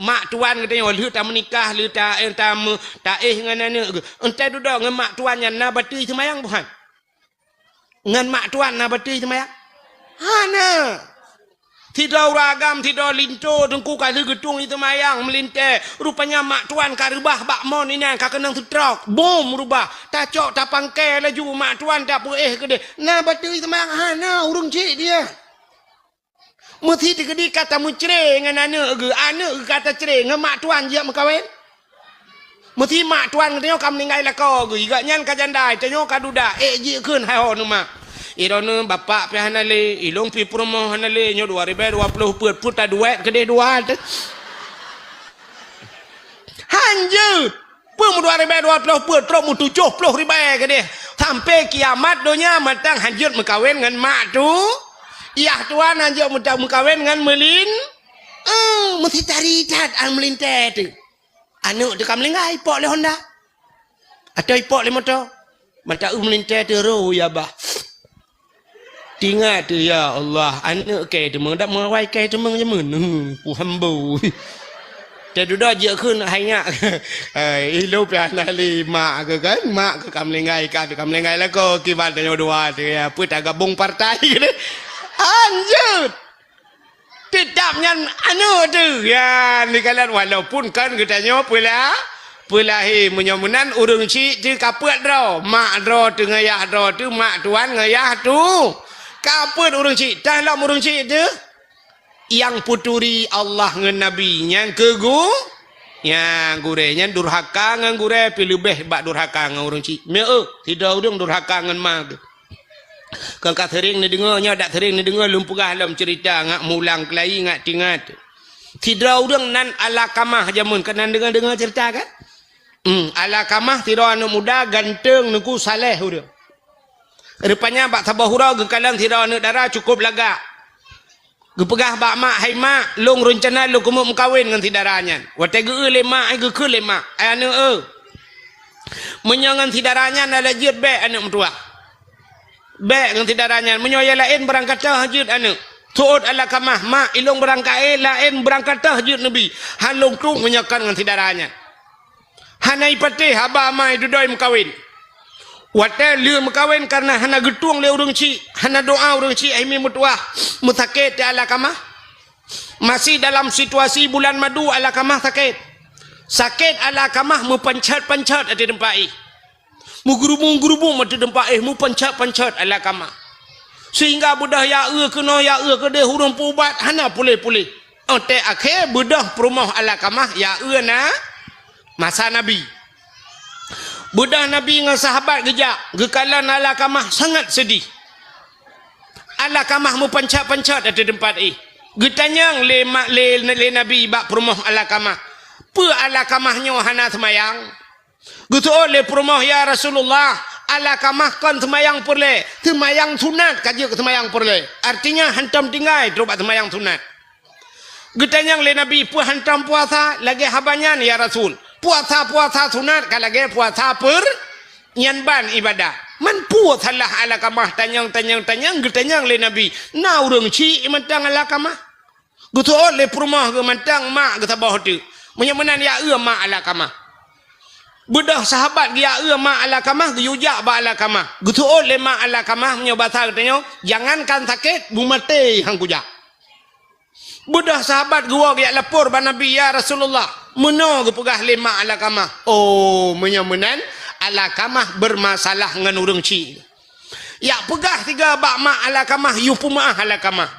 mak tuan katanya lu tak menikah lu tak ngan anu entai duduk ngan mak tuan yang na bati semayang bukan ngan mak tuan na bati semayang hana tidak ragam tidak linto tengku kali gedung itu mayang melinte rupanya mak tuan karibah bak mon ini yang kakenang setrok bom rubah tak cok tak pangkai laju mak tuan tak pueh ke dia nah batu itu mayang hana urung cik dia mesti digedi kata mucre dengan anu kata cere dengan mak tuan dia mengkawin mesti mak tuan katanya kamu meninggal lah kau gak nyan kajandai tanyo kaduda ji keun hai ho nu mak irona bapak pi hanale ilong pi promo hanale nyo 2020 put duit gede dua hanjut pun 2020 put promo 70,000 gede sampai kiamat donya matang hanjut mengkawin dengan mak tu iya tuan hanjut mengkawin dengan melin mesti cari tat an melintet tu anu de kam lengai ipok le Honda atau ipok le motor mata melintet tu ro ya bah Tingat tu ya Allah anak ke temang dak mawai ke temang jamun pu hambu te dah je keun hanya ilo piana li mak ke kan mak ke kamlengai ka kamlengai la ko kibat yo dua tu ya put gabung partai ni anjut tidak nyan anu tu ya ni kalian walaupun kan katanya pula menyamunan urung si tu kapet draw mak draw tu ngayah draw tu mak tuan ngayah tu kapet urung cik dalam urung cik tu yang puturi Allah ngan Nabi yang kegu yang gurenya durhaka ngan gure pi lebih bak durhaka ngan urung cik me tidak urung durhaka ngan mak kan kat sering ni dengarnya dak sering ni dengar lumpugah dalam cerita ngak mulang kelai ngak tingat tidak urung nan ala kamah jamun kan dengar cerita kan ala kamah tidak anu muda ganteng nuku saleh urang rupanya bak sabah hurau gekalang tidak anak darah cukup laga gepegah bak mak hai mak long rencana lu kumuk mengkawin dengan tidaranya watai ge lemak ai ge ke lemak ai anu menyangan tidaranya ala jid be anak mentua be dengan tidaranya menyoya lain berangkat tahajud anak tuut ala kamah mak ilong berangkat lain berangkat tahajud nabi halong tu menyakan dengan tidaranya hanai patih haba mai dudoi mengkawin Wate liu mekawin karena hana getung le urung ci, hana doa urung ci ai mi mutuah mutakit di ala kamah. Masih dalam situasi bulan madu ala kamah sakit. Sakit ala kamah mu pencat-pencat ada tempat ai. Mu gerubung-gerubung ada tempat ai mu pencat-pencat ala kamah. Sehingga budah ya kena ya ke dia hurung pubat hana pulih-pulih. Ote akhir budah perumah ala kamah ya na masa Nabi. Budak Nabi dengan sahabat gejak. Gekalan ala kamah sangat sedih. Ala kamah mu pencat-pencat ada tempat ini. Getanyang le Nabi bak perumah ala kamah. Pe ala kamahnya hana semayang. Getuh le perumah ya Rasulullah. Ala kamah kan semayang perle. Semayang sunat kaji ke semayang perle. Artinya hantam tinggal terus semayang sunat. Getanyang le Nabi pe hantam puasa lagi habanyan ya Rasul. Puasa-puasa sunat kalage puasa per nyanban ibadah. Man puasa lah ala kamah tanyang getanyang le Nabi. Na urang ci mentang ala kamah. Gutu le perumah ke mentang mak ke tabah tu. Menyemenan ya mak ala kamah. Budak sahabat dia mak ala kamah ke yujak ba ala kamah. Gutu le mak ala kamah punya bahasa katanya jangankan sakit bumate hang kujak. Budak sahabat gua dia lapor ba Nabi ya Rasulullah. Meno ke pegah lima ala kamah. Oh, menyemenan ala kamah bermasalah dengan urang ci. Ya pegah tiga bak mak ala kamah yu pumaah ala kamah.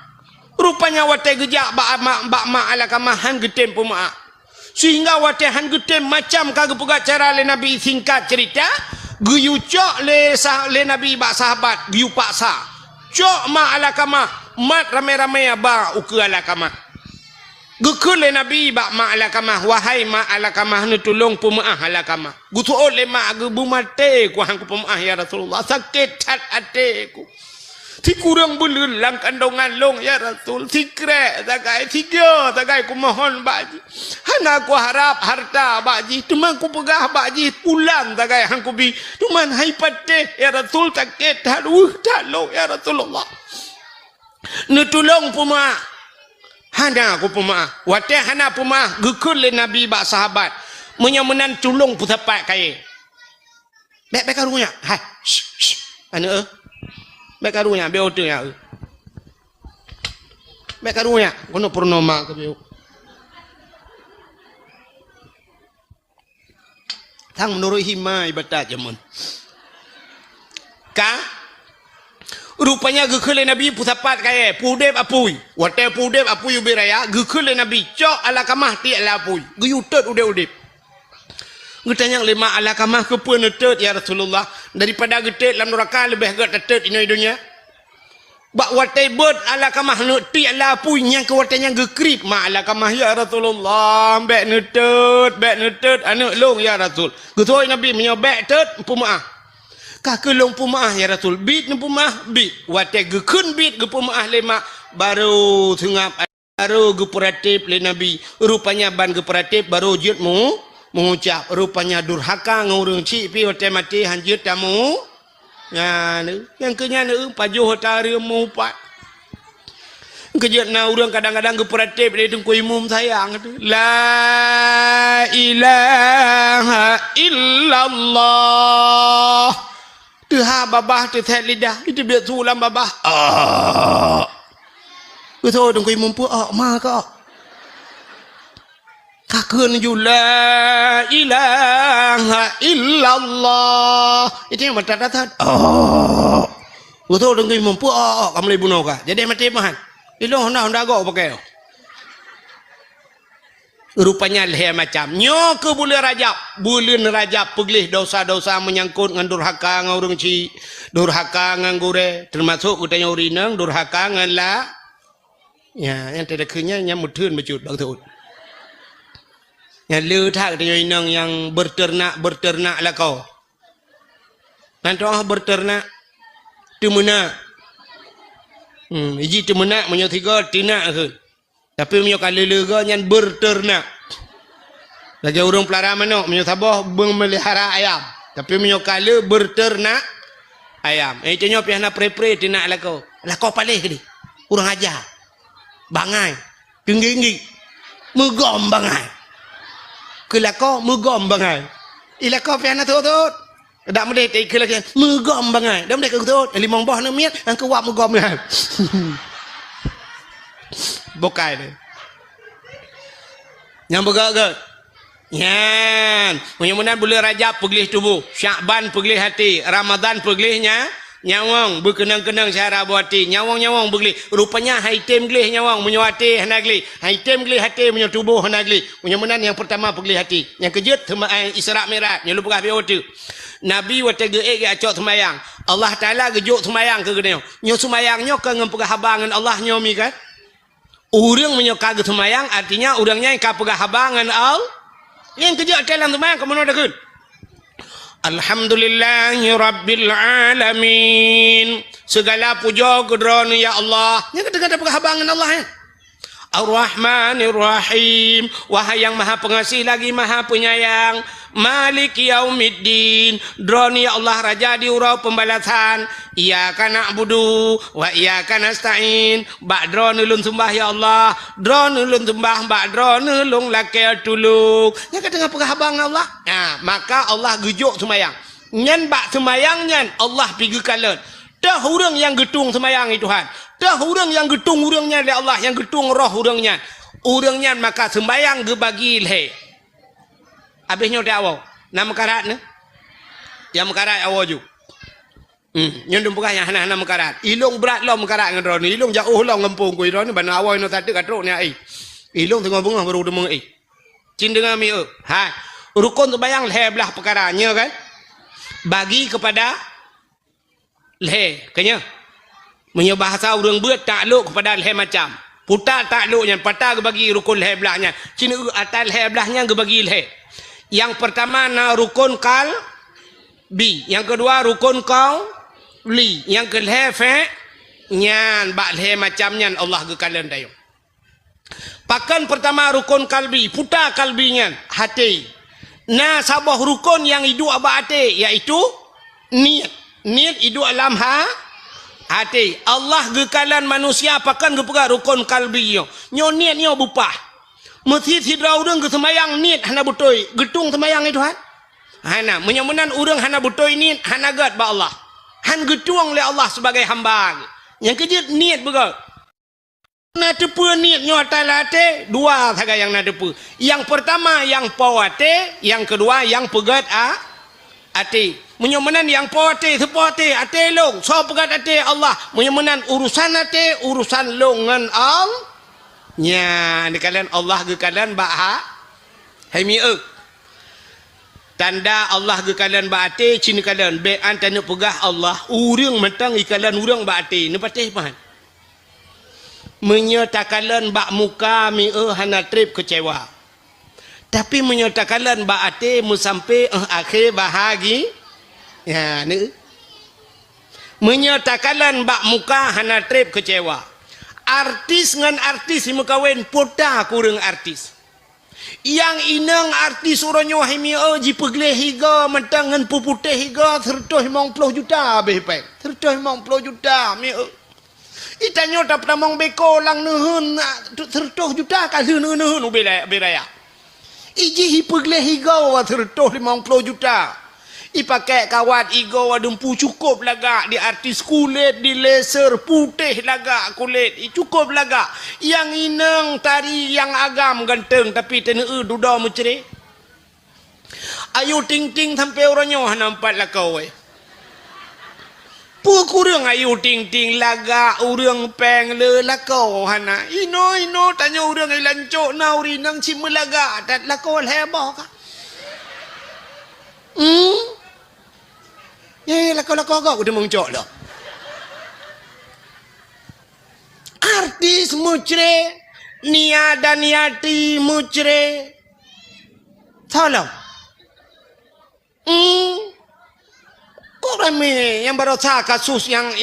Rupanya wate gejak bak mak ala kamah han getem pumaah. Sehingga wate han getem macam kagak pegah cara le Nabi singkat cerita, guyu cok le Nabi bak sahabat guyu paksa. Cok mak ala kamah, mat rame-rame ba uku ala kamah. Gukul le Nabi bak mak ala kamah, wahai mak ala kamah ni tolong pumaah ala kamah. Gutu le mak gebu mate ku hang ku pumaah ya Rasulullah. Sakit cat ateku. Ti kurang bulun lang kandongan long ya Rasul. Ti krek tagai tiga tagai ku mohon baji. Hana ku harap harta baji. Tuman ku pegah baji pulang tagai hang ku bi. Tuman hai pate ya Rasul sakit talong ya Rasulullah. Ni tolong pumaah. Hana aku pemaah. Wate hana pemaah. Gukul le Nabi bak sahabat. Menyemenan tulung putapat kaya. Bek karunya. Hai. Ana bek karunya. Bek otu ya. Bek karunya. Kono purnama ke beu. Thang menurut hima ibadat jamun. Ka rupanya gekele Nabi putapat kaya pudep apui wate pudep apui ubiraya gekele Nabi cok ala kamah ti ala apui geyutet udep getanyang lima ala kamah ke penetet ya Rasulullah daripada getet dalam neraka lebih get tetet ini dunia bak wate bet ala kamah nu ti ala apui yang ke watenya gekrip ma ala kamah ya Rasulullah bek netet anak long ya Rasul getoi Nabi menyobek tet pumaah kakelong pumaah ya Rasul bit ni pumaah bit wate gekun bit ge pumaah lema baru tengap baru ge peratip le Nabi rupanya ban ge peratip baru jutmu mengucap rupanya durhaka ngurung ci pi wate mati hanjut tamu ya yang kenya ne pajuh tari mu pat kejut na urang kadang-kadang ge peratip le tengku imum sayang la ilaha illallah Tuha babah tu thet lidah itu biar sulam babah. Betul dong kui mumpu ma ka. Kakun ju la ilaha illallah. Itu yang bertatat. Betul dong kui mumpu kamu le bunuh ka. Jadi mati mahan. Ilo honda go pakai. Rupanya leh macam nyo ke bulan Rajab peglih dosa-dosa menyangkut dengan durhaka ngurung ci durhaka nganggure termasuk utanya urinang durhaka ngan la ya yang tidak kenya yang mudun becut bang tu yang lu tak utanya urinang yang berternak lah kau nanti berternak temuna iji temuna menyo tiga tina ke tapi menyo kali lega yang berternak. Lagi orang pelara manok menyo tabah memelihara ayam. Tapi menyo kali berternak ayam. Itu nyo piana pre-pre tina lako. Lako palih ke ni. Urang aja. Bangai. Tinggi-tinggi. Megom bangai. Ke lako megom bangai. Ilako piana tu. Dak mendek tai ke lagi megom bangai. Dak mendek ke tu limong boh na miat ang kuat megom ya. Bokai dia. Yang begak-gak. Yan. Mudah-mudahan bulan Rajab pegelih tubuh, Syakban pegelih hati, Ramadan pegelihnya nyawang berkenang-kenang syara buati nyawang-nyawang begli rupanya haitem gelih nyawang menyuati hanagli haitem gelih hati menyo tubuh hanagli mudah-mudahan yang pertama begli hati yang kejut Isra Mi'raj nyo lupa bio tu Nabi wate geek ge acok semayang Allah Taala gejuk semayang ke geneo nyo semayang nyo ke ngempegah habangan Allah nyo mi kan urang menyo kage semayang artinya urangnya yang kapegah habangan Allah yang kejut dalam semayang kemono dekun Alhamdulillahi Rabbil Alamin. Segala puja kedron ya Allah. Yang kata-kata penghabangan Allah ya. Ar-Rahmanir Rahim. Wahai yang maha pengasih lagi maha penyayang. Malik Yaumiddin. Dron ya Allah raja di urau pembalasan. Iyyaka na'budu wa iyyaka nasta'in. Bak dron ulun sembah ya Allah. Dron ulun sembah bak dron ulun lakai tulung. Yang kata penghabangan Allah. Nah, maka Allah gejuk semayang. Nyan bak semayang nyan Allah pergi kalan. Dah orang yang getung semayang itu Tuhan. Dah orang yang getung orangnya oleh Allah, yang getung roh orangnya. Orangnya maka sembahyang ge bagi leh. Habisnya dah awal. Nama karat ne? Yang mekarat awal ju. Nyondong bukan yang hana-hana mekarat. Ilung berat lo mekarat ngadron ni. Ilung jauh lo ngempung ku idron ni bana awal no tadi katrok ni ai. Ilung tengah bunga baru demung ai. Cin dengan mi ha. Rukun sembahyang leh belah perkaranya kan? Bagi kepada leh kenya. Menyo bahasa orang buat takluk kepada leh macam. Putar takluknya, patah bagi rukun leh belahnya. Cina atas leh belahnya bagi leh. Yang pertama na rukun kal bi, yang kedua rukun kau li, yang ke leh fe nyan bak leh macam nyan Allah ke kalian dayo. Pakan pertama rukun kalbi, putar kalbinya hati. Nah sabah rukun yang hidup abah hati iaitu niat. Niat hidup alam hati. Allah gekalan manusia pakan gepega rukun kalbi nyo. Nyo niat nyo bupah. Mesti sidra urang ke semayang niat hana butoi. Getung semayang itu han. Hana menyamunan urang hana butoi niat hana gat ba Allah. Han getuang oleh Allah sebagai hamba. Yang kejut niat bega. Na tepu niat nyo atalate dua saja yang na tepu. Yang pertama yang pawate, yang kedua yang pegat ati. Menyamunan yang pawate sepate ate long. So pegat ate Allah. Menyamunan urusan ate urusan longan Allah. Nya kalian Allah ke kalian bah hai mi tanda Allah ke kalian ba ate cin kalian be antana pegah Allah urang mentang ikalan urang ba ate ne patih pan menyatakan bak muka mi hana trip kecewa tapi menyatakan ba ate mu sampai akhir bahagi ya ne menyatakan bak muka hana trip kecewa. Artis ngan artis si mekawin poda kurang artis. Yang inang artis uranyo himi ji pegleh higa mentang ngan puputih higa 150 juta behpek. 150 juta mi itanyo tak pernah mong beko lang nuhun 100 juta ka nuhun ubelaya. Iji hi pegleh higa 150 juta. Ipakai kawat igo dumpu cukup laga di artis kulit di laser putih laga kulit cukup laga yang inang tari yang agam ganteng tapi teneu duda menceri ayu ting-ting sampai orangnya nampak lah kau kurang ayu ting-ting laga urang peng le lah kau hana ino tanya urang ilancok na uri nang cimelaga dat lah kau heboh ka lako udah mengcok lo. Artis mucre, niada niati mucre. Tolong. Kok rame yang baru kasus yang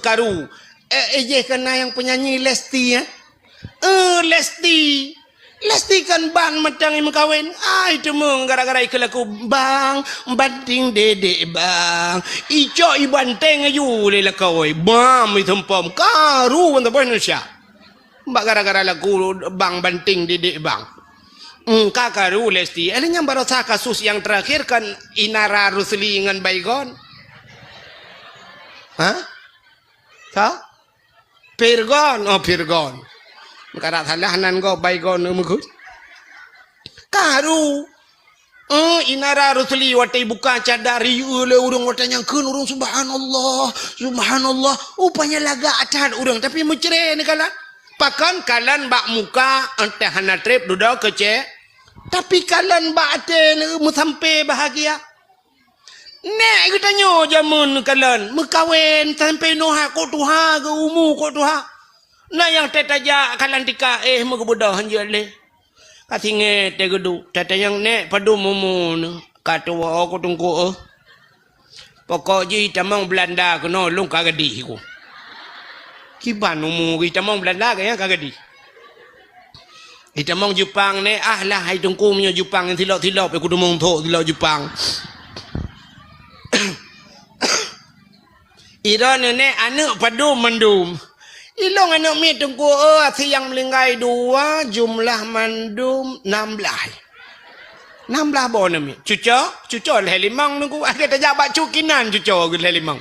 karu. Kena yang penyanyi Lesti ya. Lesti kan bang matang yang kawin. Itu mung gara-gara ikalaku bang banting dedek bang. Ico ibanteng ayu lela kawai. Bam itumpom karu untuk Indonesia. Mbak gara-gara laku bang banting dedek bang. Kakaru lesti. Elenya barosa kasus yang terakhir kan Inara Rusli dengan Baygon. Hah? Sa? Pirgon, oh Pirgon. Karat halahanan go Baygon mugut. Karu. Inara Rusli watai buka cadari ule urang watanya keun urang subhanallah, subhanallah. Upanya laga acan urang tapi mencere ni kalan. Pakan kalan bak muka entah hana trip duda kece. Tapi kalan bak ate mu sampai bahagia. Nek kita nyo jamun kalan mekawin sampai noha ko tuha ke umu ko tuha. Na yang tetaja kalan tika mu kebudah hanjale. Katinge te gedu tata yang nek padu mumu katwa ko tungku pokok ji tamang Belanda kono lung kagadi ko. Kiban umu ki tamang Belanda kaya kagadi. Itamong Jepang ni lah hai tungku punya Jepang yang tilap-tilap aku demong thok tilap Jepang. Ira ni anak padu mandum. Ilong anak mi tungku siang melinggai 2 jumlah mandum 16. 16 bon mi. Cuca leh limang nunggu ada terjabat cukinan cuca leh limang.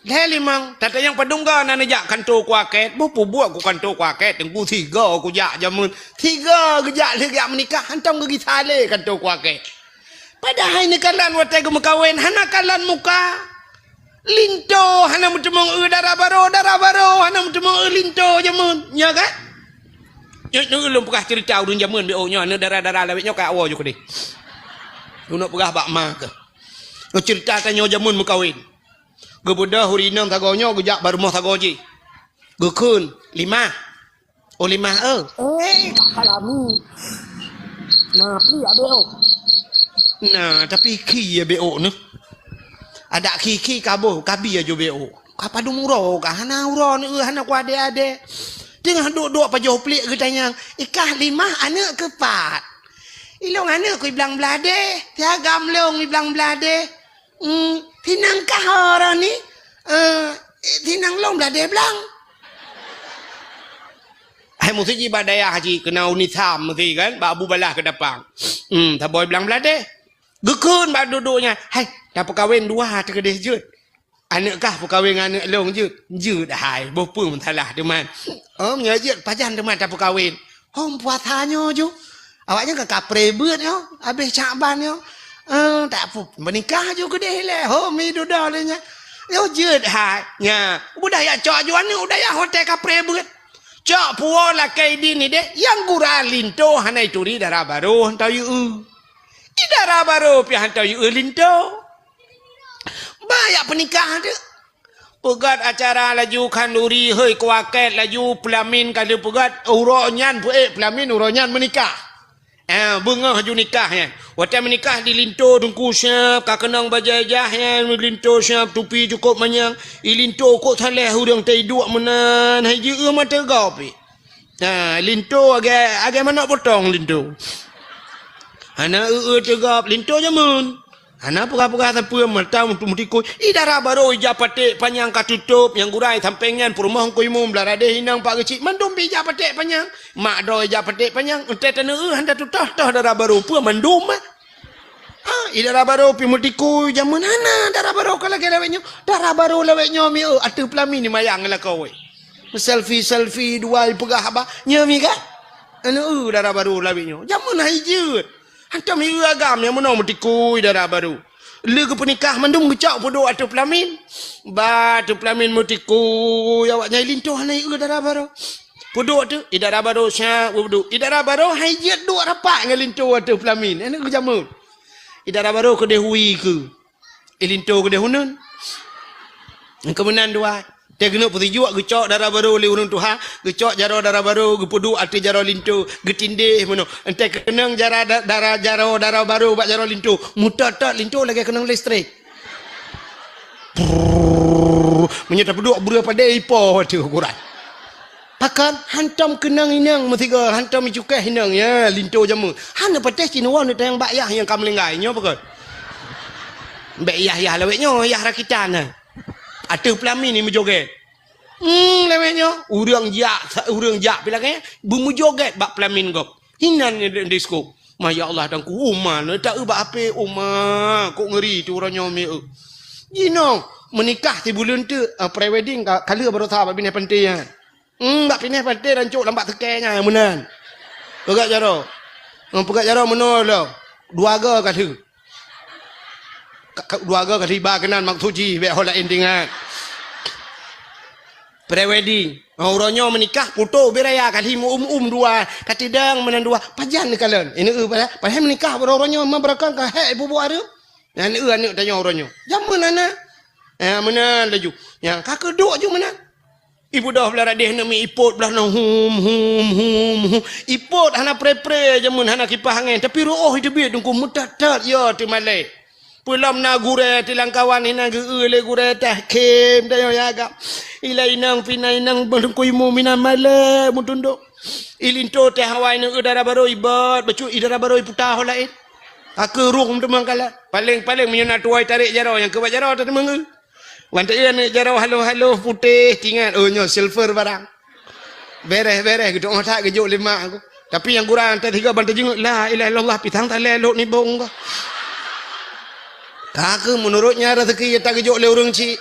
Leh limang tata yang padungga nana jak kantor kuaket bupu buat ku kantor kuaket tengku 3 aku jak jamun 3 gejak lega menikah hantam ke gitale kantor kuaket padahal ni kalan watai gemekawin hana kalan muka linto hana mutemong darah baro hana mutemong linto jamun nya kan nyo ulun pegah cerita urun jamun be nya ne darah-darah lawet nyo ka awo jo kede nak pegah bak ma ke cerita tanyo jamun mekawin Gebudah hurinang tagonya gejak baru mau tagoji. Gekun 5. Oh 5 kakalamu. Nah, pi abeo. Nah, tapi ki ya beo ne. Ada ki kabo, kabi aja beo. Kapadu muro ka hana uro ne hana ku ade-ade. Tengah duk-duk pa jauh pelik getanya. Ikah 5 anak ke 4. Ilong anak ku bilang belade, tiagam leong bilang belade. Tinang kah orang ni? Tinang long belade belang. Hai mesti ji badaya haji kena unitam mesti kan, babu balah ke depan. Tak boleh belang belade. Gekun bak duduknya. Hai, dah perkahwin 2 terkedih jut. Anak kah perkahwin anak long jut? Jut hai, bopu pun salah teman. Menyajut pajan teman dah perkahwin. Puasanya ju. Awaknya ke kapre beut yo, habis Syaban yo. Tak apa menikah juga deh le mi duda lenya yo jut hai nya budaya cok juan ni budaya hotel kapre beut cok puo la kai di ni deh yang gura linto hanai turi darah baru hantau yu idara baru pi hantau yu linto banyak penikah tu pegat acara laju kanduri hei kuaket laju pelamin kali pegat uronyan pelamin uronyan menikah bunga haju nikahnya. Waktu menikah di linto tungku siap, kakenang bajajahnya, linto siap, tupi cukup manyang. Linto kok saleh hurang tai dua menan, haji mata gapi. Linto agak mana potong linto. Ana tegap linto jamun. Ana pura-pura sampai mata untuk mutiku. Idara baru ijapate panjang katutup yang gurai sampengan perumah ko imum belarade hinang pak kecil. Mandum bija pate panjang. Mak do ijapate panjang. Ente tanu handa tutah darah baru pura mandum. Idara baru pi mutiku jamun ana darah baru kala lawetnya. Darah baru lawetnya mi atu pelami ni mayang la kowe. Selfie dua pegah apa? Nyami ka? Anu darah baru lawetnya. Jamun haijut. Hantam hiu agam yang menang mutiku darah baru. Lega penikah mandum gecak podo atau pelamin. Batu pelamin mutiku awaknya lintuh hanai darah baru. Podo tu darah baru syak podo. Darah baru haijat dua rapat dengan lintuh atau pelamin. Ana kejamu. Darah baru ke dehui ke. Lintuh ke dehunun. Kemenan dua. Dia kena putih juga gecok darah baru oleh urang tuha, gecok jaro darah baru, gepudu ati jaro lintu, getindih mano. Ente kenang darah baru bak jaro lintu. Mutat lintu lagi kenang listrik. Menyata peduk bura pada ipo tu ukuran. Pakan hantam kenang inang metiga hantam cukai inang ya lintu jamu. Hana pateh cinawan ni tayang bak yah yang kam lengai nyo pakon. Bak yah lawetnya yah rakitan. Ada pelamin ni menjoget. Lewetnya urang jak bilangnya bumu joget bak pelamin gop. Hinannya disko. Ya Allah dan ku umar tak ubah apa umar kok ngeri tu orang nyomi menikah ti bulan tu pre-wedding kala baru tahu bini penting ya tak pindah penting dan cuk lambat tekenya menan pegat jaro menol lo dua kata tiba kenan mak tuji be hola endingan pre-wedding orangnya menikah putu beraya kali dua katidang menan dua pajan ni kalian ini pada menikah orangnya mabarakan ka he ibu ada dan anak tanya orangnya zaman anak menan laju yang kakak duk je menan ibu dah belah radih nak mi ipot belah nang hum ipot hana pre jamun hana kipas angin tapi roh hidup dia tunggu mutat ya ti malai pulam na gure ti langkawan ina le gure tah kem dayo yaga ila inang pinai nang berkuy mu mina male mutunduk ilinto teh hawai nang udara baru ibat bacu idara baru putah lain aku rung temang kala paling menyana tuai tarik jarau yang kebat jarau tak temang wanta ia ni jarau halo putih tinggal nyo silver barang beres gitu otak gejuk lima aku tapi yang kurang tak tiga bantai jenguk la ilaha illallah pitang tak lelok ni bong kau kakak menurutnya rezeki tak gejuk le urang cik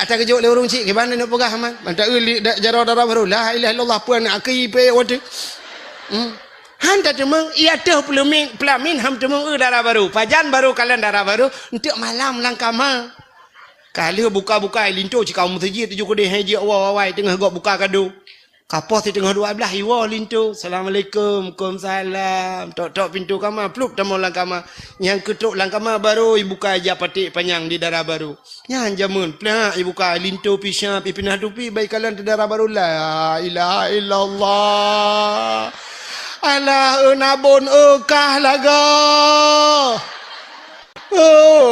atas gejuk le urang cik ke mana nak pegah man bantai jarau darah baru la ilaha illallah puan aki pe wate han tak temang ia teh pelamin ham temang darah baru pajan baru kalian darah baru untuk malam langkama kali buka linto ci kaum tiji tu juga deh haji awai tengah gok buka kado kapos di tengah 12 iwa linto assalamualaikum waalaikumsalam tok pintu kamar plup tamu langkama yang ketuk langkama baru ibuka aja patik panjang di darah baru yang jamun plak ibuka linto pisah pipinah tupi baik kalian di darah baru la ilaha illallah ala nabon kah laga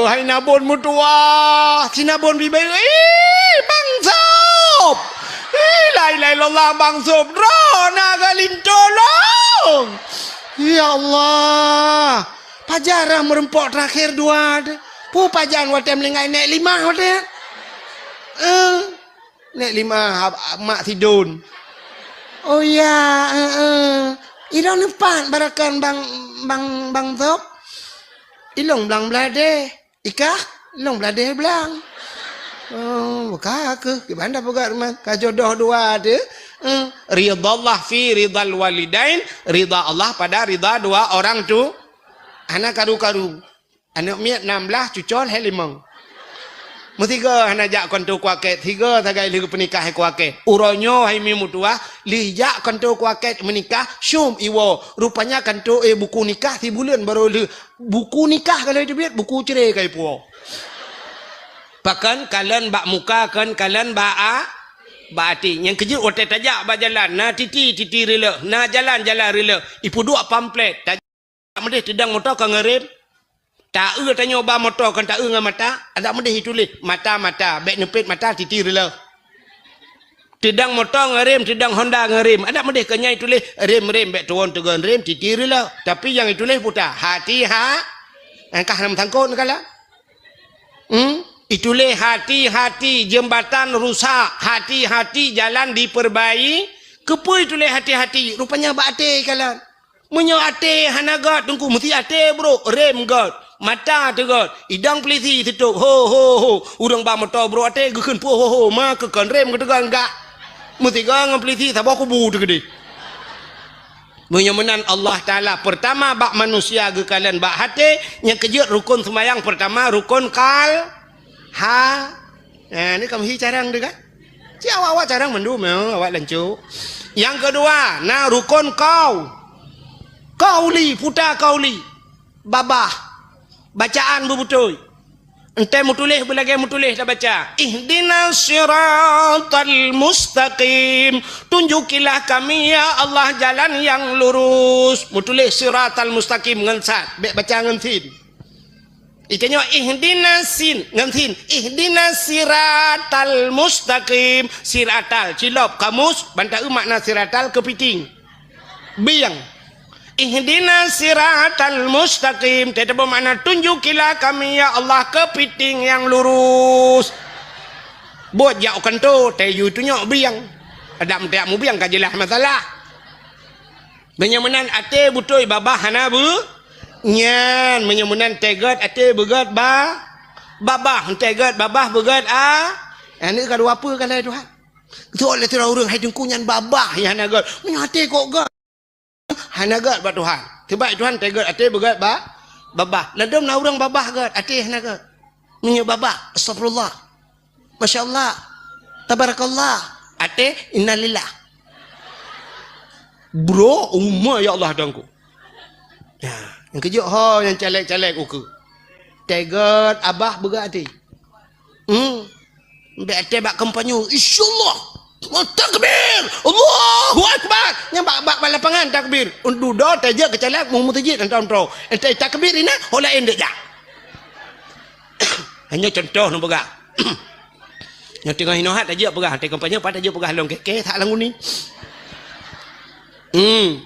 hai nabon mutua sinabon bibai bang sob la ilaha illallah bang sob ro naga lintolong ya Allah pajarah merempok terakhir dua pu pajan watem lingai nek 5 wate nek 5 mak tidun oh ya idong nepan barakan bang sob ilong belang belade ikah ilong belade belang buka ke gimana buka rumah kajodoh dua ada ridallah fi ridal walidain ridha Allah pada ridha dua orang tu anak karu anak miat 16 cucol he 5 Mutiga hana jak konto kuaket tiga tagai lihu penikah kuaket uronyo hai mi mutua lijak konto kuaket menikah syum iwo rupanya konto buku nikah ti bulan baru buku nikah kalau itu biar buku cerai kai puo bahkan kalian bak muka kan kalian bak ati yang kejut otak tajak bak jalan na titi rela na jalan rela ipu dua pamflet tajak mendeh tedang motor ka ngerem tak tanya ba motor kan tak dengan mata ada mendeh tulis mata baik nepet mata titi rela tedang motor ngerem tedang Honda ngerem ada mendeh kenyai tulis rem baik turun tegan rem titi rela tapi yang ditulis putar hati angkah nam tangkon kala itulah hati-hati jembatan rusak, hati-hati jalan diperbaiki. Kepo itulah hati-hati. Rupanya bate kalian. Munyo ate hanagat tunggu mesti ate bro, rem god, mata tu god, idang peliti tutup. Ho. Urang ba motor bro ate gekeun pu ho ma kekan rem ketegan enggak. Mesti gang peliti tak bawa kubu tu gede. Menyemenan Allah Ta'ala pertama bak manusia ke kalian bak hati yang kejut rukun sembahyang pertama rukun ini kamu hi carang deh kan? Si awak carang mendu mau awak lancu. Yang kedua, nah rukun kauli puta kauli, babah bacaan bebutuy. Ente mutulih belage mutulih dah baca. Ihdinas siratal mustaqim. Tunjukilah kami ya Allah jalan yang lurus. Mutulih siratal mustaqim ngensat, baca ngensin. Itanya ihdinas siratal mustaqim siratal cilop kamus bantau makna siratal kepiting biang ihdinas siratal mustaqim tetapi makna tunjukilah kami ya Allah kepiting yang lurus buat jauh kanto tayu tu nyok biang ada mentiak mu biang kajilah masalah Menyemenan ate butoi babah hana bu. Nyan menyemenan tegat ate begat babah tegat babah begat Ini kalau apa kalau Tuhan. Tu oleh tu orang hai dengku nyan babah ya hana gat. Menyate kok gat. Hana gat ba Tuhan. Sebab Tuhan tegat ate begat babah. Ladom na orang babah gat ate hana gat. Menye babah. Astagfirullah. Masya-Allah. Tabarakallah. Ate innalillah. Bro, umma ya Allah dangku. Ya, yang kejut yang calek-calek uku. Tegat abah begat ati. Mbak ate bak kampanyu. Insyaallah. Takbir. Allahu akbar. Yang bak lapangan takbir. Undu do tajak kecalek mu mutajid antam tro. Ente takbir ina hola endek dak. Hanya contoh nu begak. Yang tengah hinohat aja pegah, ate kampanyu pat aja pegah long keke tak langu ni.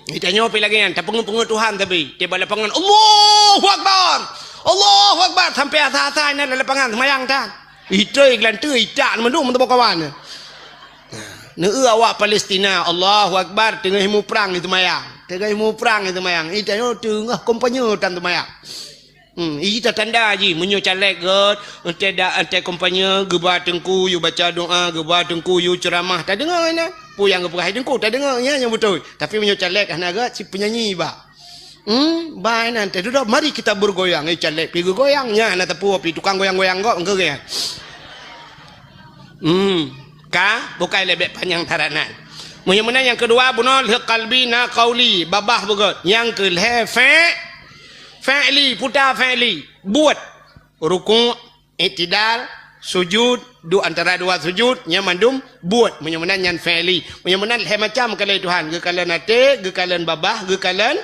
Ditanya apa lagi kan? Tak pengen Tuhan tapi tiba lapangan Allahu Akbar. Allahu Akbar sampai atas-atas ni lapangan semayang tak. Itu iklan tu itak mendung mentau kawan. Neu awak Palestina Allahu Akbar tengah himu perang itu mayang. Tengah himu perang itu mayang. Itanya tengah kompanyo tan tu mayang. Ita tanda ji menyo calek god ante kompanyo geba tengku you baca doa geba tengku you ceramah tak dengar ina pu yang geba tengku tak dengar ya yang betul tapi menyo calek hanaga si penyanyi ba ba nanti duduk mari kita bergoyang calek pergi goyangnya na tepu api tukang goyang-goyang kok engke ya bukan lebih panjang taranan menyemenan yang kedua bunol qalbi na qauli babah begot yang ke fa'li putar fa'li buat rukuk i'tidal sujud antara dua sujud nya mandum buat menyemenan nyan fa'li menyemenan macam kalau Tuhan gekalan ate gekalan babah gekalan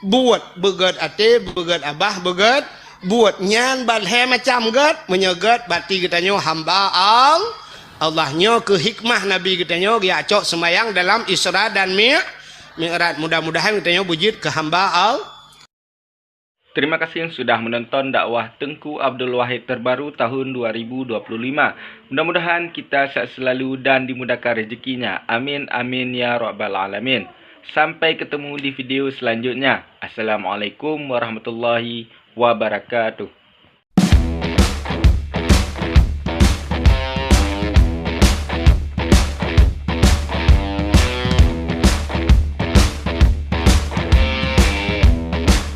buat begat ate begat abah begat buat nyan bal macam gat menyegat berarti katanya hamba Allahnya ke hikmah Nabi katanya dia acok semayang dalam Isra dan Mi'raj mudah-mudahan katanya wujud ke hamba Terima kasih yang sudah menonton dakwah Tengku Abdul Wahid terbaru tahun 2025. Mudah-mudahan kita sehat selalu dan dimudahkan rezekinya. Amin amin ya rabbal alamin. Sampai ketemu di video selanjutnya. Assalamualaikum warahmatullahi wabarakatuh.